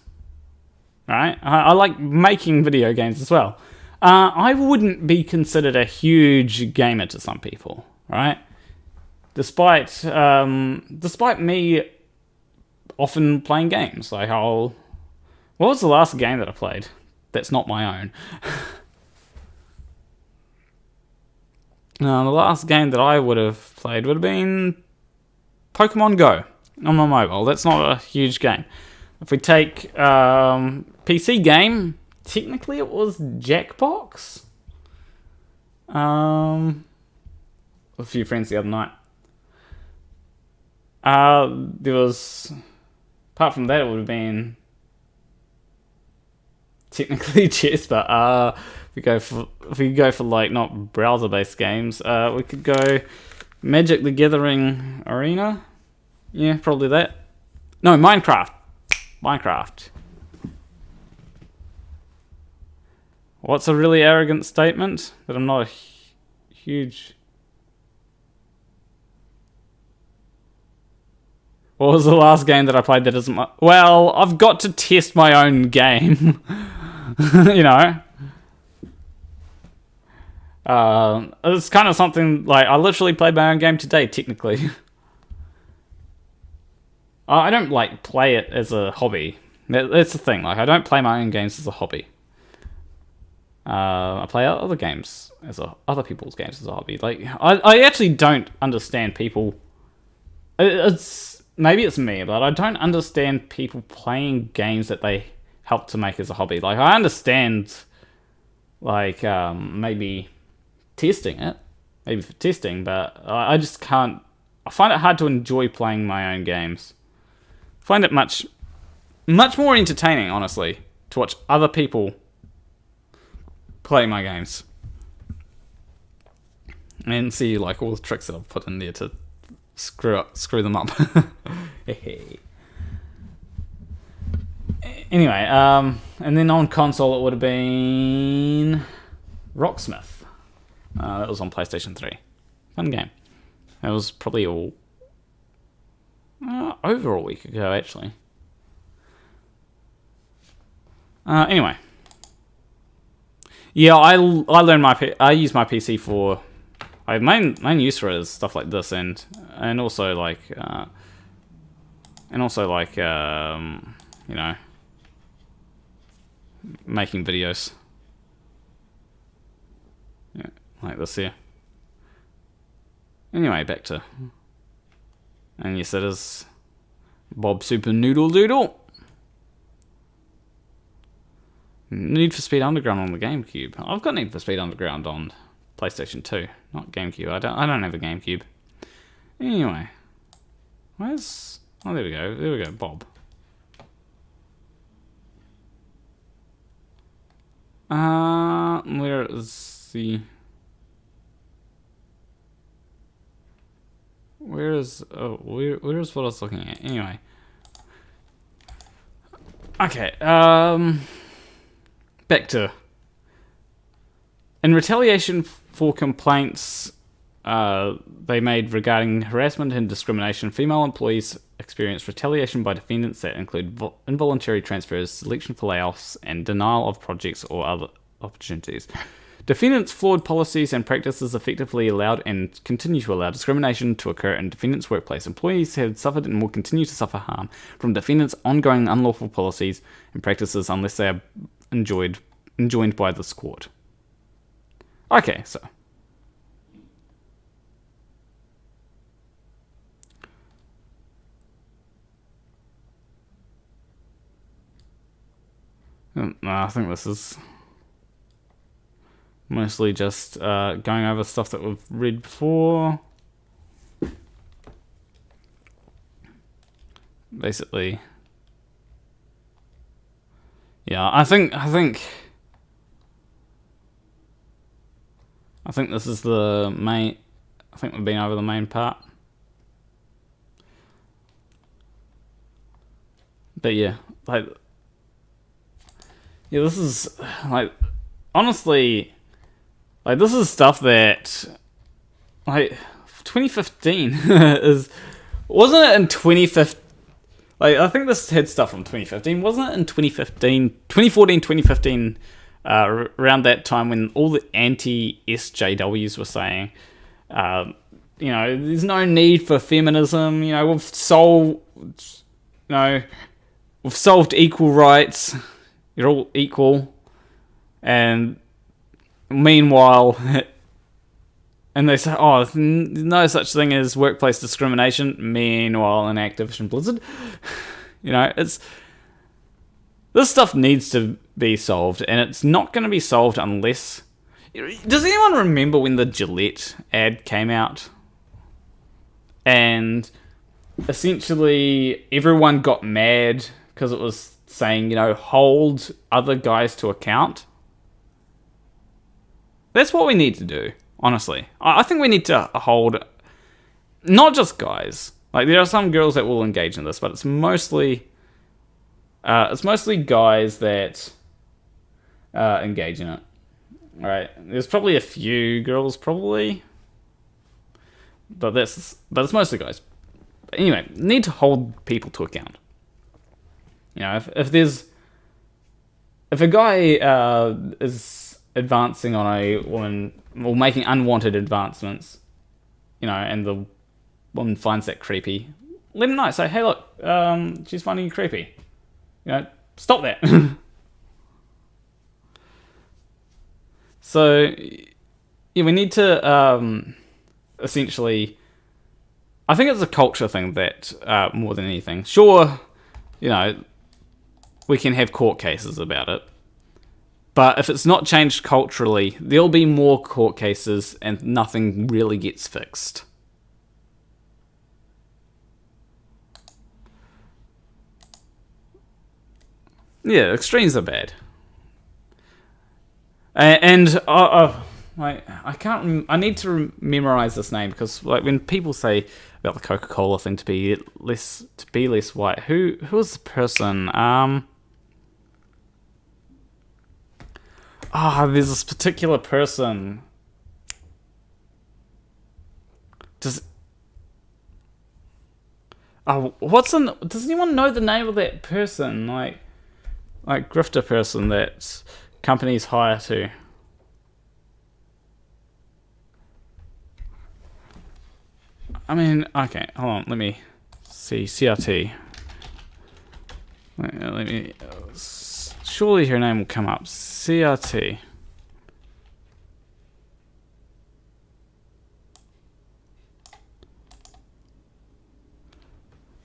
Right? I like making video games as well. I wouldn't be considered a huge gamer to some people, right? Despite me often playing games. Like, what was the last game that I played that's not my own? The last game that I would have played would have been Pokemon Go on my mobile. That's not a huge game. If we take PC game, technically it was Jackbox. With a few friends the other night. There was, apart from that, it would have been technically chess, but if we go for like not browser-based games, we could go Magic the Gathering Arena. Yeah, probably that. No, Minecraft. What's a really arrogant statement? That I'm not a huge... What was the last game that I played that isn't my... Well, I've got to test my own game. You know? It's kind of something, like, I literally played my own game today, technically. I don't, like, play it as a hobby. That's the thing, like, I don't play my own games as a hobby. I play other games other people's games as a hobby. Like, I actually don't understand people... Maybe it's me, but I don't understand people playing games that they help to make as a hobby. Like, I understand, like, maybe testing it. Maybe for testing, but I just can't... I find it hard to enjoy playing my own games. I find it much more entertaining, honestly, to watch other people play my games. And see, like, all the tricks that I've put in there to screw them up. Anyway, and then on console it would have been Rocksmith. That was on PlayStation 3. Fun game. That was probably over a week ago, actually. Anyway. Yeah, I use my PC for... I main use for it is stuff like this, and also like you know, making videos. Yeah, like this here. Anyway, back to, and yes, it is Bob Super Noodle Doodle. Need for Speed Underground on the GameCube. I've got Need for Speed Underground on PlayStation 2, not GameCube. I don't have a GameCube. Anyway, where's... Oh, there we go. There we go, Bob. Where is the... Where is what I was looking at? Anyway. Okay, back to In retaliation for complaints they made regarding harassment and discrimination, female employees experienced retaliation by defendants that include involuntary transfers, selection for layoffs, and denial of projects or other opportunities. Defendants' flawed policies and practices effectively allowed and continue to allow discrimination to occur in defendants' workplace. Employees have suffered and will continue to suffer harm from defendants' ongoing unlawful policies and practices unless they are enjoined by this court. Okay, so... I think this is mostly just going over stuff that we've read before. Basically, yeah, I think this is the main. I think we've been over the main part. But yeah, like. Yeah, this is, like, honestly, like, this is stuff that, like, 2015 wasn't it in 2015, like, I think this had stuff from 2015, wasn't it in 2014, 2015, around that time when all the anti-SJWs were saying, you know, there's no need for feminism, you know, we've solved equal rights. You're all equal, and meanwhile, and they say, oh, there's no such thing as workplace discrimination. Meanwhile, in Activision Blizzard, you know, this stuff needs to be solved, and it's not going to be solved unless... Does anyone remember when the Gillette ad came out? And essentially, everyone got mad because it was saying, you know, hold other guys to account. That's what we need to do, honestly. I think we need to hold not just guys. Like, there are some girls that will engage in this, but it's mostly guys that engage in it. All right, there's probably a few girls, but it's mostly guys. But anyway, need to hold people to account. You know, if a guy is advancing on a woman or making unwanted advancements, you know, and the woman finds that creepy, let him know. Say, hey, look, she's finding you creepy. You know, stop that. So, yeah, we need to essentially... I think it's a culture thing that more than anything. Sure, you know, we can have court cases about it. But if it's not changed culturally, there'll be more court cases and nothing really gets fixed. Yeah, extremes are bad. And I need to memorize this name because, like, when people say about the Coca-Cola thing to be less white, who is the person? There's this particular person. Does anyone know the name of that person? Like grifter person that companies hire to? I mean, okay, hold on, let me see, CRT. Let me, surely her name will come up, CRT.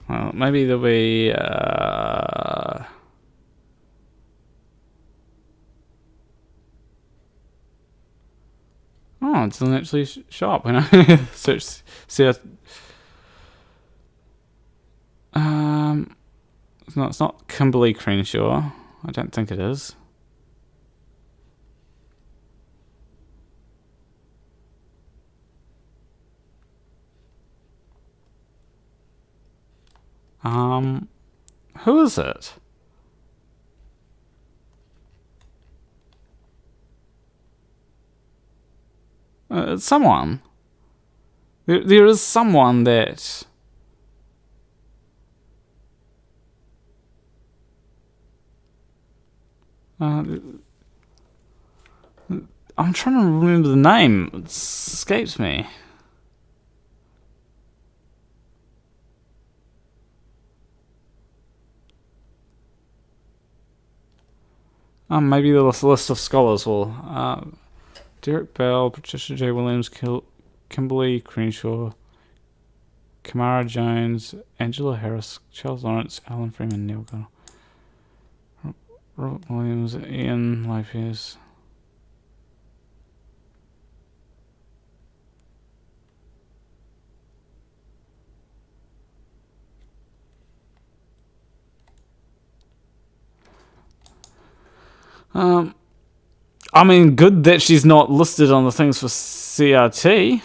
Well, maybe there'll be, oh, it doesn't actually show up when I search. It's not Kimberly Crenshaw. I don't think it is. Who is it? Someone. There is someone that... I'm trying to remember the name. It escapes me. Maybe the list of scholars will... Derek Bell, Patricia J. Williams, Kimberly Crenshaw, Kamara Jones, Angela Harris, Charles Lawrence, Alan Freeman, Neil Connell, Robert Williams, Ian Lopez. I mean, good that she's not listed on the things for CRT.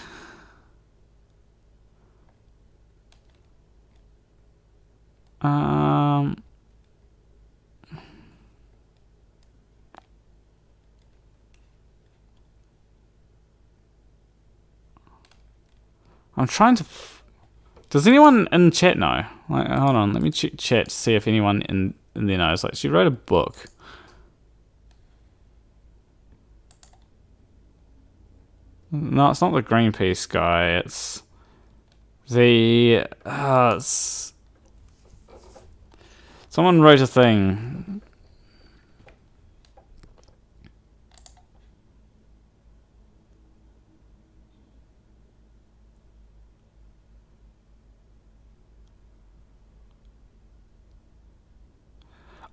I'm trying to... Does anyone in chat know? Like, hold on, let me check chat to see if anyone in there knows. Like, she wrote a book. No, it's not the Greenpeace guy. It's the... someone wrote a thing.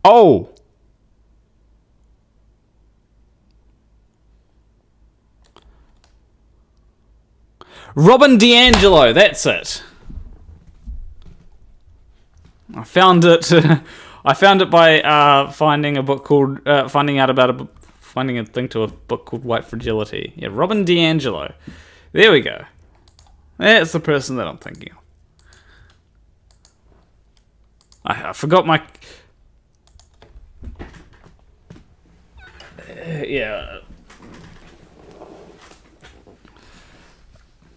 Oh! Robin DiAngelo, that's it. I found it. I found it by finding a book called finding a thing to a book called White Fragility. Yeah, Robin DiAngelo. There we go. That's the person that I'm thinking of. I forgot my. Yeah.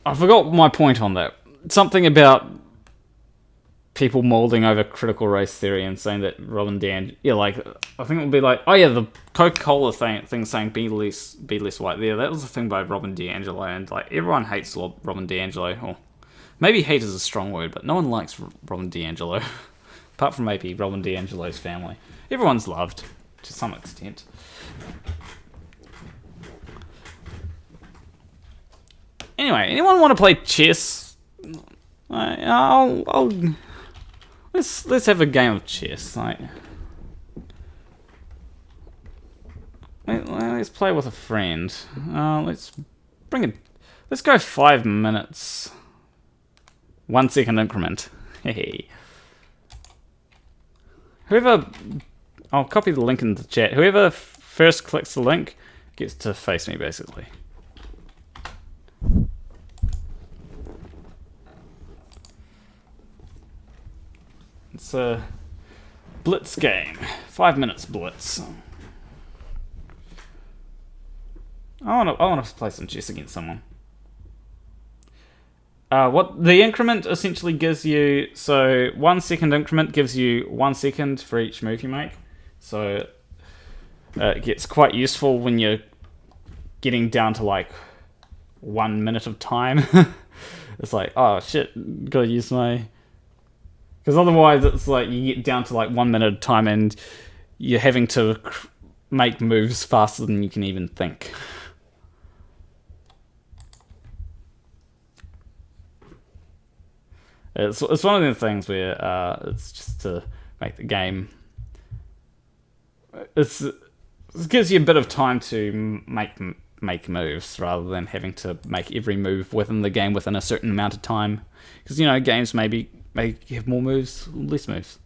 I forgot my point on that. Something about people molding over critical race theory and saying that Robin DiAngelo... Yeah, like, I think it would be like... Oh, yeah, the Coca-Cola thing saying be less white there. That was a thing by Robin DiAngelo, and, like, everyone hates Robin DiAngelo. Or maybe hate is a strong word, but no one likes Robin DiAngelo. Apart from maybe Robin DiAngelo's family. Everyone's loved, to some extent. Anyway, anyone want to play chess? Let's have a game of chess. Like, let's play with a friend. Let's go 5 minutes. 1 second increment. Hey. I'll copy the link in the chat. Whoever first clicks the link gets to face me, basically. It's a blitz game. 5 minutes blitz. I want to play some chess against someone. What the increment essentially gives you, so 1 second increment gives you 1 second for each move you make. So it gets quite useful when you're getting down to like 1 minute of time. It's like, oh shit, gotta use my... Because otherwise it's like you get down to like 1 minute of time and you're having to make moves faster than you can even think. It's one of the things where it's just to make the game... It gives you a bit of time to make moves rather than having to make every move within the game within a certain amount of time. Because, you know, games may have more moves, less moves.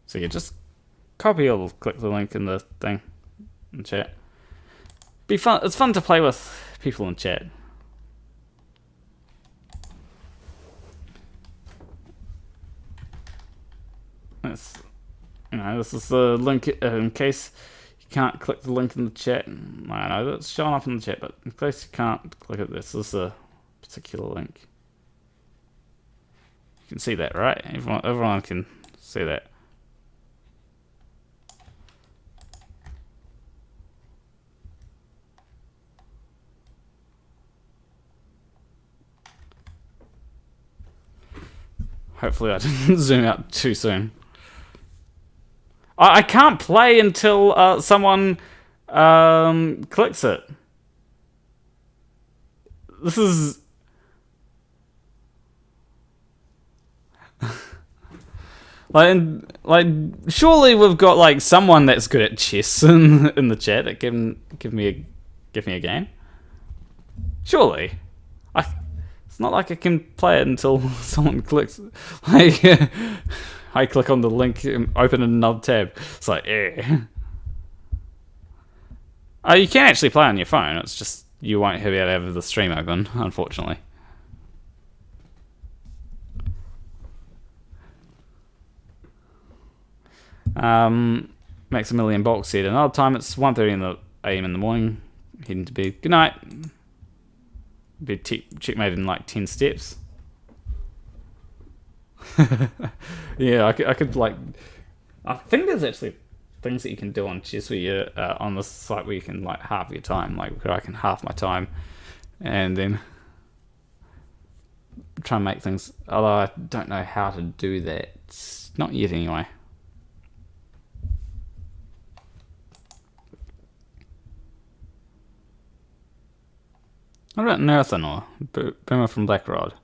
So you just copy or click the link in the thing in chat. Be fun. It's fun to play with people in chat. This is the link in case You can't click the link in the chat. I know that's showing up in the chat, but in case you can't click it, this is a particular link. You can see that, right? Everyone can see that. Hopefully I didn't zoom out too soon. I can't play until someone clicks it. This is... like, surely we've got like someone that's good at chess in the chat that can give me a game. Surely, it's not like I can play it until someone clicks. Like, I click on the link and open another tab. It's like, eh. You can actually play on your phone. It's just you won't be able to have the stream open, unfortunately. Maximilian Bock said, another time it's 1:30 AM in the morning, heading to bed. Good night. Be checkmate in like 10 steps. Yeah, I could like... I think there's actually things that you can do on chess where you're on the site where you can like halve your time. Like I can half my time and then try and make things... Although I don't know how to do that. Not yet anyway. What about Nathan or Boomer from Blackrod?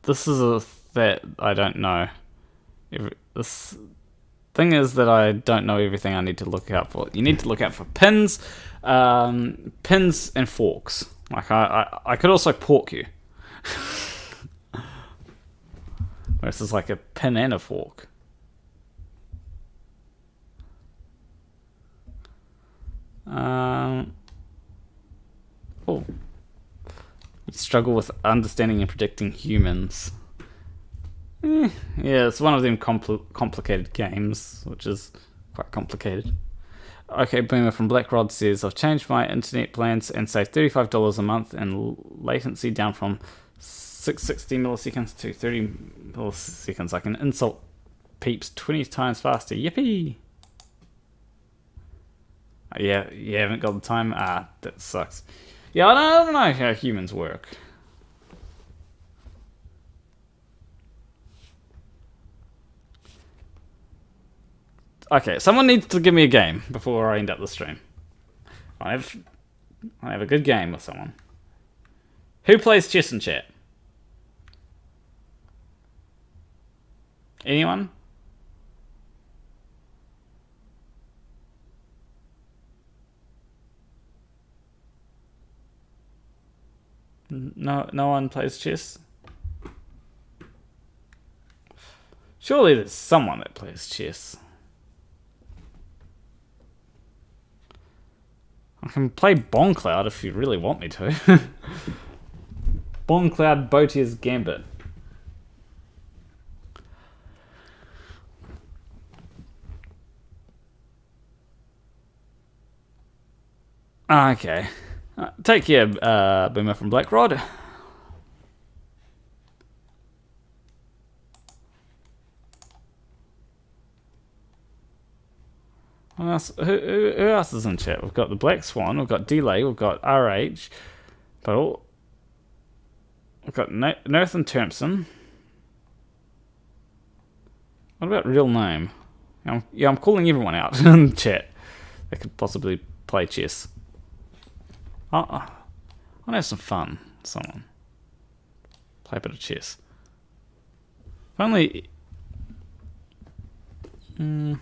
This is a that I don't know. This thing is that I don't know everything I need to look out for. You need to look out for pins, pins and forks. Like I could also pork you. This is like a pin and a fork. Oh. You struggle with understanding and predicting humans. Yeah, it's one of them complicated games, which is quite complicated. Okay, Boomer from Blackrod says, I've changed my internet plans and saved $35 a month and latency down from 660 milliseconds to 30 milliseconds. I can insult peeps 20 times faster. Yippee! Yeah, you haven't got the time? Ah, that sucks. Yeah, I don't know how humans work. Okay, someone needs to give me a game before I end up the stream. I have a good game with someone. Who plays chess in chat? Anyone? No one plays chess? Surely there's someone that plays chess. I can play Boncloud if you really want me to. Boncloud Boatier's Gambit. Okay. Take care, Boomer from Blackrod. Who else is in chat? We've got the Black Swan, we've got Delay, we've got RH, but we've got Nathan Thompson. What about real name? I'm calling everyone out in chat that could possibly play chess. I'll have some fun. Someone play a bit of chess. If only. I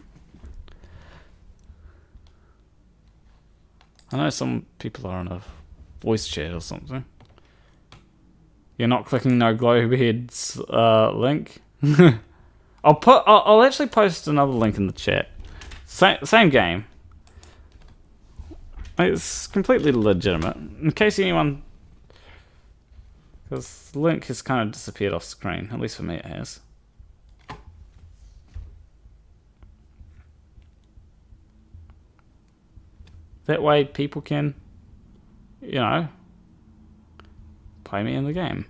know some people are on a voice chat or something. You're not clicking no Glowhead's link. I'll actually post another link in the chat. Same game. It's completely legitimate. In case anyone Because the link has kind of disappeared off screen. At least for me it has. That way people can, you know, play me in the game.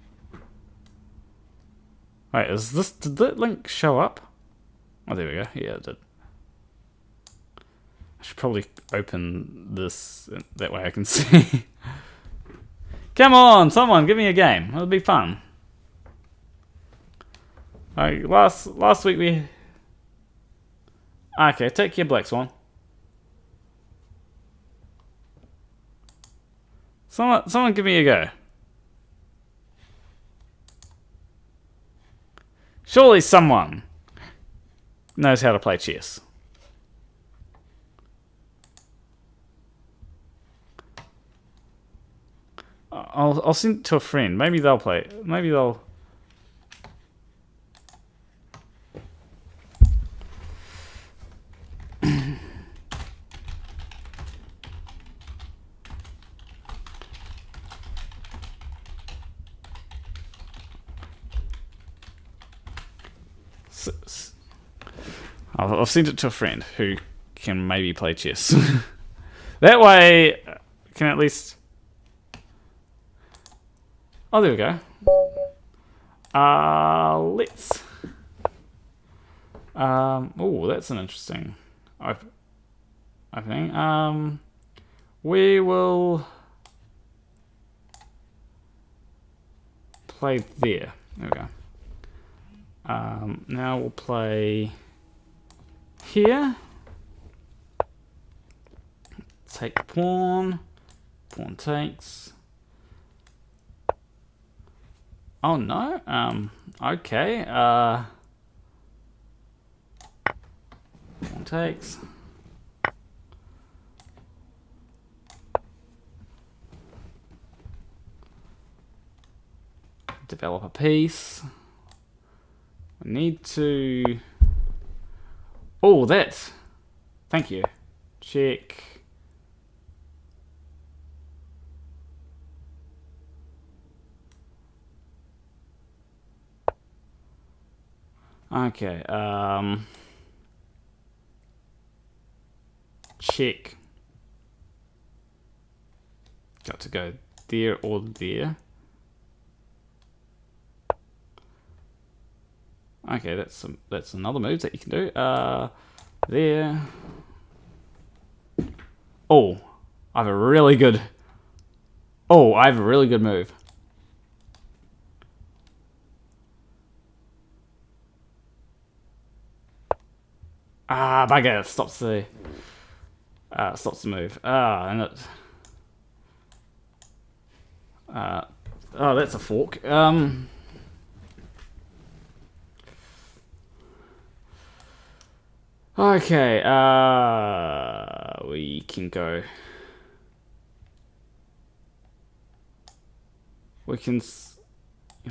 Wait, did that link show up? Oh, there we go. Yeah, it did. I should probably open this, that way I can see. Come on, someone, give me a game. It'll be fun. Alright, last week we... Okay, take your Black Swan. Someone give me a go. Surely someone knows how to play chess. I'll send it to a friend. Maybe they'll play. Maybe they'll... I've sent it to a friend who can maybe play chess. That way, can at least... Oh, there we go. Let's... oh, that's an interesting opening. We will play there. There we go. Now we'll play here. Take pawn. Pawn takes. Oh no. Okay. Pawn takes. Develop a piece. We need to... Oh, that. Thank you. Check. Okay, check. Got to go there or there. Okay, that's another move that you can do. There. Oh, I have a really good... Oh, I have a really good move. Ah, bugger! Stops the move. Ah, and it. Oh, that's a fork. Okay. We can go. We can.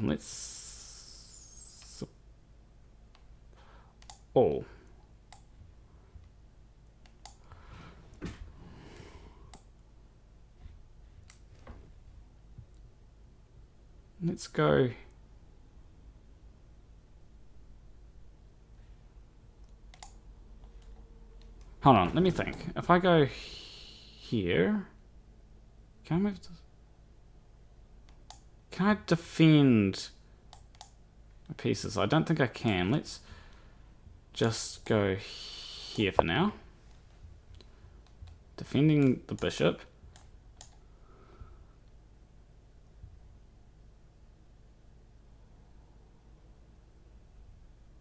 Let's. Oh. Let's go. Hold on, let me think. If I go here, can I move to... Can I defend my pieces? I don't think I can. Let's just go here for now. Defending the bishop.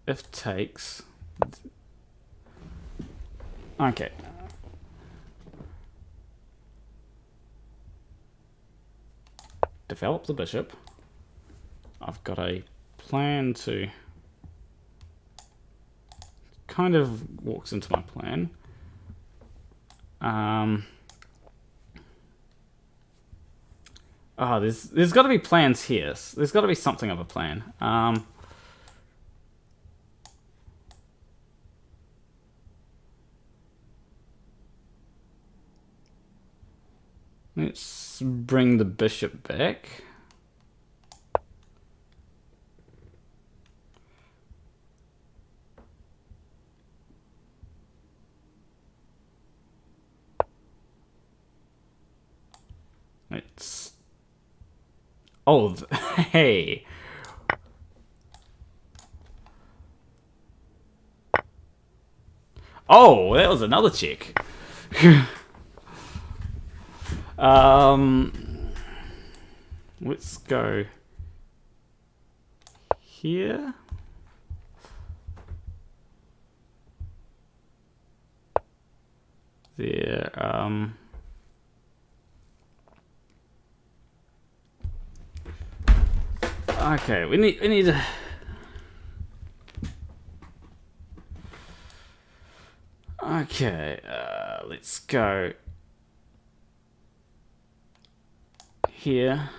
If takes... Okay. Develop the bishop. I've got a plan to... Kind of walks into my plan. Oh, there's got to be plans here. There's got to be something of a plan. Let's bring the bishop back. It's... Oh, hey. Oh, that was another chick. Let's go here. There, okay, we need to... Okay, let's go here.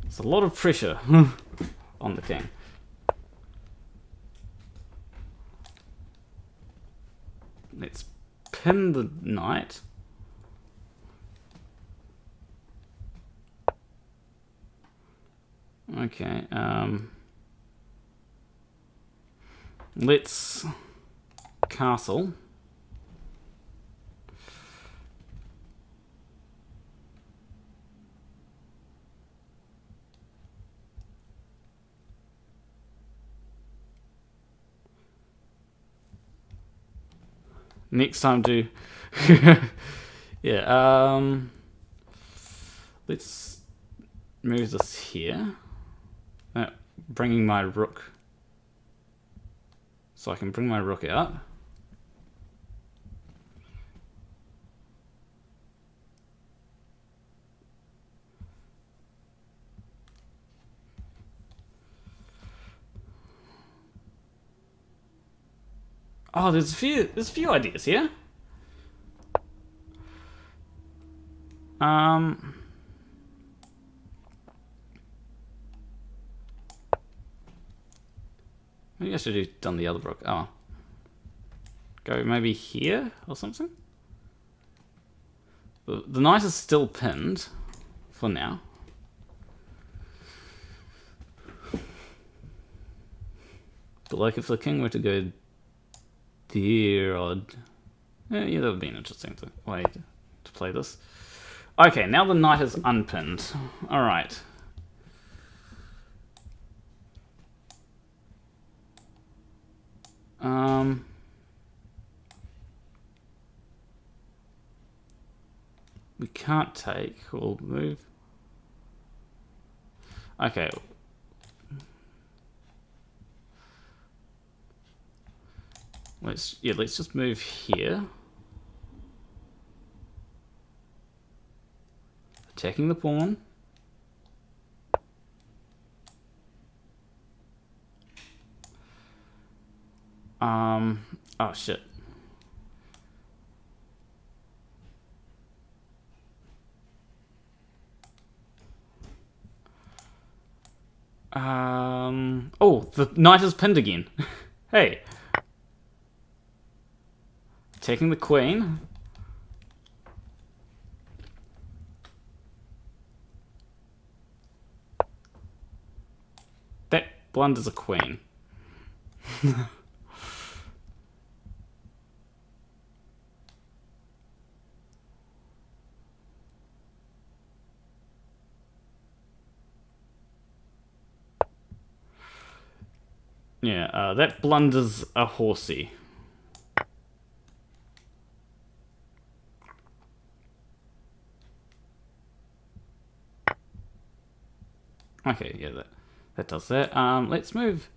There's a lot of pressure on the king. Let's pin the knight. Okay, let's castle. Next time do yeah, let's move this here. Bringing my rook, so I can bring my rook out. Oh, there's a few ideas here. Maybe I should have done the other rook. Oh. Go maybe here or something? The knight is still pinned for now. But like if the king were to go there, yeah, that would be an interesting way to play this. Okay, now the knight is unpinned. Alright. We can't take, we'll move. Okay. Let's just move here. Attacking the pawn. Oh shit. Oh, the knight is pinned again. Hey. Taking the queen. That blunders a queen. Yeah, that blunders a horsey. Okay, yeah, that does that. Let's move.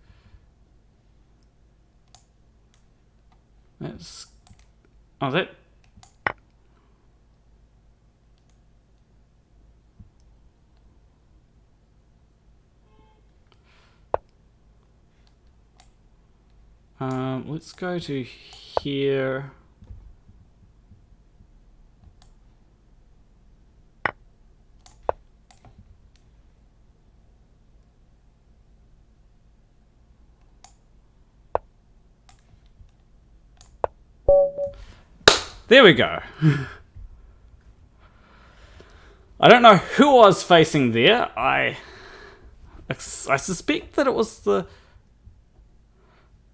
Let's. Oh, that. Let's go to here. There we go. I don't know who I was facing there. I suspect that it was the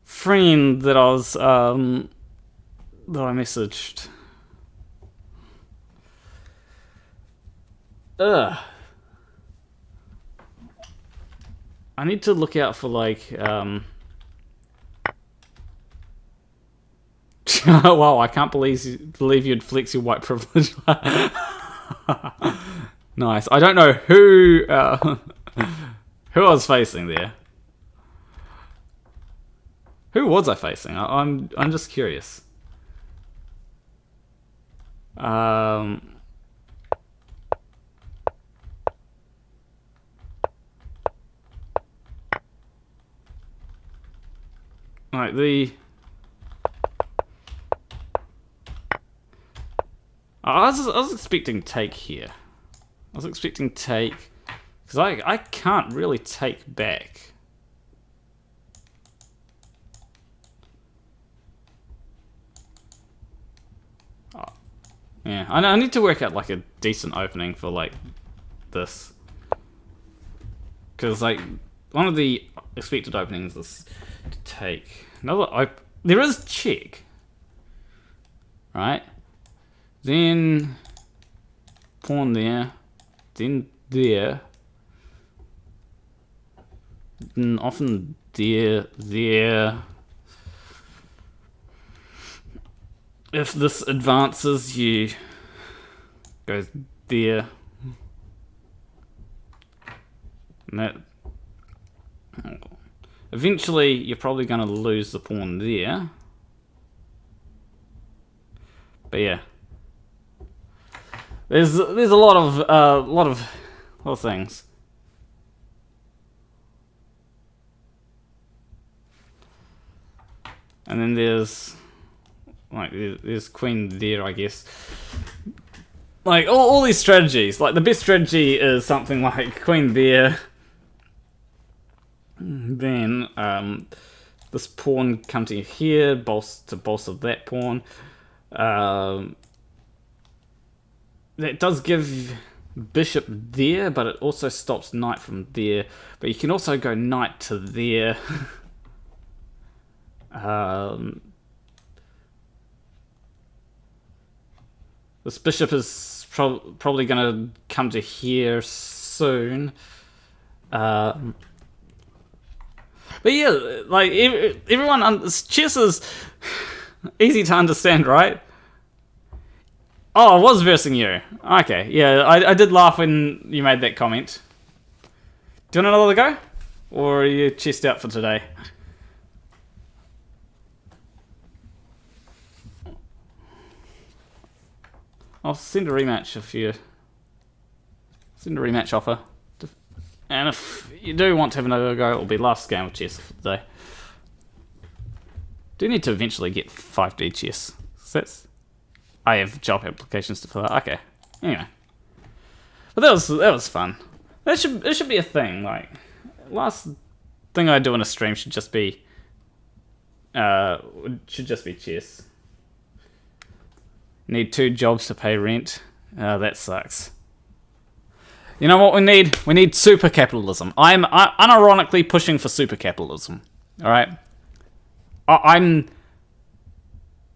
friend that I was that I messaged. Ugh. I need to look out for like wow, I can't believe you'd flex your white privilege. Nice. I don't know who who I was facing there. Who was I facing? I'm just curious. Right, I was expecting take here. I was expecting take, because I can't really take back. Oh, yeah, I need to work out like a decent opening for like this, because like one of the expected openings is to take another. There is check, right? Then pawn there, then there, then often there. If this advances, you go there. And that. Eventually, you're probably going to lose the pawn there. But yeah. There's a lot of things. And then there's queen there, I guess. Like all these strategies. Like the best strategy is something like queen there. Then this pawn come to here, bolster that pawn. That does give bishop there, but it also stops knight from there. But you can also go knight to there. This bishop is probably going to come to here soon. But yeah, like everyone, chess is easy to understand, right? Oh, I was versing you. Okay, yeah, I did laugh when you made that comment. Do you want another go? Or are you chessed out for today? I'll send a rematch if you... Send a rematch offer. And if you do want to have another go, it'll be last game of chess for the day. Do need to eventually get 5D chess. So that's... I have job applications to fill out. Okay. Anyway. But that was fun. It should be a thing. Like, last thing I do in a stream should just be chess. Need 2 jobs to pay rent. That sucks. You know what we need? We need super capitalism. I'm unironically pushing for super capitalism. All right.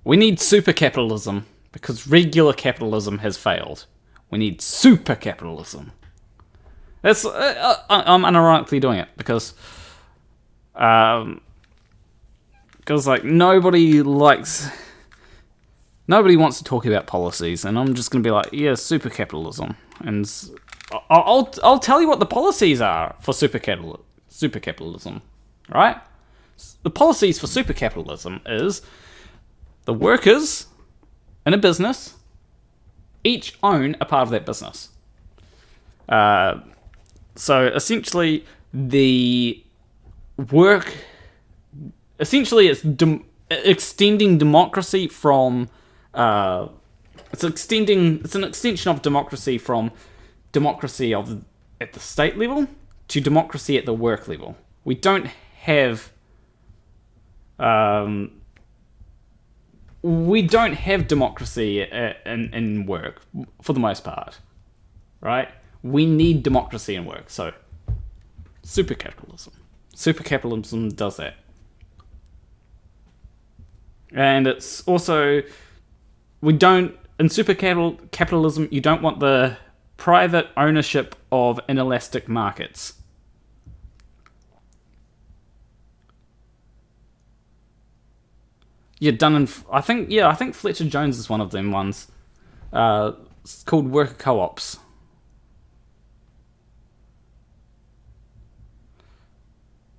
We need super capitalism. Because regular capitalism has failed. We need super capitalism. That's I'm unironically doing it because like nobody wants to talk about policies, and I'm just gonna be like, yeah, super capitalism, and I'll tell you what the policies are for super capitalism, right? The policies for super capitalism is the workers in a business each own a part of that business. So essentially, it's extending democracy from it's an extension of democracy from democracy at the state level to democracy at the work level. We don't have democracy in work for the most part, right? We need democracy in work, so super capitalism. Super capitalism does that. And it's also, in super capitalism, you don't want the private ownership of inelastic markets. Yeah, done in... I think Fletcher Jones is one of them ones. It's called worker co-ops.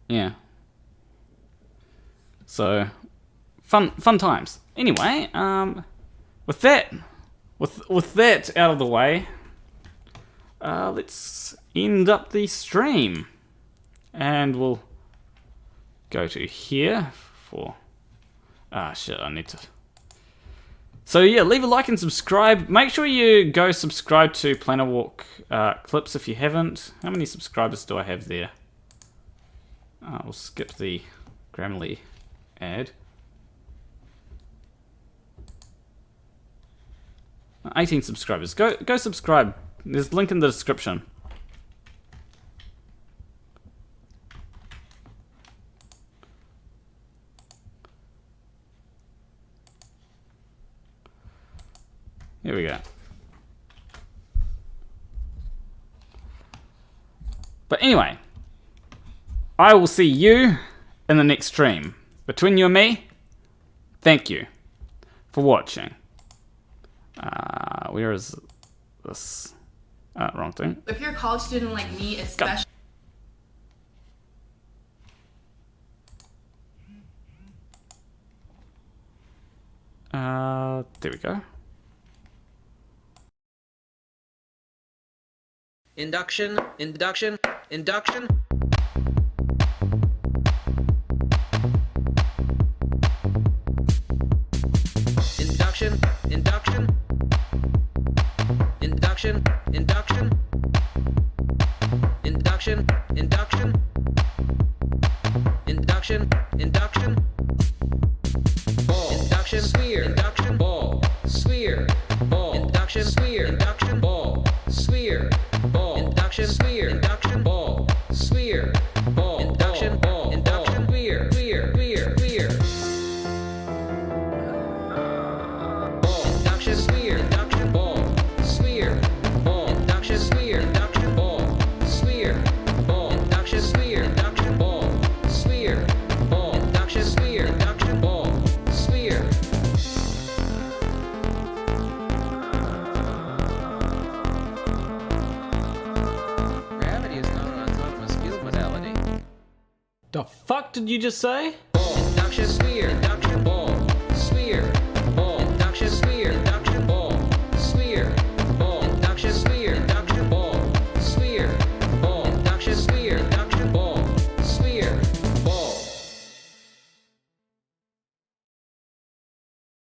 Yeah. So, fun times. Anyway, with that out of the way, let's end up the stream, and we'll go to here for. Shit! I need to. So yeah, leave a like and subscribe. Make sure you go subscribe to Planet Walk Clips if you haven't. How many subscribers do I have there? We'll skip the Grammarly ad. 18 subscribers. Go subscribe. There's a link in the description. Here we go. But anyway, I will see you in the next stream. Between you and me, thank you for watching. Where is this? Wrong thing. If you're a college student like me, especially. There we go. Induction. Induction. Induction. Induction. Induction. Induction. Induction. Induction. Induction. Induction. Induction. Ball. Induction. Sphere. Induction. Ball. Sphere. Ball. Induction. Sphere. Induction. Ball. Sphere. Ball. Induction. Sphere. Induction. Ball. Sphere. Ball. Induction. Ball. Induction. Sphere. Sphere. Sphere. Sphere. Ball. Induction. Sphere. Induction. Ball. Sphere. Ball. Induction. Sphere. Induction. Ball. Sphere. Ball. Induction. Sphere. Induction. Ball. Sphere. Ball. Induction. Sphere. Induction. Ball. Sphere. Gravity is not an autonomous field modality. The fuck did you just say? Ball. Induction. Sphere. Induction. Ball.